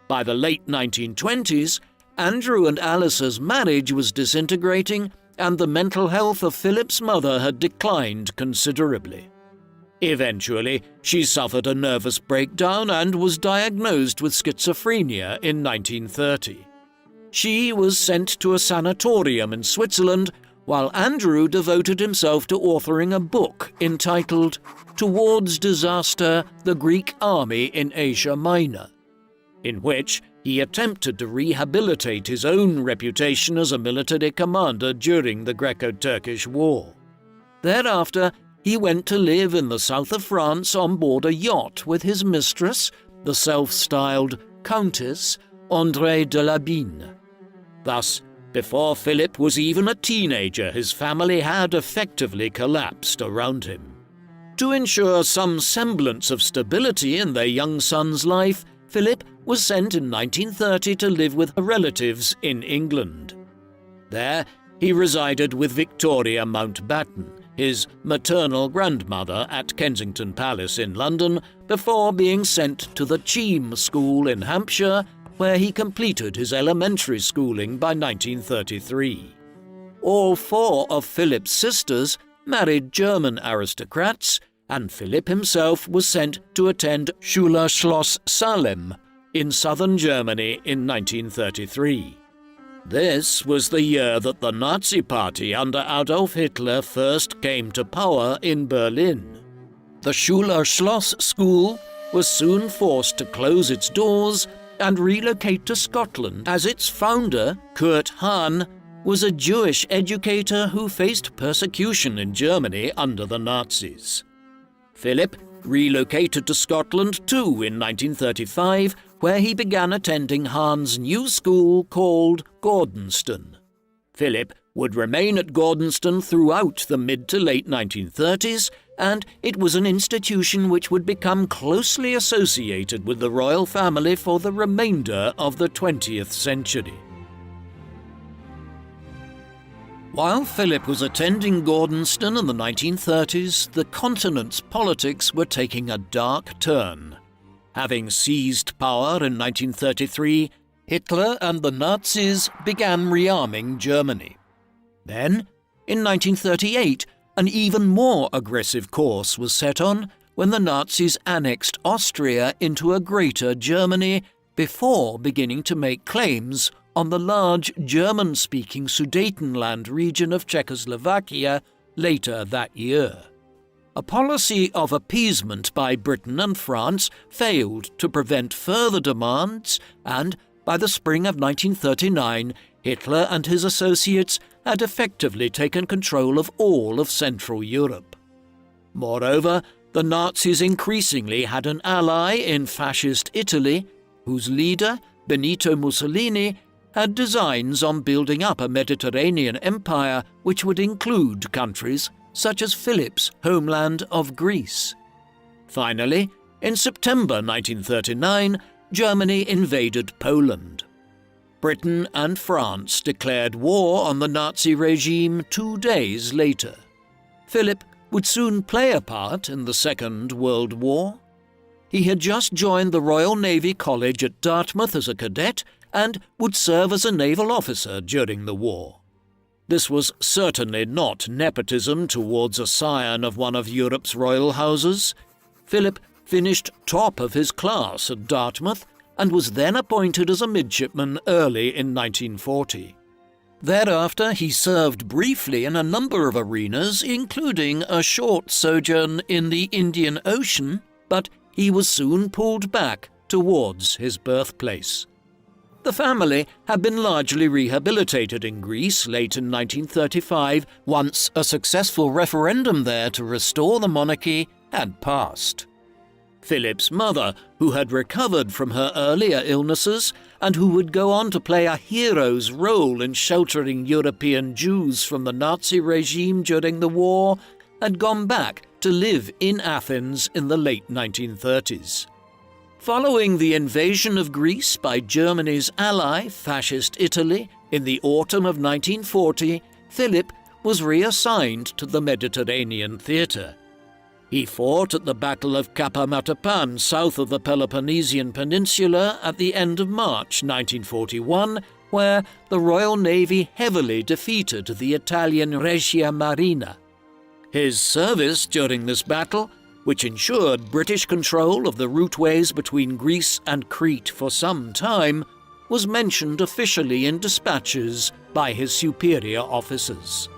By the late 1920s, Andrew and Alice's marriage was disintegrating, and the mental health of Philip's mother had declined considerably. Eventually, she suffered a nervous breakdown and was diagnosed with schizophrenia in 1930. She was sent to a sanatorium in Switzerland, while Andrew devoted himself to authoring a book entitled Towards Disaster, the Greek Army in Asia Minor, in which he attempted to rehabilitate his own reputation as a military commander during the Greco-Turkish War. Thereafter, he went to live in the south of France on board a yacht with his mistress, the self-styled Countess André de Labine. Thus, before Philip was even a teenager, his family had effectively collapsed around him. To ensure some semblance of stability in their young son's life, Philip was sent in 1930 to live with relatives in England. There, he resided with Victoria Mountbatten, his maternal grandmother at Kensington Palace in London, before being sent to the Cheam School in Hampshire, where he completed his elementary schooling by 1933. All four of Philip's sisters married German aristocrats, and Philip himself was sent to attend Schule Schloss Salem in southern Germany in 1933. This was the year that the Nazi Party under Adolf Hitler first came to power in Berlin. The Schule Schloss School was soon forced to close its doors and relocate to Scotland, as its founder, Kurt Hahn, was a Jewish educator who faced persecution in Germany under the Nazis. Philip relocated to Scotland too in 1935, where he began attending Hahn's new school called Gordonston. Philip would remain at Gordonston throughout the mid to late 1930s, and it was an institution which would become closely associated with the royal family for the remainder of the 20th century. While Philip was attending Gordonston in the 1930s, the continent's politics were taking a dark turn. Having seized power in 1933, Hitler and the Nazis began rearming Germany. Then, in 1938, an even more aggressive course was set on when the Nazis annexed Austria into a Greater Germany before beginning to make claims on the large German-speaking Sudetenland region of Czechoslovakia later that year. A policy of appeasement by Britain and France failed to prevent further demands, and by the spring of 1939, Hitler and his associates had effectively taken control of all of Central Europe. Moreover, the Nazis increasingly had an ally in fascist Italy, whose leader, Benito Mussolini, had designs on building up a Mediterranean empire which would include countries such as Philip's homeland of Greece. Finally, in September 1939, Germany invaded Poland. Britain and France declared war on the Nazi regime 2 days later. Philip would soon play a part in the Second World War. He had just joined the Royal Navy College at Dartmouth as a cadet and would serve as a naval officer during the war. This was certainly not nepotism towards a scion of one of Europe's royal houses. Philip finished top of his class at Dartmouth and was then appointed as a midshipman early in 1940. Thereafter, he served briefly in a number of arenas, including a short sojourn in the Indian Ocean, but he was soon pulled back towards his birthplace. The family had been largely rehabilitated in Greece late in 1935, once a successful referendum there to restore the monarchy had passed. Philip's mother, who had recovered from her earlier illnesses and who would go on to play a hero's role in sheltering European Jews from the Nazi regime during the war, had gone back to live in Athens in the late 1930s. Following the invasion of Greece by Germany's ally, Fascist Italy, in the autumn of 1940, Philip was reassigned to the Mediterranean theatre. He fought at the Battle of Kappa-Matapan south of the Peloponnesian Peninsula at the end of March 1941, where the Royal Navy heavily defeated the Italian Regia Marina. His service during this battle, which ensured British control of the routeways between Greece and Crete for some time, was mentioned officially in dispatches by his superior officers.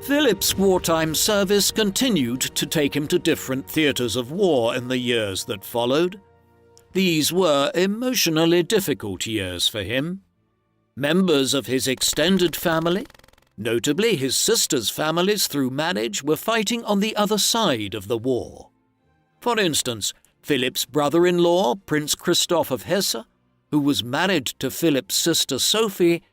Philip's wartime service continued to take him to different theatres of war in the years that followed. These were emotionally difficult years for him. Members of his extended family, notably his sisters' families through marriage, were fighting on the other side of the war. For instance, Philip's brother-in-law, Prince Christoph of Hesse, who was married to Philip's sister Sophie,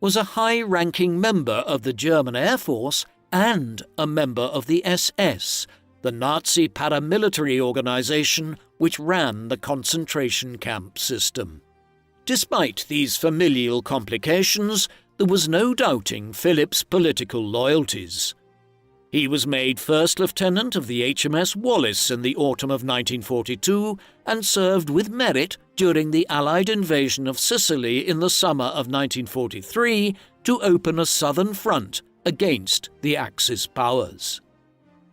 was a high-ranking member of the German Air Force and a member of the SS, the Nazi paramilitary organization which ran the concentration camp system. Despite these familial complications, there was no doubting Philip's political loyalties. He was made First Lieutenant of the HMS Wallis in the autumn of 1942 and served with merit during the Allied invasion of Sicily in the summer of 1943 to open a southern front against the Axis powers.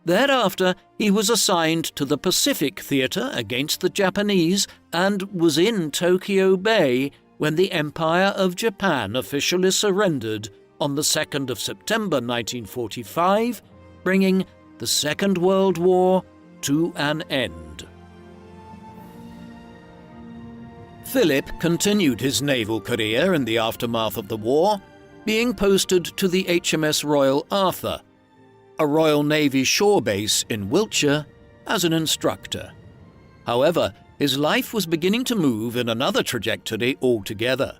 Thereafter, he was assigned to the Pacific Theatre against the Japanese and was in Tokyo Bay when the Empire of Japan officially surrendered on the 2nd of September 1945, bringing the Second World War to an end. Philip continued his naval career in the aftermath of the war, being posted to the HMS Royal Arthur, a Royal Navy shore base in Wiltshire, as an instructor. However, his life was beginning to move in another trajectory altogether.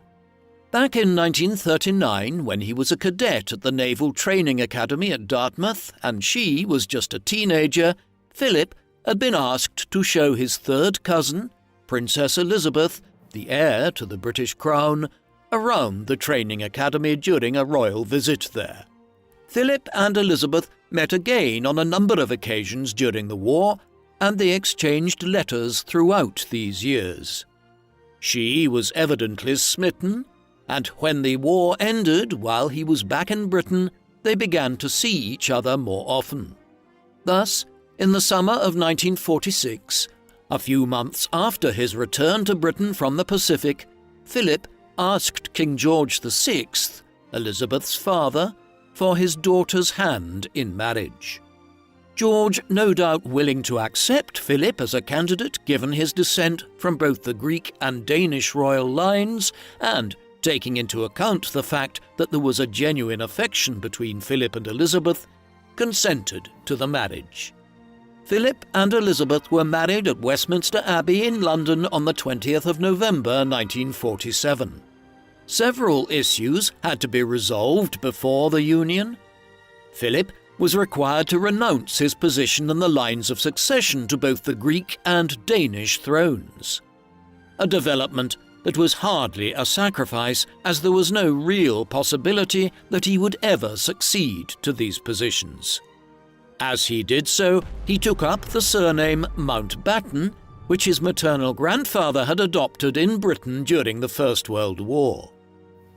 Back in 1939, when he was a cadet at the Naval Training Academy at Dartmouth and she was just a teenager, Philip had been asked to show his third cousin, Princess Elizabeth, the heir to the British Crown, around the training academy during a royal visit there. Philip and Elizabeth met again on a number of occasions during the war, and they exchanged letters throughout these years. She was evidently smitten, and when the war ended while he was back in Britain, they began to see each other more often. Thus, in the summer of 1946, a few months after his return to Britain from the Pacific, Philip asked King George VI, Elizabeth's father, for his daughter's hand in marriage. George, no doubt willing to accept Philip as a candidate given his descent from both the Greek and Danish royal lines, and taking into account the fact that there was a genuine affection between Philip and Elizabeth, consented to the marriage. Philip and Elizabeth were married at Westminster Abbey in London on the 20th of November 1947. Several issues had to be resolved before the union. Philip was required to renounce his position in the lines of succession to both the Greek and Danish thrones, a development that was hardly a sacrifice, as there was no real possibility that he would ever succeed to these positions. As he did so, he took up the surname Mountbatten, which his maternal grandfather had adopted in Britain during the First World War.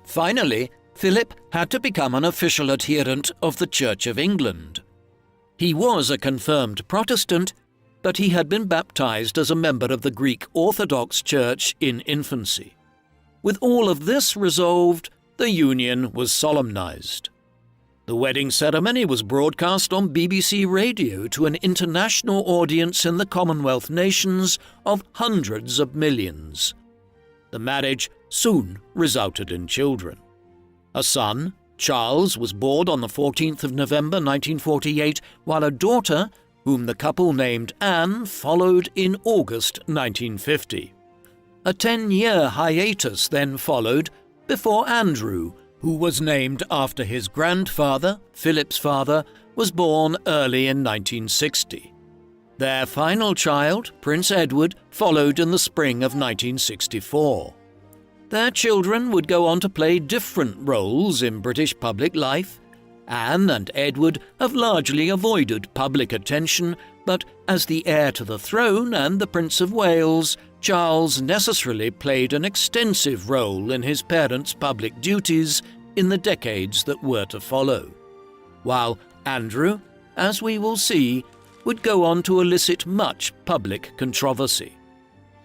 Finally, Philip had to become an official adherent of the Church of England. He was a confirmed Protestant, but he had been baptized as a member of the Greek Orthodox Church in infancy. With all of this resolved, the union was solemnized. The wedding ceremony was broadcast on BBC Radio to an international audience in the Commonwealth nations of hundreds of millions. The marriage soon resulted in children. A son, Charles, was born on the 14th of November 1948, while a daughter, whom the couple named Anne, followed in August 1950. A 10-year hiatus then followed before Andrew, who was named after his grandfather, Philip's father, was born early in 1960. Their final child, Prince Edward, followed in the spring of 1964. Their children would go on to play different roles in British public life. Anne and Edward have largely avoided public attention, but as the heir to the throne and the Prince of Wales, Charles necessarily played an extensive role in his parents' public duties in the decades that were to follow, while Andrew, as we will see, would go on to elicit much public controversy.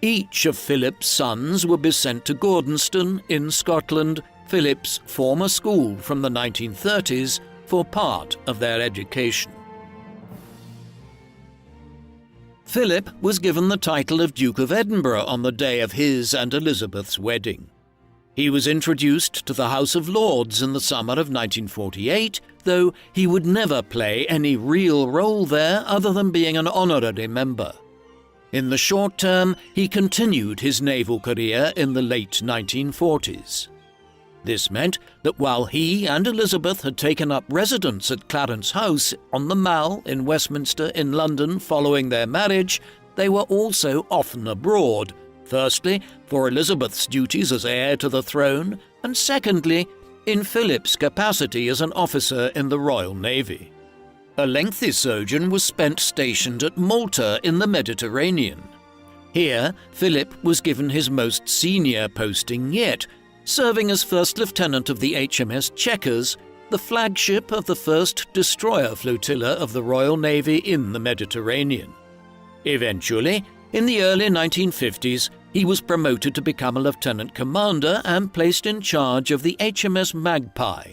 Each of Philip's sons would be sent to Gordonston in Scotland, Philip's former school from the 1930s, for part of their education. Philip was given the title of Duke of Edinburgh on the day of his and Elizabeth's wedding. He was introduced to the House of Lords in the summer of 1948, though he would never play any real role there other than being an honorary member. In the short term, he continued his naval career in the late 1940s. This meant that while he and Elizabeth had taken up residence at Clarence House on the Mall in Westminster in London following their marriage, they were also often abroad, firstly for Elizabeth's duties as heir to the throne, and secondly in Philip's capacity as an officer in the Royal Navy. A lengthy sojourn was spent stationed at Malta in the Mediterranean. Here, Philip was given his most senior posting yet, serving as First Lieutenant of the HMS Chequers, the flagship of the first destroyer flotilla of the Royal Navy in the Mediterranean. Eventually, in the early 1950s, he was promoted to become a lieutenant commander and placed in charge of the HMS Magpie,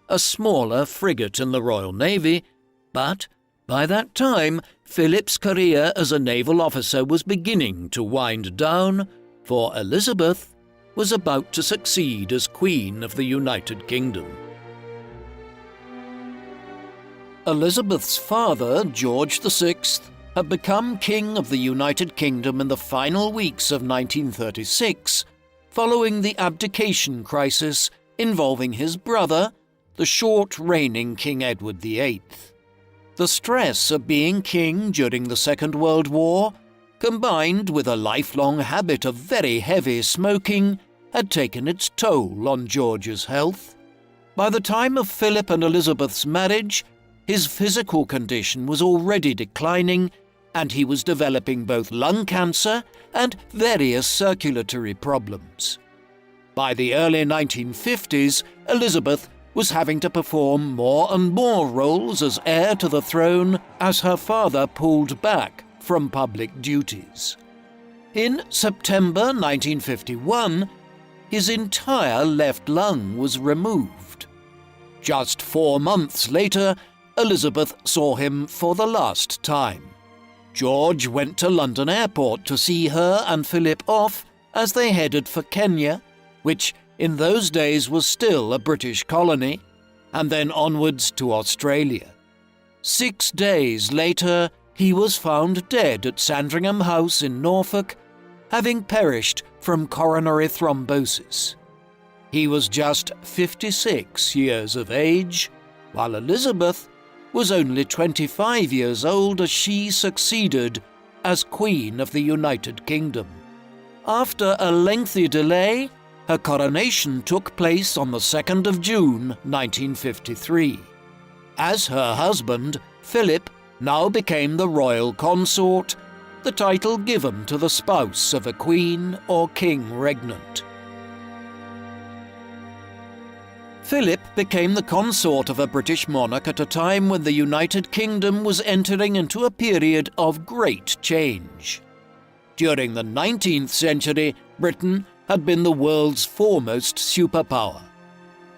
a smaller frigate in the Royal Navy, but by that time, Philip's career as a naval officer was beginning to wind down, for Elizabeth was about to succeed as Queen of the United Kingdom. Elizabeth's father, George VI, had become King of the United Kingdom in the final weeks of 1936, following the abdication crisis involving his brother, the short-reigning King Edward VIII. The stress of being king during the Second World War, combined with a lifelong habit of very heavy smoking, had taken its toll on George's health. By the time of Philip and Elizabeth's marriage, his physical condition was already declining, and he was developing both lung cancer and various circulatory problems. By the early 1950s, Elizabeth was having to perform more and more roles as heir to the throne as her father pulled back from public duties. In September 1951, his entire left lung was removed. Just 4 months later, Elizabeth saw him for the last time. George went to London Airport to see her and Philip off as they headed for Kenya, which in those days was still a British colony, and then onwards to Australia. 6 days later, he was found dead at Sandringham House in Norfolk, having perished from coronary thrombosis. He was just 56 years of age, while Elizabeth was only 25 years old as she succeeded as Queen of the United Kingdom. After a lengthy delay, her coronation took place on the 2nd of June 1953. As her husband, Philip now became the royal consort, the title given to the spouse of a queen or king regnant. Philip became the consort of a British monarch at a time when the United Kingdom was entering into a period of great change. During the 19th century, Britain had been the world's foremost superpower.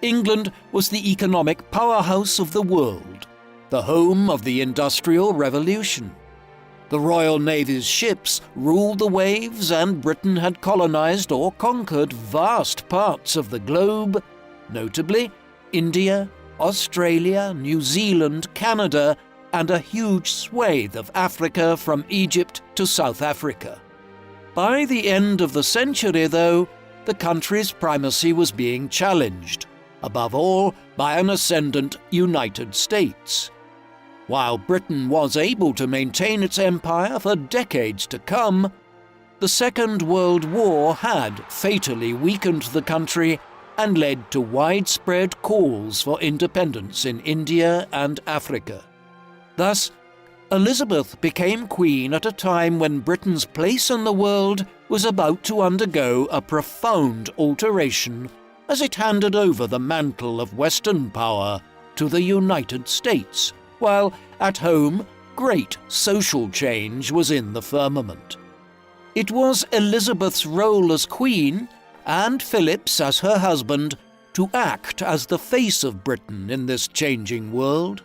England was the economic powerhouse of the world, the home of the Industrial Revolution. The Royal Navy's ships ruled the waves, and Britain had colonized or conquered vast parts of the globe, notably India, Australia, New Zealand, Canada, and a huge swathe of Africa from Egypt to South Africa. By the end of the century, though, the country's primacy was being challenged, above all by an ascendant United States. While Britain was able to maintain its empire for decades to come, the Second World War had fatally weakened the country and led to widespread calls for independence in India and Africa. Thus, Elizabeth became queen at a time when Britain's place in the world was about to undergo a profound alteration as it handed over the mantle of Western power to the United States, while at home, great social change was in the firmament. It was Elizabeth's role as queen, and Philip's as her husband, to act as the face of Britain in this changing world.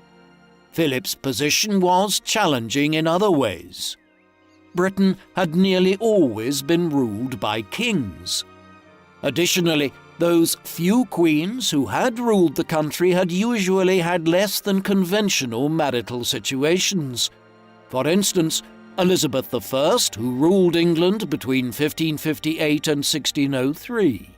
Philip's position was challenging in other ways. Britain had nearly always been ruled by kings. Additionally, those few queens who had ruled the country had usually had less than conventional marital situations. For instance, Elizabeth I, who ruled England between 1558 and 1603.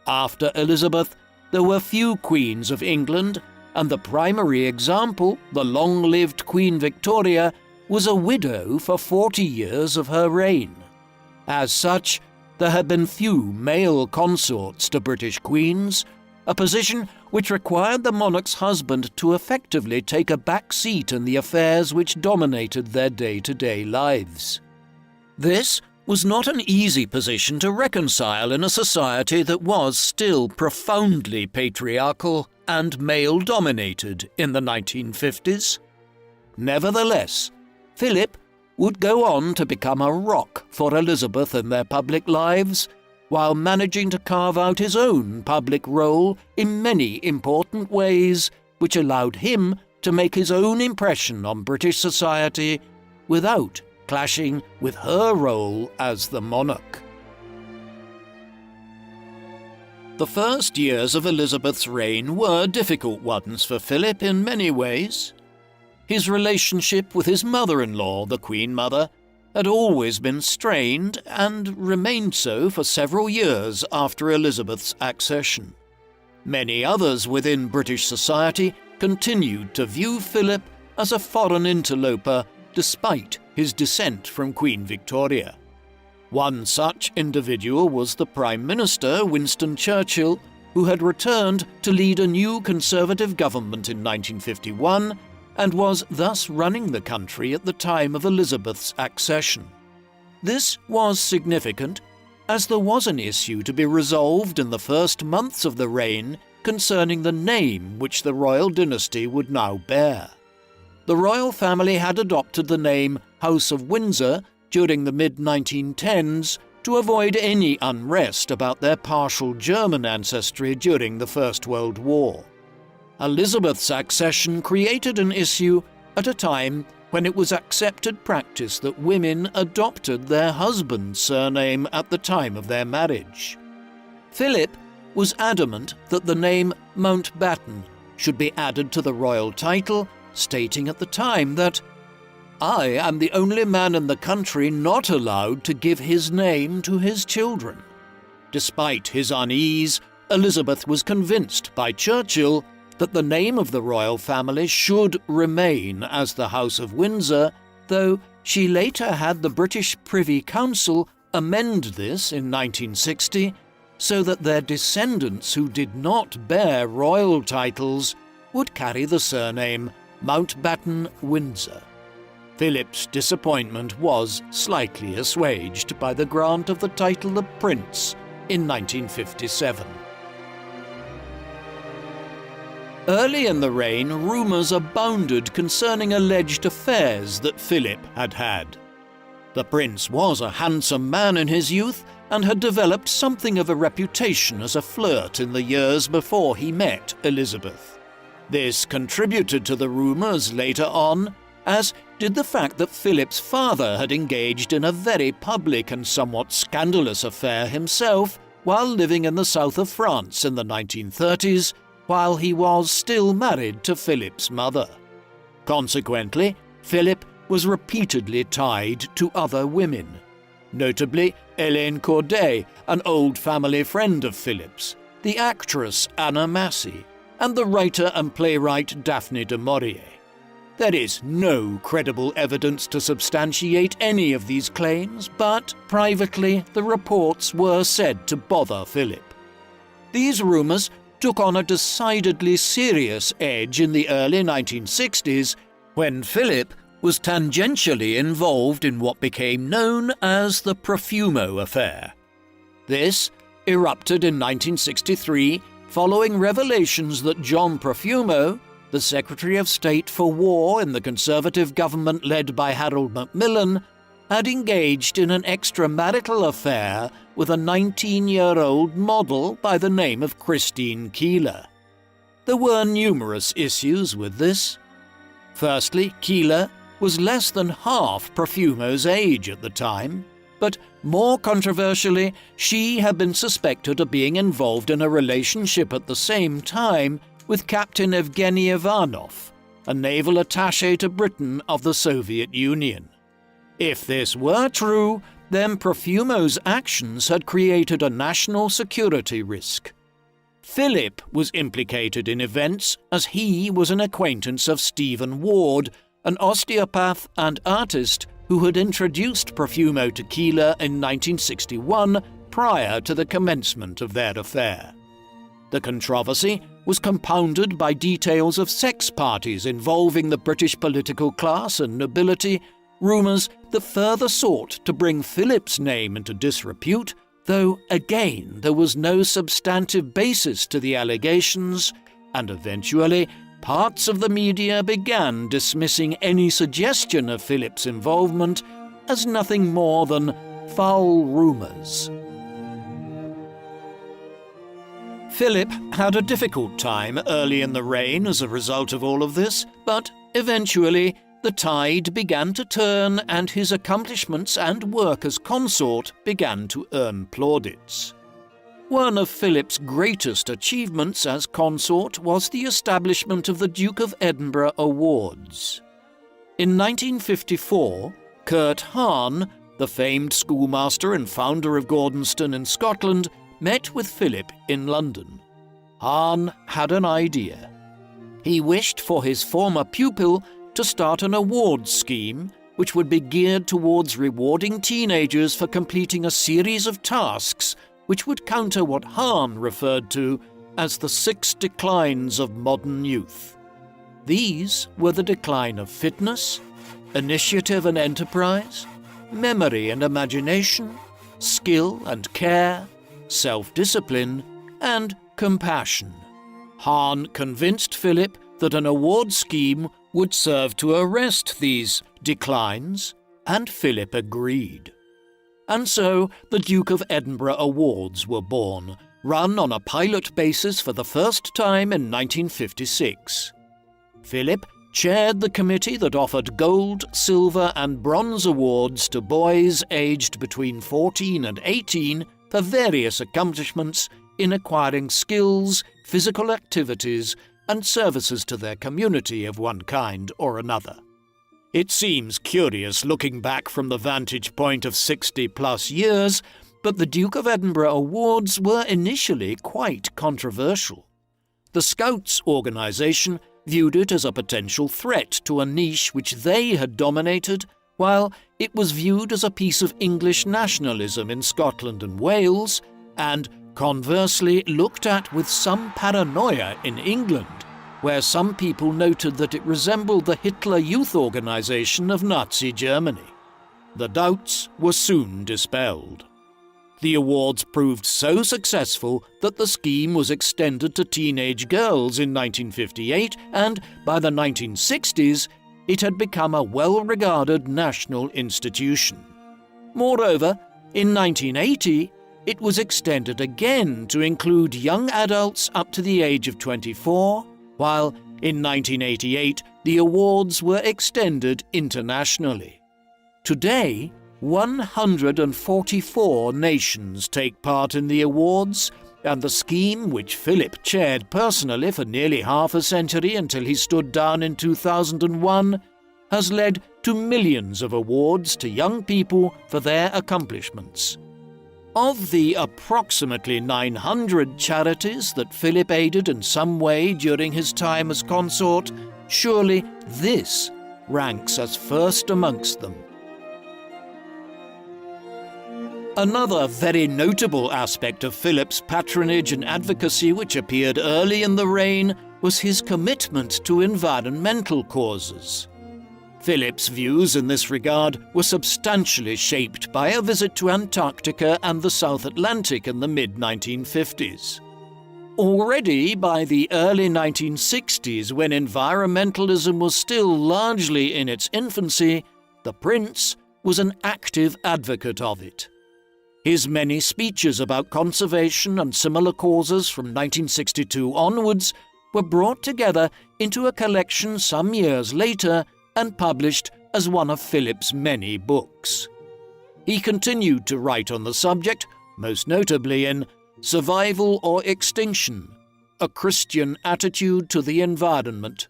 After Elizabeth, there were few queens of England, and the primary example, the long-lived Queen Victoria, was a widow for 40 years of her reign. As such, there had been few male consorts to British queens, a position which required the monarch's husband to effectively take a back seat in the affairs which dominated their day-to-day lives. This was not an easy position to reconcile in a society that was still profoundly patriarchal and male-dominated in the 1950s. Nevertheless, Philip would go on to become a rock for Elizabeth in their public lives, while managing to carve out his own public role in many important ways, which allowed him to make his own impression on British society without clashing with her role as the monarch. The first years of Elizabeth's reign were difficult ones for Philip in many ways. His relationship with his mother-in-law, the Queen Mother, had always been strained and remained so for several years after Elizabeth's accession. Many others within British society continued to view Philip as a foreign interloper despite his descent from Queen Victoria. One such individual was the Prime Minister, Winston Churchill, who had returned to lead a new Conservative government in 1951 and was thus running the country at the time of Elizabeth's accession. This was significant, as there was an issue to be resolved in the first months of the reign concerning the name which the royal dynasty would now bear. The royal family had adopted the name House of Windsor during the mid-1910s to avoid any unrest about their partial German ancestry during the First World War. Elizabeth's accession created an issue at a time when it was accepted practice that women adopted their husband's surname at the time of their marriage. Philip was adamant that the name Mountbatten should be added to the royal title, stating at the time that, "I am the only man in the country not allowed to give his name to his children." Despite his unease, Elizabeth was convinced by Churchill that the name of the royal family should remain as the House of Windsor, though she later had the British Privy Council amend this in 1960 so that their descendants who did not bear royal titles would carry the surname Mountbatten Windsor. Philip's disappointment was slightly assuaged by the grant of the title of Prince in 1957. Early in the reign, rumours abounded concerning alleged affairs that Philip had had. The prince was a handsome man in his youth and had developed something of a reputation as a flirt in the years before he met Elizabeth. This contributed to the rumours later on, as did the fact that Philip's father had engaged in a very public and somewhat scandalous affair himself while living in the south of France in the 1930s, while he was still married to Philip's mother. Consequently, Philip was repeatedly tied to other women, notably Hélène Corday, an old family friend of Philip's, the actress Anna Massey, and the writer and playwright Daphne du Maurier. There is no credible evidence to substantiate any of these claims, but privately the reports were said to bother Philip. These rumours took on a decidedly serious edge in the early 1960s when Philip was tangentially involved in what became known as the Profumo affair. This erupted in 1963 following revelations that John Profumo, the Secretary of State for War in the Conservative government led by Harold Macmillan, had engaged in an extramarital affair with a 19-year-old model by the name of Christine Keeler. There were numerous issues with this. Firstly, Keeler was less than half Profumo's age at the time, but more controversially, she had been suspected of being involved in a relationship at the same time with Captain Evgeny Ivanov, a naval attaché to Britain of the Soviet Union. If this were true, then Profumo's actions had created a national security risk. Philip was implicated in events as he was an acquaintance of Stephen Ward, an osteopath and artist who had introduced Profumo to Keeler in 1961 prior to the commencement of their affair. The controversy was compounded by details of sex parties involving the British political class and nobility, rumours that further sought to bring Philip's name into disrepute, though again there was no substantive basis to the allegations, and eventually parts of the media began dismissing any suggestion of Philip's involvement as nothing more than foul rumours. Philip had a difficult time early in the reign as a result of all of this, but eventually the tide began to turn and his accomplishments and work as consort began to earn plaudits. One of Philip's greatest achievements as consort was the establishment of the Duke of Edinburgh Awards. In 1954, Kurt Hahn, the famed schoolmaster and founder of Gordonston in Scotland, met with Philip in London. Hahn had an idea. He wished for his former pupil to start an awards scheme which would be geared towards rewarding teenagers for completing a series of tasks which would counter what Hahn referred to as the 6 declines of modern youth. These were the decline of fitness, initiative and enterprise, memory and imagination, skill and care, self-discipline, and compassion. Hahn convinced Philip that an award scheme would serve to arrest these declines, and Philip agreed. And so the Duke of Edinburgh Awards were born, run on a pilot basis for the first time in 1956. Philip chaired the committee that offered gold, silver and bronze awards to boys aged between 14 and 18 for various accomplishments in acquiring skills, physical activities, and services to their community of one kind or another. It seems curious looking back from the vantage point of 60-plus years, but the Duke of Edinburgh Awards were initially quite controversial. The Scouts organisation viewed it as a potential threat to a niche which they had dominated, while it was viewed as a piece of English nationalism in Scotland and Wales, and conversely looked at with some paranoia in England, where some people noted that it resembled the Hitler Youth Organization of Nazi Germany. The doubts were soon dispelled. The awards proved so successful that the scheme was extended to teenage girls in 1958, and by the 1960s, it had become a well-regarded national institution. Moreover, in 1980, it was extended again to include young adults up to the age of 24, while in 1988 the awards were extended internationally. Today, 144 nations take part in the awards, and the scheme, which Philip chaired personally for nearly half a century until he stood down in 2001, has led to millions of awards to young people for their accomplishments. Of the approximately 900 charities that Philip aided in some way during his time as consort, surely this ranks as first amongst them. Another very notable aspect of Philip's patronage and advocacy which appeared early in the reign was his commitment to environmental causes. Philip's views in this regard were substantially shaped by a visit to Antarctica and the South Atlantic in the mid-1950s. Already by the early 1960s, when environmentalism was still largely in its infancy, the Prince was an active advocate of it. His many speeches about conservation and similar causes from 1962 onwards were brought together into a collection some years later and published as one of Philip's many books. He continued to write on the subject, most notably in Survival or Extinction, A Christian Attitude to the Environment,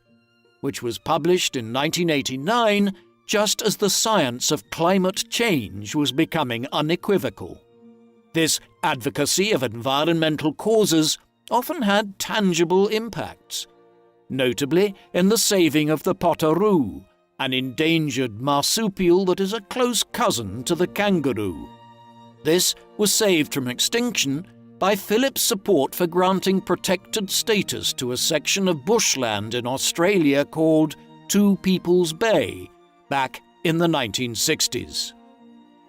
which was published in 1989 just as the science of climate change was becoming unequivocal. This advocacy of environmental causes often had tangible impacts, notably in the saving of the potteroo, an endangered marsupial that is a close cousin to the kangaroo. This was saved from extinction by Philip's support for granting protected status to a section of bushland in Australia called Two People's Bay back in the 1960s.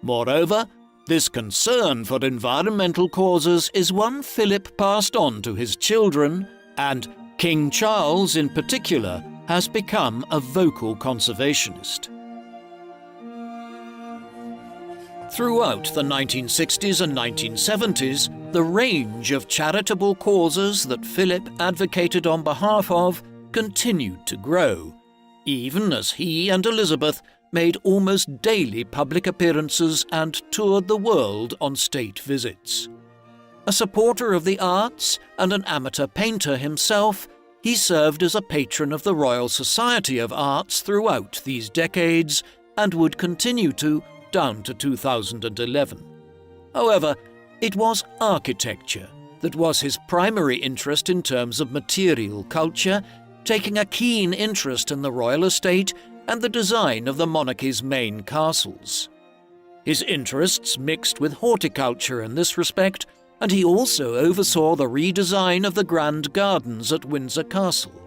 Moreover, this concern for environmental causes is one Philip passed on to his children, and King Charles in particular has become a vocal conservationist. Throughout the 1960s and 1970s, the range of charitable causes that Philip advocated on behalf of continued to grow, even as he and Elizabeth made almost daily public appearances and toured the world on state visits. A supporter of the arts and an amateur painter himself, he served as a patron of the Royal Society of Arts throughout these decades and would continue to down to 2011. However, it was architecture that was his primary interest in terms of material culture, taking a keen interest in the royal estate and the design of the monarchy's main castles. His interests mixed with horticulture in this respect, and he also oversaw the redesign of the grand gardens at Windsor Castle.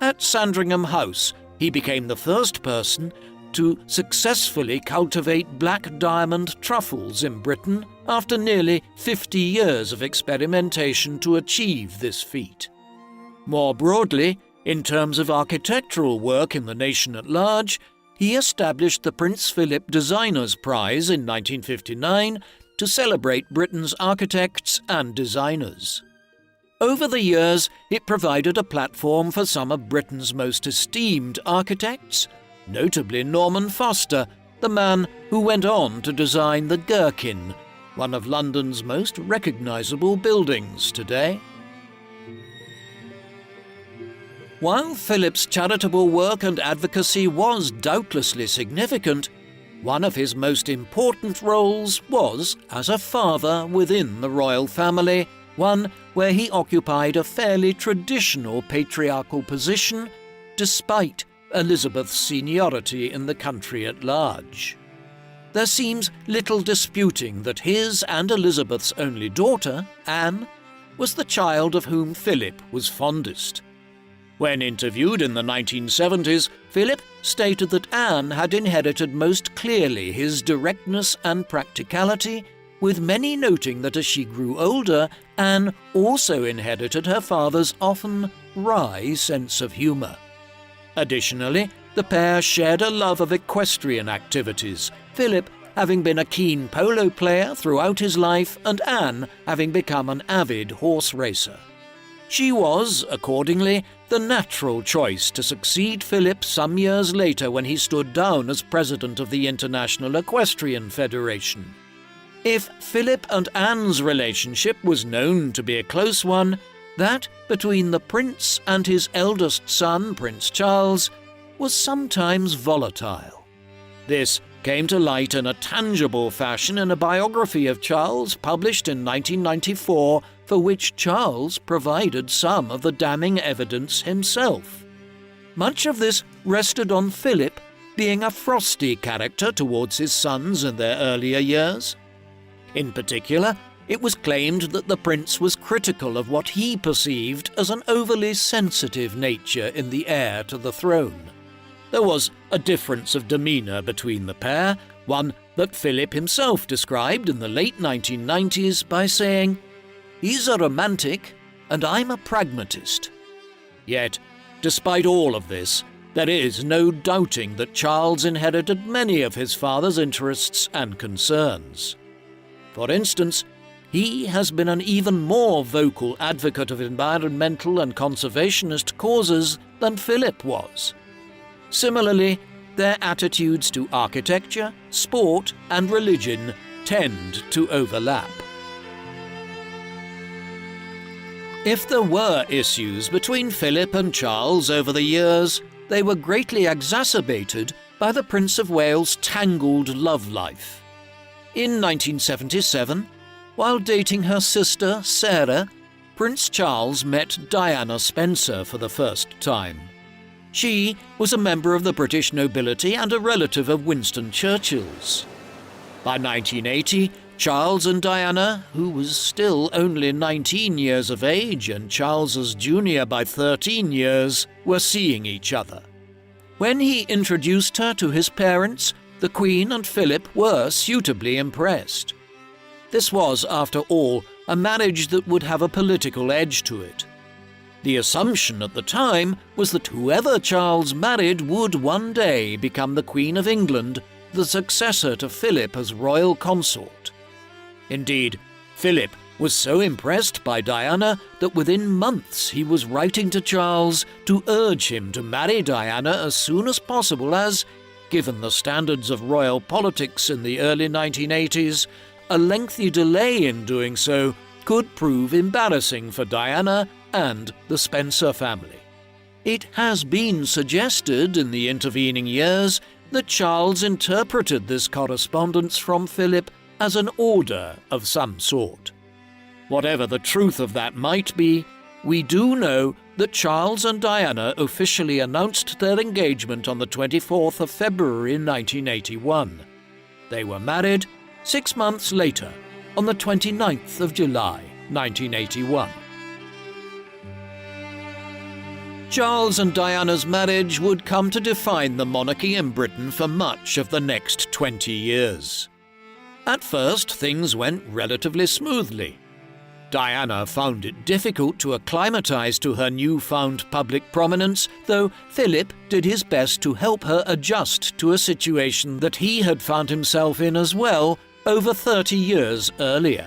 At Sandringham House, he became the first person to successfully cultivate black diamond truffles in Britain after nearly 50 years of experimentation to achieve this feat. More broadly, in terms of architectural work in the nation at large, he established the Prince Philip Designers Prize in 1959 to celebrate Britain's architects and designers. Over the years, it provided a platform for some of Britain's most esteemed architects, notably Norman Foster, the man who went on to design the Gherkin, one of London's most recognisable buildings today. While Philip's charitable work and advocacy was doubtlessly significant, one of his most important roles was as a father within the royal family, one where he occupied a fairly traditional patriarchal position, despite Elizabeth's seniority in the country at large. There seems little disputing that his and Elizabeth's only daughter, Anne, was the child of whom Philip was fondest. When interviewed in the 1970s, Philip stated that Anne had inherited most clearly his directness and practicality, with many noting that as she grew older, Anne also inherited her father's often wry sense of humour. Additionally, the pair shared a love of equestrian activities, Philip having been a keen polo player throughout his life and Anne having become an avid horse racer. She was, accordingly, the natural choice to succeed Philip some years later when he stood down as president of the International Equestrian Federation. If Philip and Anne's relationship was known to be a close one, that between the prince and his eldest son, Prince Charles, was sometimes volatile. This came to light in a tangible fashion in a biography of Charles published in 1994, for which Charles provided some of the damning evidence himself. Much of this rested on Philip being a frosty character towards his sons in their earlier years. In particular, it was claimed that the prince was critical of what he perceived as an overly sensitive nature in the heir to the throne. There was a difference of demeanour between the pair, one that Philip himself described in the late 1990s by saying, "He's a romantic and I'm a pragmatist." Yet, despite all of this, there is no doubting that Charles inherited many of his father's interests and concerns. For instance, he has been an even more vocal advocate of environmental and conservationist causes than Philip was. Similarly, their attitudes to architecture, sport, and religion tend to overlap. If there were issues between Philip and Charles over the years, they were greatly exacerbated by the Prince of Wales' tangled love life. In 1977, while dating her sister, Sarah, Prince Charles met Diana Spencer for the first time. She was a member of the British nobility and a relative of Winston Churchill's. By 1980, Charles and Diana, who was still only 19 years of age and Charles's junior by 13 years, were seeing each other. When he introduced her to his parents, the Queen and Philip were suitably impressed. This was, after all, a marriage that would have a political edge to it. The assumption at the time was that whoever Charles married would one day become the Queen of England, the successor to Philip as royal consort. Indeed, Philip was so impressed by Diana that within months he was writing to Charles to urge him to marry Diana as soon as possible as, given the standards of royal politics in the early 1980s, a lengthy delay in doing so could prove embarrassing for Diana and the Spencer family. It has been suggested in the intervening years that Charles interpreted this correspondence from Philip as an order of some sort. Whatever the truth of that might be, we do know that Charles and Diana officially announced their engagement on the 24th of February 1981. They were married 6 months later, on the 29th of July 1981. Charles and Diana's marriage would come to define the monarchy in Britain for much of the next 20 years. At first, things went relatively smoothly. Diana found it difficult to acclimatise to her newfound public prominence, though Philip did his best to help her adjust to a situation that he had found himself in as well over 30 years earlier.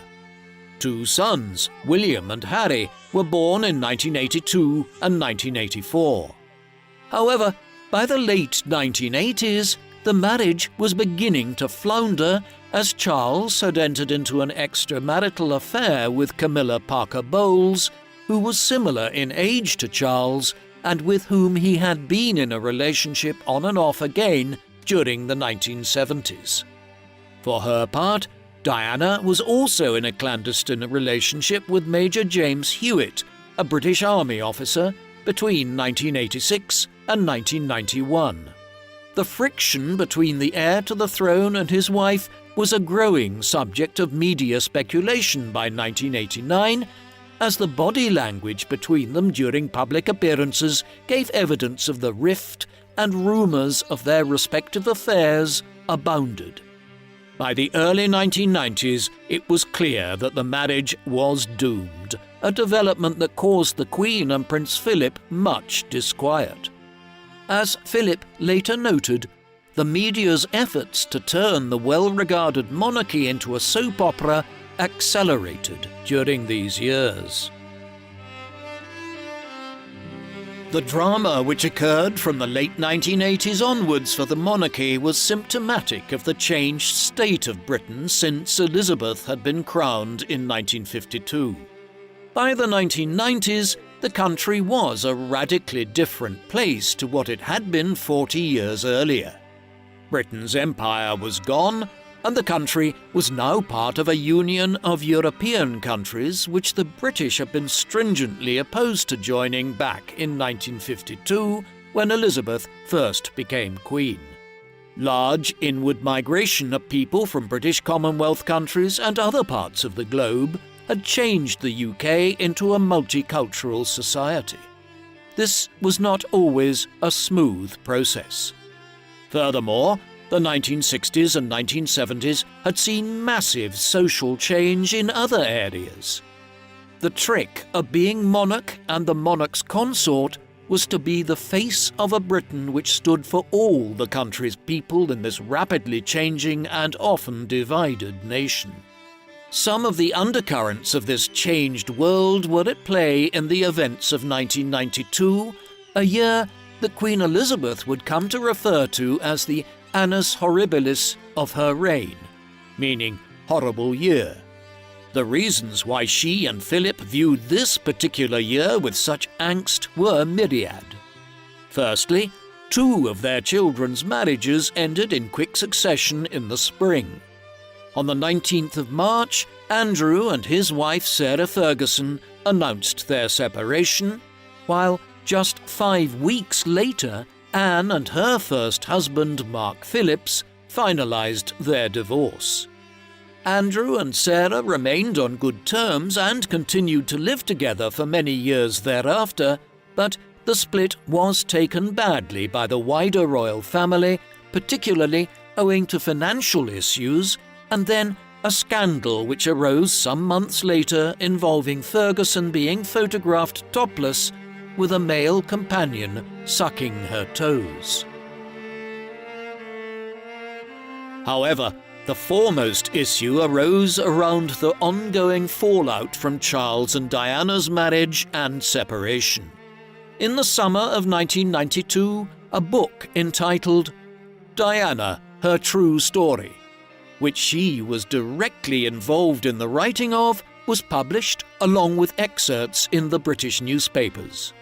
2 sons, William and Harry, were born in 1982 and 1984. However, by the late 1980s, the marriage was beginning to flounder as Charles had entered into an extramarital affair with Camilla Parker Bowles, who was similar in age to Charles and with whom he had been in a relationship on and off again during the 1970s. For her part, Diana was also in a clandestine relationship with Major James Hewitt, a British Army officer, between 1986 and 1991. The friction between the heir to the throne and his wife was a growing subject of media speculation by 1989, as the body language between them during public appearances gave evidence of the rift and rumours of their respective affairs abounded. By the early 1990s, it was clear that the marriage was doomed, a development that caused the Queen and Prince Philip much disquiet. As Philip later noted, the media's efforts to turn the well-regarded monarchy into a soap opera accelerated during these years. The drama which occurred from the late 1980s onwards for the monarchy was symptomatic of the changed state of Britain since Elizabeth had been crowned in 1952. By the 1990s, the country was a radically different place to what it had been 40 years earlier. Britain's empire was gone, and the country was now part of a union of European countries which the British had been stringently opposed to joining back in 1952 when Elizabeth first became Queen. Large inward migration of people from British Commonwealth countries and other parts of the globe had changed the UK into a multicultural society. This was not always a smooth process. Furthermore, the 1960s and 1970s had seen massive social change in other areas. The trick of being monarch and the monarch's consort was to be the face of a Britain which stood for all the country's people in this rapidly changing and often divided nation. Some of the undercurrents of this changed world were at play in the events of 1992, a year that Queen Elizabeth would come to refer to as the annus horribilis of her reign, meaning horrible year. The reasons why she and Philip viewed this particular year with such angst were myriad. Firstly, 2 of their children's marriages ended in quick succession in the spring. On the 19th of March, Andrew and his wife Sarah Ferguson announced their separation, while just 5 weeks later, Anne and her first husband, Mark Phillips, finalised their divorce. Andrew and Sarah remained on good terms and continued to live together for many years thereafter, but the split was taken badly by the wider royal family, particularly owing to financial issues, and then a scandal which arose some months later involving Ferguson being photographed topless with a male companion sucking her toes. However, the foremost issue arose around the ongoing fallout from Charles and Diana's marriage and separation. In the summer of 1992, a book entitled Diana, Her True Story, which she was directly involved in the writing of, was published along with excerpts in the British newspapers.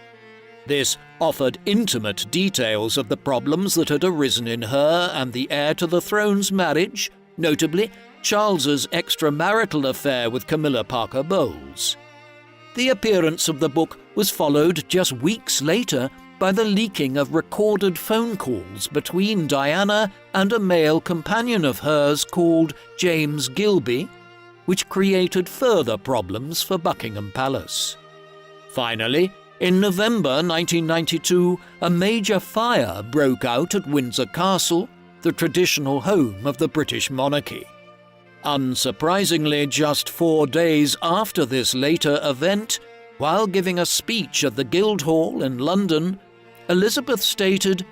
This offered intimate details of the problems that had arisen in her and the heir to the throne's marriage, notably Charles's extramarital affair with Camilla Parker Bowles. The appearance of the book was followed just weeks later by the leaking of recorded phone calls between Diana and a male companion of hers called James Gilby, which created further problems for Buckingham Palace. Finally, in November 1992, a major fire broke out at Windsor Castle, the traditional home of the British monarchy. Unsurprisingly, just 4 days after this later event, while giving a speech at the Guildhall in London, Elizabeth stated,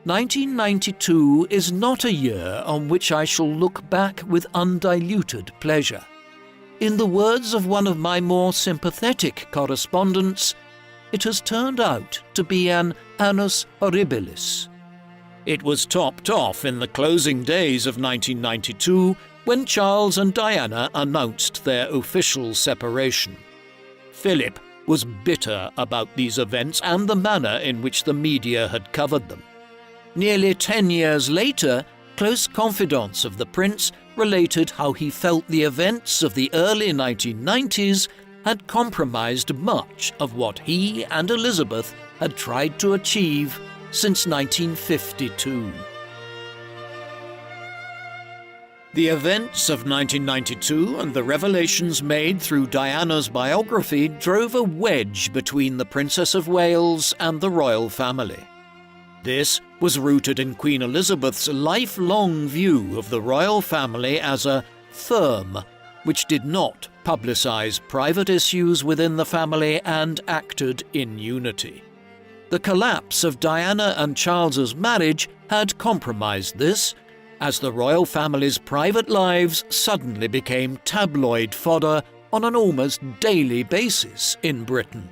"1992 is not a year on which I shall look back with undiluted pleasure. In the words of one of my more sympathetic correspondents, it has turned out to be an annus horribilis." It was topped off in the closing days of 1992 when Charles and Diana announced their official separation. Philip was bitter about these events and the manner in which the media had covered them. Nearly 10 years later, close confidants of the prince related how he felt the events of the early 1990s had compromised much of what he and Elizabeth had tried to achieve since 1952. The events of 1992 and the revelations made through Diana's biography drove a wedge between the Princess of Wales and the royal family. This was rooted in Queen Elizabeth's lifelong view of the royal family as a firm which did not publicize private issues within the family and acted in unity. The collapse of Diana and Charles's marriage had compromised this, as the royal family's private lives suddenly became tabloid fodder on an almost daily basis in Britain.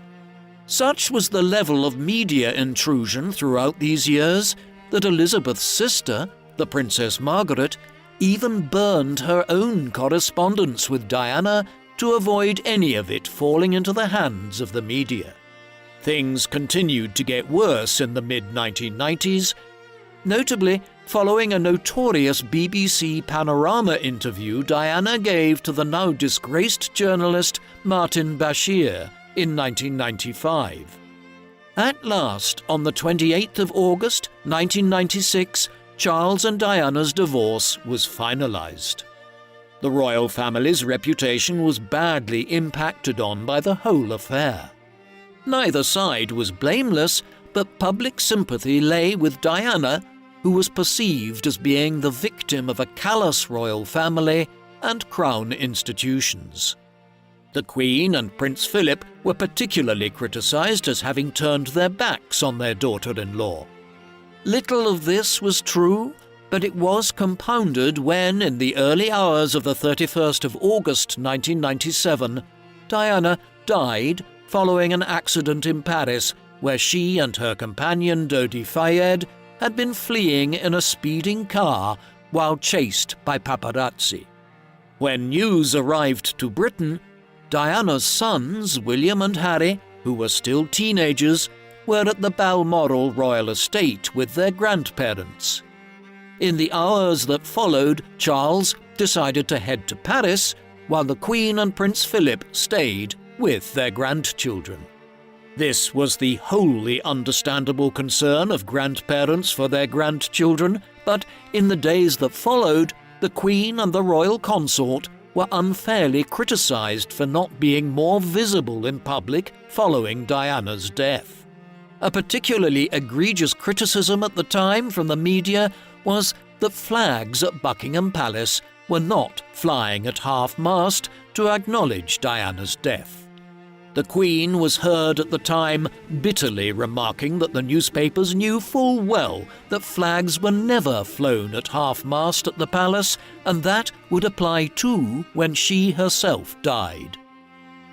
Such was the level of media intrusion throughout these years that Elizabeth's sister, the Princess Margaret, even burned her own correspondence with Diana to avoid any of it falling into the hands of the media. Things continued to get worse in the mid-1990s, notably following a notorious BBC Panorama interview Diana gave to the now disgraced journalist Martin Bashir in 1995. At last, on the 28th of August 1996, Charles and Diana's divorce was finalized. The royal family's reputation was badly impacted on by the whole affair. Neither side was blameless, but public sympathy lay with Diana, who was perceived as being the victim of a callous royal family and crown institutions. The Queen and Prince Philip were particularly criticised as having turned their backs on their daughter-in-law. Little of this was true, but it was compounded when, in the early hours of the 31st of August 1997, Diana died following an accident in Paris where she and her companion Dodi Fayed had been fleeing in a speeding car while chased by paparazzi. When news arrived to Britain, Diana's sons, William and Harry, who were still teenagers, were at the Balmoral royal estate with their grandparents. In the hours that followed, Charles decided to head to Paris, while the Queen and Prince Philip stayed with their grandchildren. This was the wholly understandable concern of grandparents for their grandchildren, but in the days that followed, the Queen and the royal consort were unfairly criticised for not being more visible in public following Diana's death. A particularly egregious criticism at the time from the media was that flags at Buckingham Palace were not flying at half-mast to acknowledge Diana's death. The Queen was heard at the time bitterly remarking that the newspapers knew full well that flags were never flown at half-mast at the palace, and that would apply too when she herself died.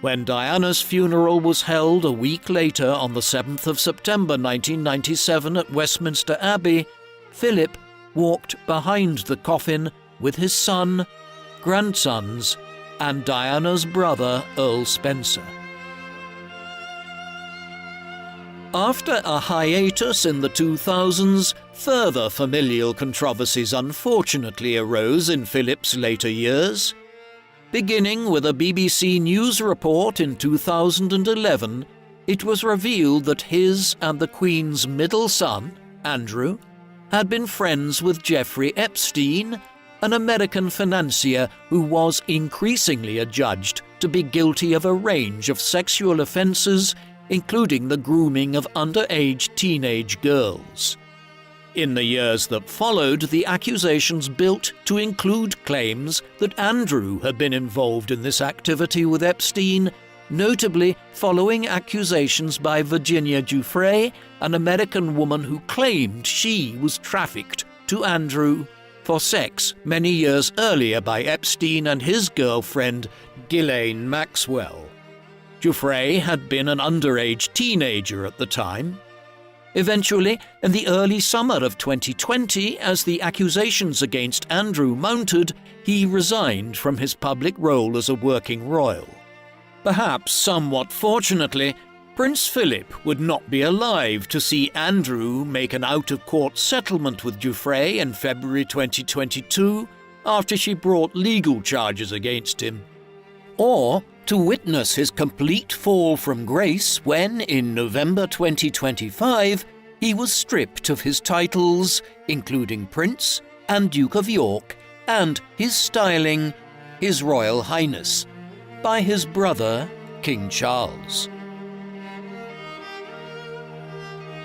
When Diana's funeral was held a week later on the 7th of September 1997 at Westminster Abbey, Philip walked behind the coffin with his son, grandsons, and Diana's brother Earl Spencer. After a hiatus in the 2000s, further familial controversies unfortunately arose in Philip's later years. Beginning with a BBC News report in 2011, it was revealed that his and the Queen's middle son, Andrew, had been friends with Jeffrey Epstein, an American financier who was increasingly adjudged to be guilty of a range of sexual offences, including the grooming of underage teenage girls. In the years that followed, the accusations built to include claims that Andrew had been involved in this activity with Epstein, notably following accusations by Virginia Giuffre, an American woman who claimed she was trafficked to Andrew for sex many years earlier by Epstein and his girlfriend, Ghislaine Maxwell. Giuffre had been an underage teenager at the time. Eventually, in the early summer of 2020, as the accusations against Andrew mounted, he resigned from his public role as a working royal. Perhaps somewhat fortunately, Prince Philip would not be alive to see Andrew make an out-of-court settlement with Giuffre in February 2022 after she brought legal charges against him, or to witness his complete fall from grace when, in November 2025, he was stripped of his titles, including Prince and Duke of York, and his styling, His Royal Highness, by his brother, King Charles.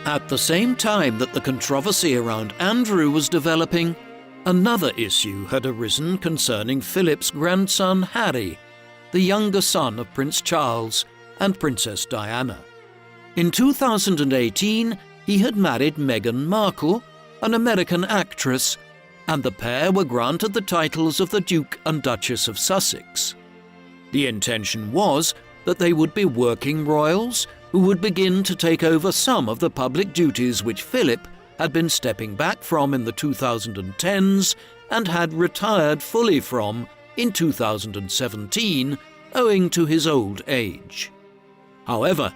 At the same time that the controversy around Andrew was developing, another issue had arisen concerning Philip's grandson Harry, the younger son of Prince Charles and Princess Diana. In 2018, he had married Meghan Markle, an American actress, and the pair were granted the titles of the Duke and Duchess of Sussex. The intention was that they would be working royals who would begin to take over some of the public duties which Philip had been stepping back from in the 2010s and had retired fully from in 2017, owing to his old age. However,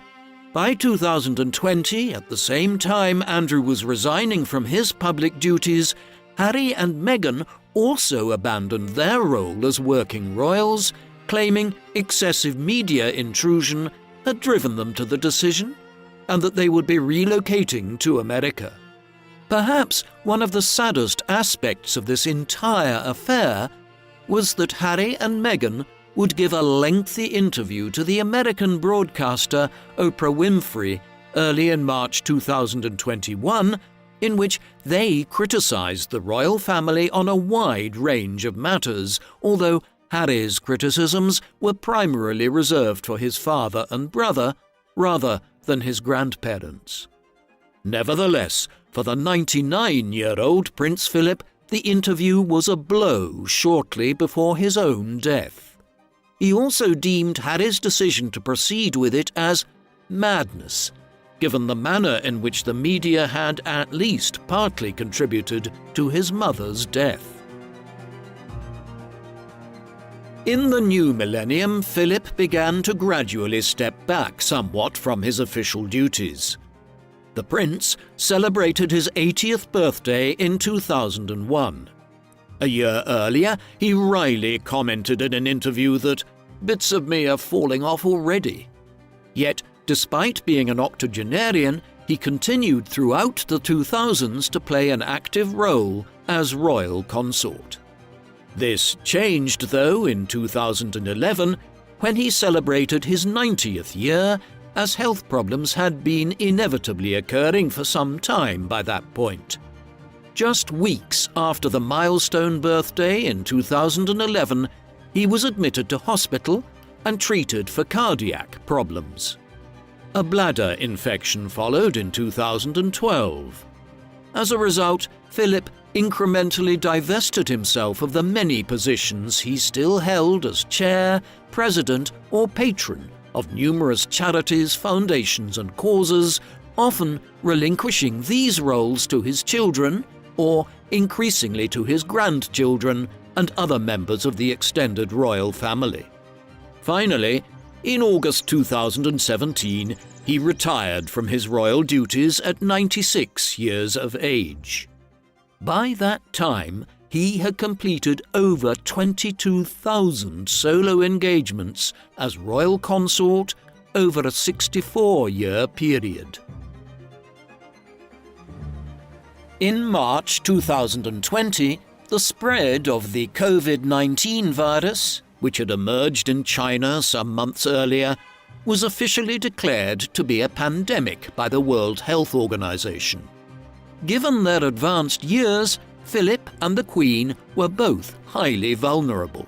by 2020, at the same time Andrew was resigning from his public duties, Harry and Meghan also abandoned their role as working royals, claiming excessive media intrusion had driven them to the decision, and that they would be relocating to America. Perhaps one of the saddest aspects of this entire affair was that Harry and Meghan would give a lengthy interview to the American broadcaster Oprah Winfrey early in March 2021, in which they criticised the royal family on a wide range of matters, although Harry's criticisms were primarily reserved for his father and brother, rather than his grandparents. Nevertheless, for the 99-year-old Prince Philip, the interview was a blow shortly before his own death. He also deemed Harry's decision to proceed with it as madness, given the manner in which the media had at least partly contributed to his mother's death. In the new millennium, Philip began to gradually step back somewhat from his official duties. The prince celebrated his 80th birthday in 2001. A year earlier, he wryly commented in an interview that "bits of me are falling off already." Yet, despite being an octogenarian, he continued throughout the 2000s to play an active role as royal consort. This changed, though, in 2011, when he celebrated his 90th year, as health problems had been inevitably occurring for some time by that point. Just weeks after the milestone birthday in 2011, he was admitted to hospital and treated for cardiac problems. A bladder infection followed in 2012. As a result, Philip incrementally divested himself of the many positions he still held as chair, president, or patron of numerous charities, foundations, and causes, often relinquishing these roles to his children or increasingly to his grandchildren and other members of the extended royal family. Finally, in August 2017, he retired from his royal duties at 96 years of age. By that time, he had completed over 22,000 solo engagements as royal consort over a 64-year period. In March 2020, the spread of the COVID-19 virus, which had emerged in China some months earlier, was officially declared to be a pandemic by the World Health Organization. Given their advanced years, Philip and the Queen were both highly vulnerable.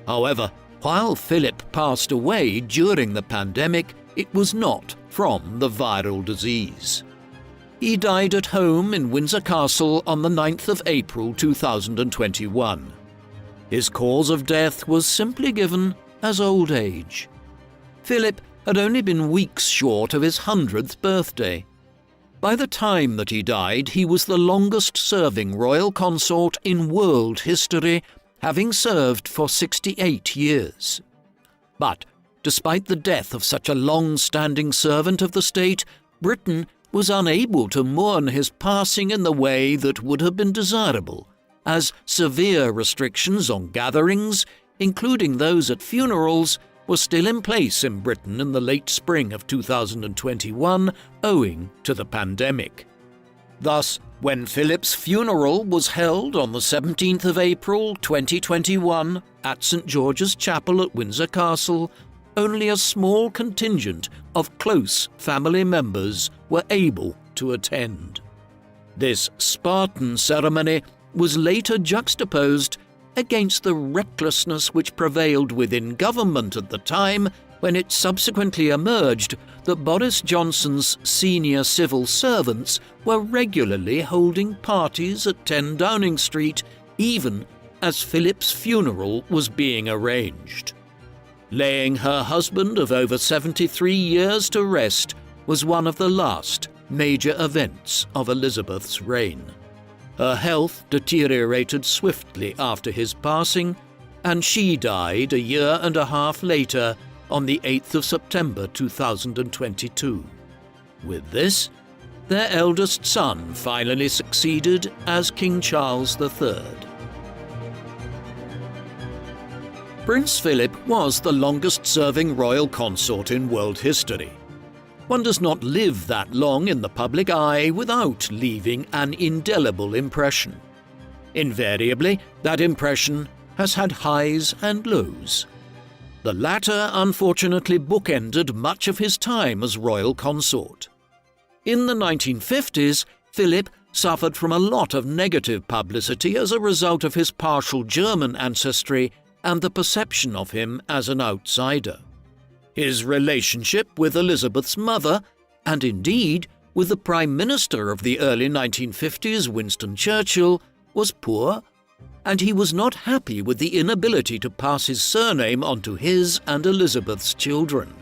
However, while Philip passed away during the pandemic, it was not from the viral disease. He died at home in Windsor Castle on the 9th of April 2021. His cause of death was simply given as old age. Philip had only been weeks short of his 100th birthday. By the time that he died, he was the longest-serving royal consort in world history, having served for 68 years. But, despite the death of such a long-standing servant of the state, Britain was unable to mourn his passing in the way that would have been desirable, as severe restrictions on gatherings, including those at funerals, were still in place in Britain in the late spring of 2021 owing to the pandemic. Thus, when Philip's funeral was held on the 17th of April 2021 at St George's Chapel at Windsor Castle, only a small contingent of close family members were able to attend. This Spartan ceremony was later juxtaposed against the recklessness which prevailed within government at the time, when it subsequently emerged that Boris Johnson's senior civil servants were regularly holding parties at 10 Downing Street, even as Philip's funeral was being arranged. Laying her husband of over 73 years to rest was one of the last major events of Elizabeth's reign. Her health deteriorated swiftly after his passing, and she died a year and a half later on the 8th of September 2022. With this, their eldest son finally succeeded as King Charles III. Prince Philip was the longest-serving royal consort in world history. One does not live that long in the public eye without leaving an indelible impression. Invariably, that impression has had highs and lows. The latter, unfortunately, bookended much of his time as royal consort. In the 1950s, Philip suffered from a lot of negative publicity as a result of his partial German ancestry and the perception of him as an outsider. His relationship with Elizabeth's mother, and indeed with the Prime Minister of the early 1950s, Winston Churchill, was poor, and he was not happy with the inability to pass his surname on to his and Elizabeth's children.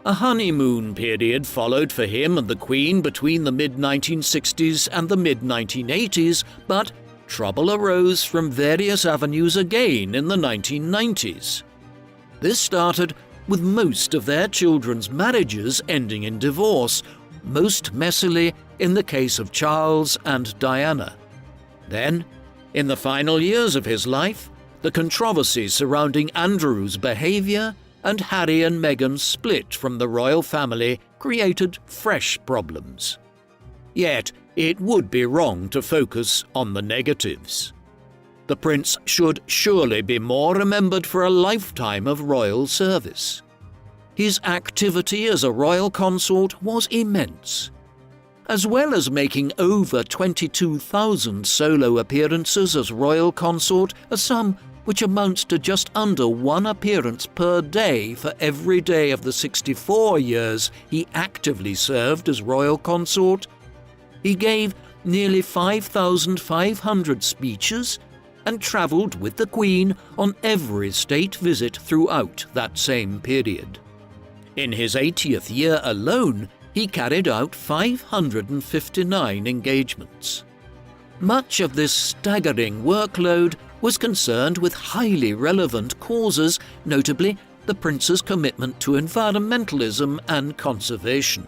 A honeymoon period followed for him and the Queen between the mid-1960s and the mid-1980s, but trouble arose from various avenues again in the 1990s. This started with most of their children's marriages ending in divorce, most messily in the case of Charles and Diana. Then, in the final years of his life, the controversy surrounding Andrew's behaviour and Harry and Meghan's split from the royal family created fresh problems. Yet, it would be wrong to focus on the negatives. the prince should surely be more remembered for a lifetime of royal service. His activity as a royal consort was immense. As well as making over 22,000 solo appearances as royal consort, a sum which amounts to just under one appearance per day for every day of the 64 years he actively served as royal consort, he gave nearly 5,500 speeches and travelled with the Queen on every state visit throughout that same period. In his 80th year alone, he carried out 559 engagements. Much of this staggering workload was concerned with highly relevant causes, notably the prince's commitment to environmentalism and conservation.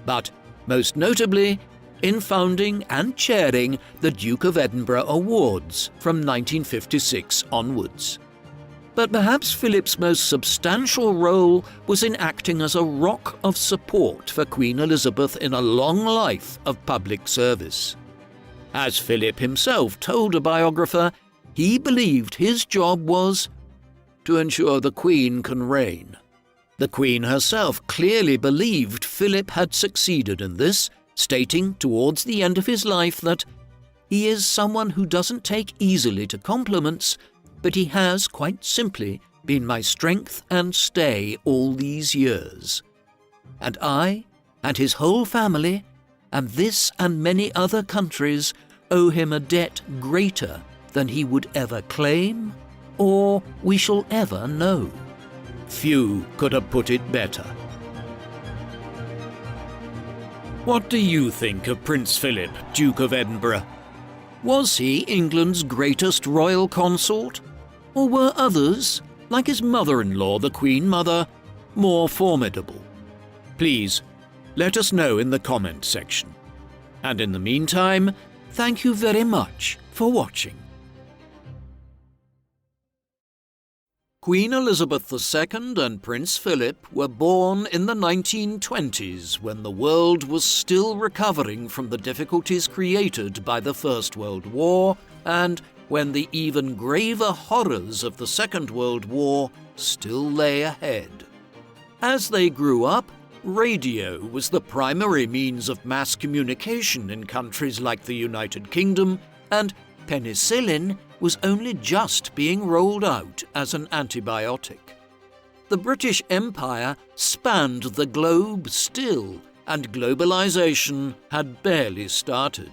But most notably, in founding and chairing the Duke of Edinburgh Awards from 1956 onwards. But perhaps Philip's most substantial role was in acting as a rock of support for Queen Elizabeth in a long life of public service. As Philip himself told a biographer, he believed his job was to ensure the Queen can reign. The Queen herself clearly believed Philip had succeeded in this, stating towards the end of his life that he is someone who doesn't take easily to compliments, but he has, quite simply, been my strength and stay all these years. And I, and his whole family, and this and many other countries, owe him a debt greater than he would ever claim, or we shall ever know. Few could have put it better. What do you think of Prince Philip, Duke of Edinburgh? Was he England's greatest royal consort? Or were others, like his mother-in-law, the Queen Mother, more formidable? Please, let us know in the comment section. And in the meantime, thank you very much for watching. Queen Elizabeth II and Prince Philip were born in the 1920s when the world was still recovering from the difficulties created by the First World War and when the even graver horrors of the Second World War still lay ahead. As they grew up, radio was the primary means of mass communication in countries like the United Kingdom, and penicillin was only just being rolled out as an antibiotic. The British Empire spanned the globe still, and globalization had barely started.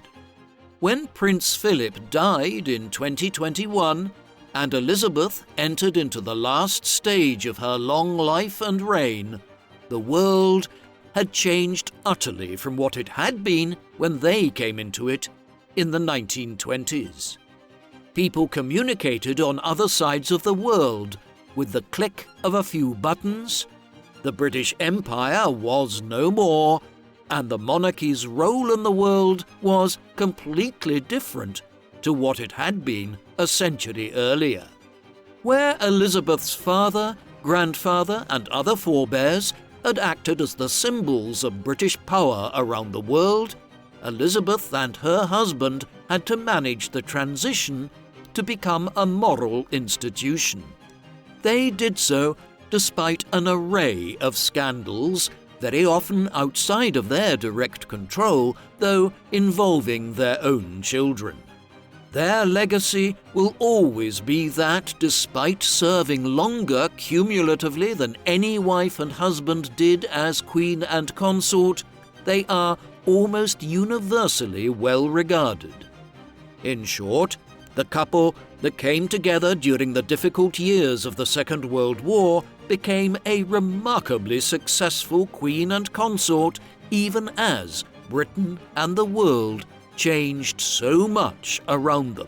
When Prince Philip died in 2021, and Elizabeth entered into the last stage of her long life and reign, the world had changed utterly from what it had been when they came into it in the 1920s. People communicated on other sides of the world with the click of a few buttons. The British Empire was no more, and the monarchy's role in the world was completely different to what it had been a century earlier. Where Elizabeth's father, grandfather, and other forebears had acted as the symbols of British power around the world, Elizabeth and her husband had to manage the transition to become a moral institution. They did so despite an array of scandals, very often outside of their direct control, though involving their own children. Their legacy will always be that, despite serving longer cumulatively than any wife and husband did as queen and consort, they are almost universally well regarded. In short, the couple that came together during the difficult years of the Second World War became a remarkably successful queen and consort, even as Britain and the world changed so much around them.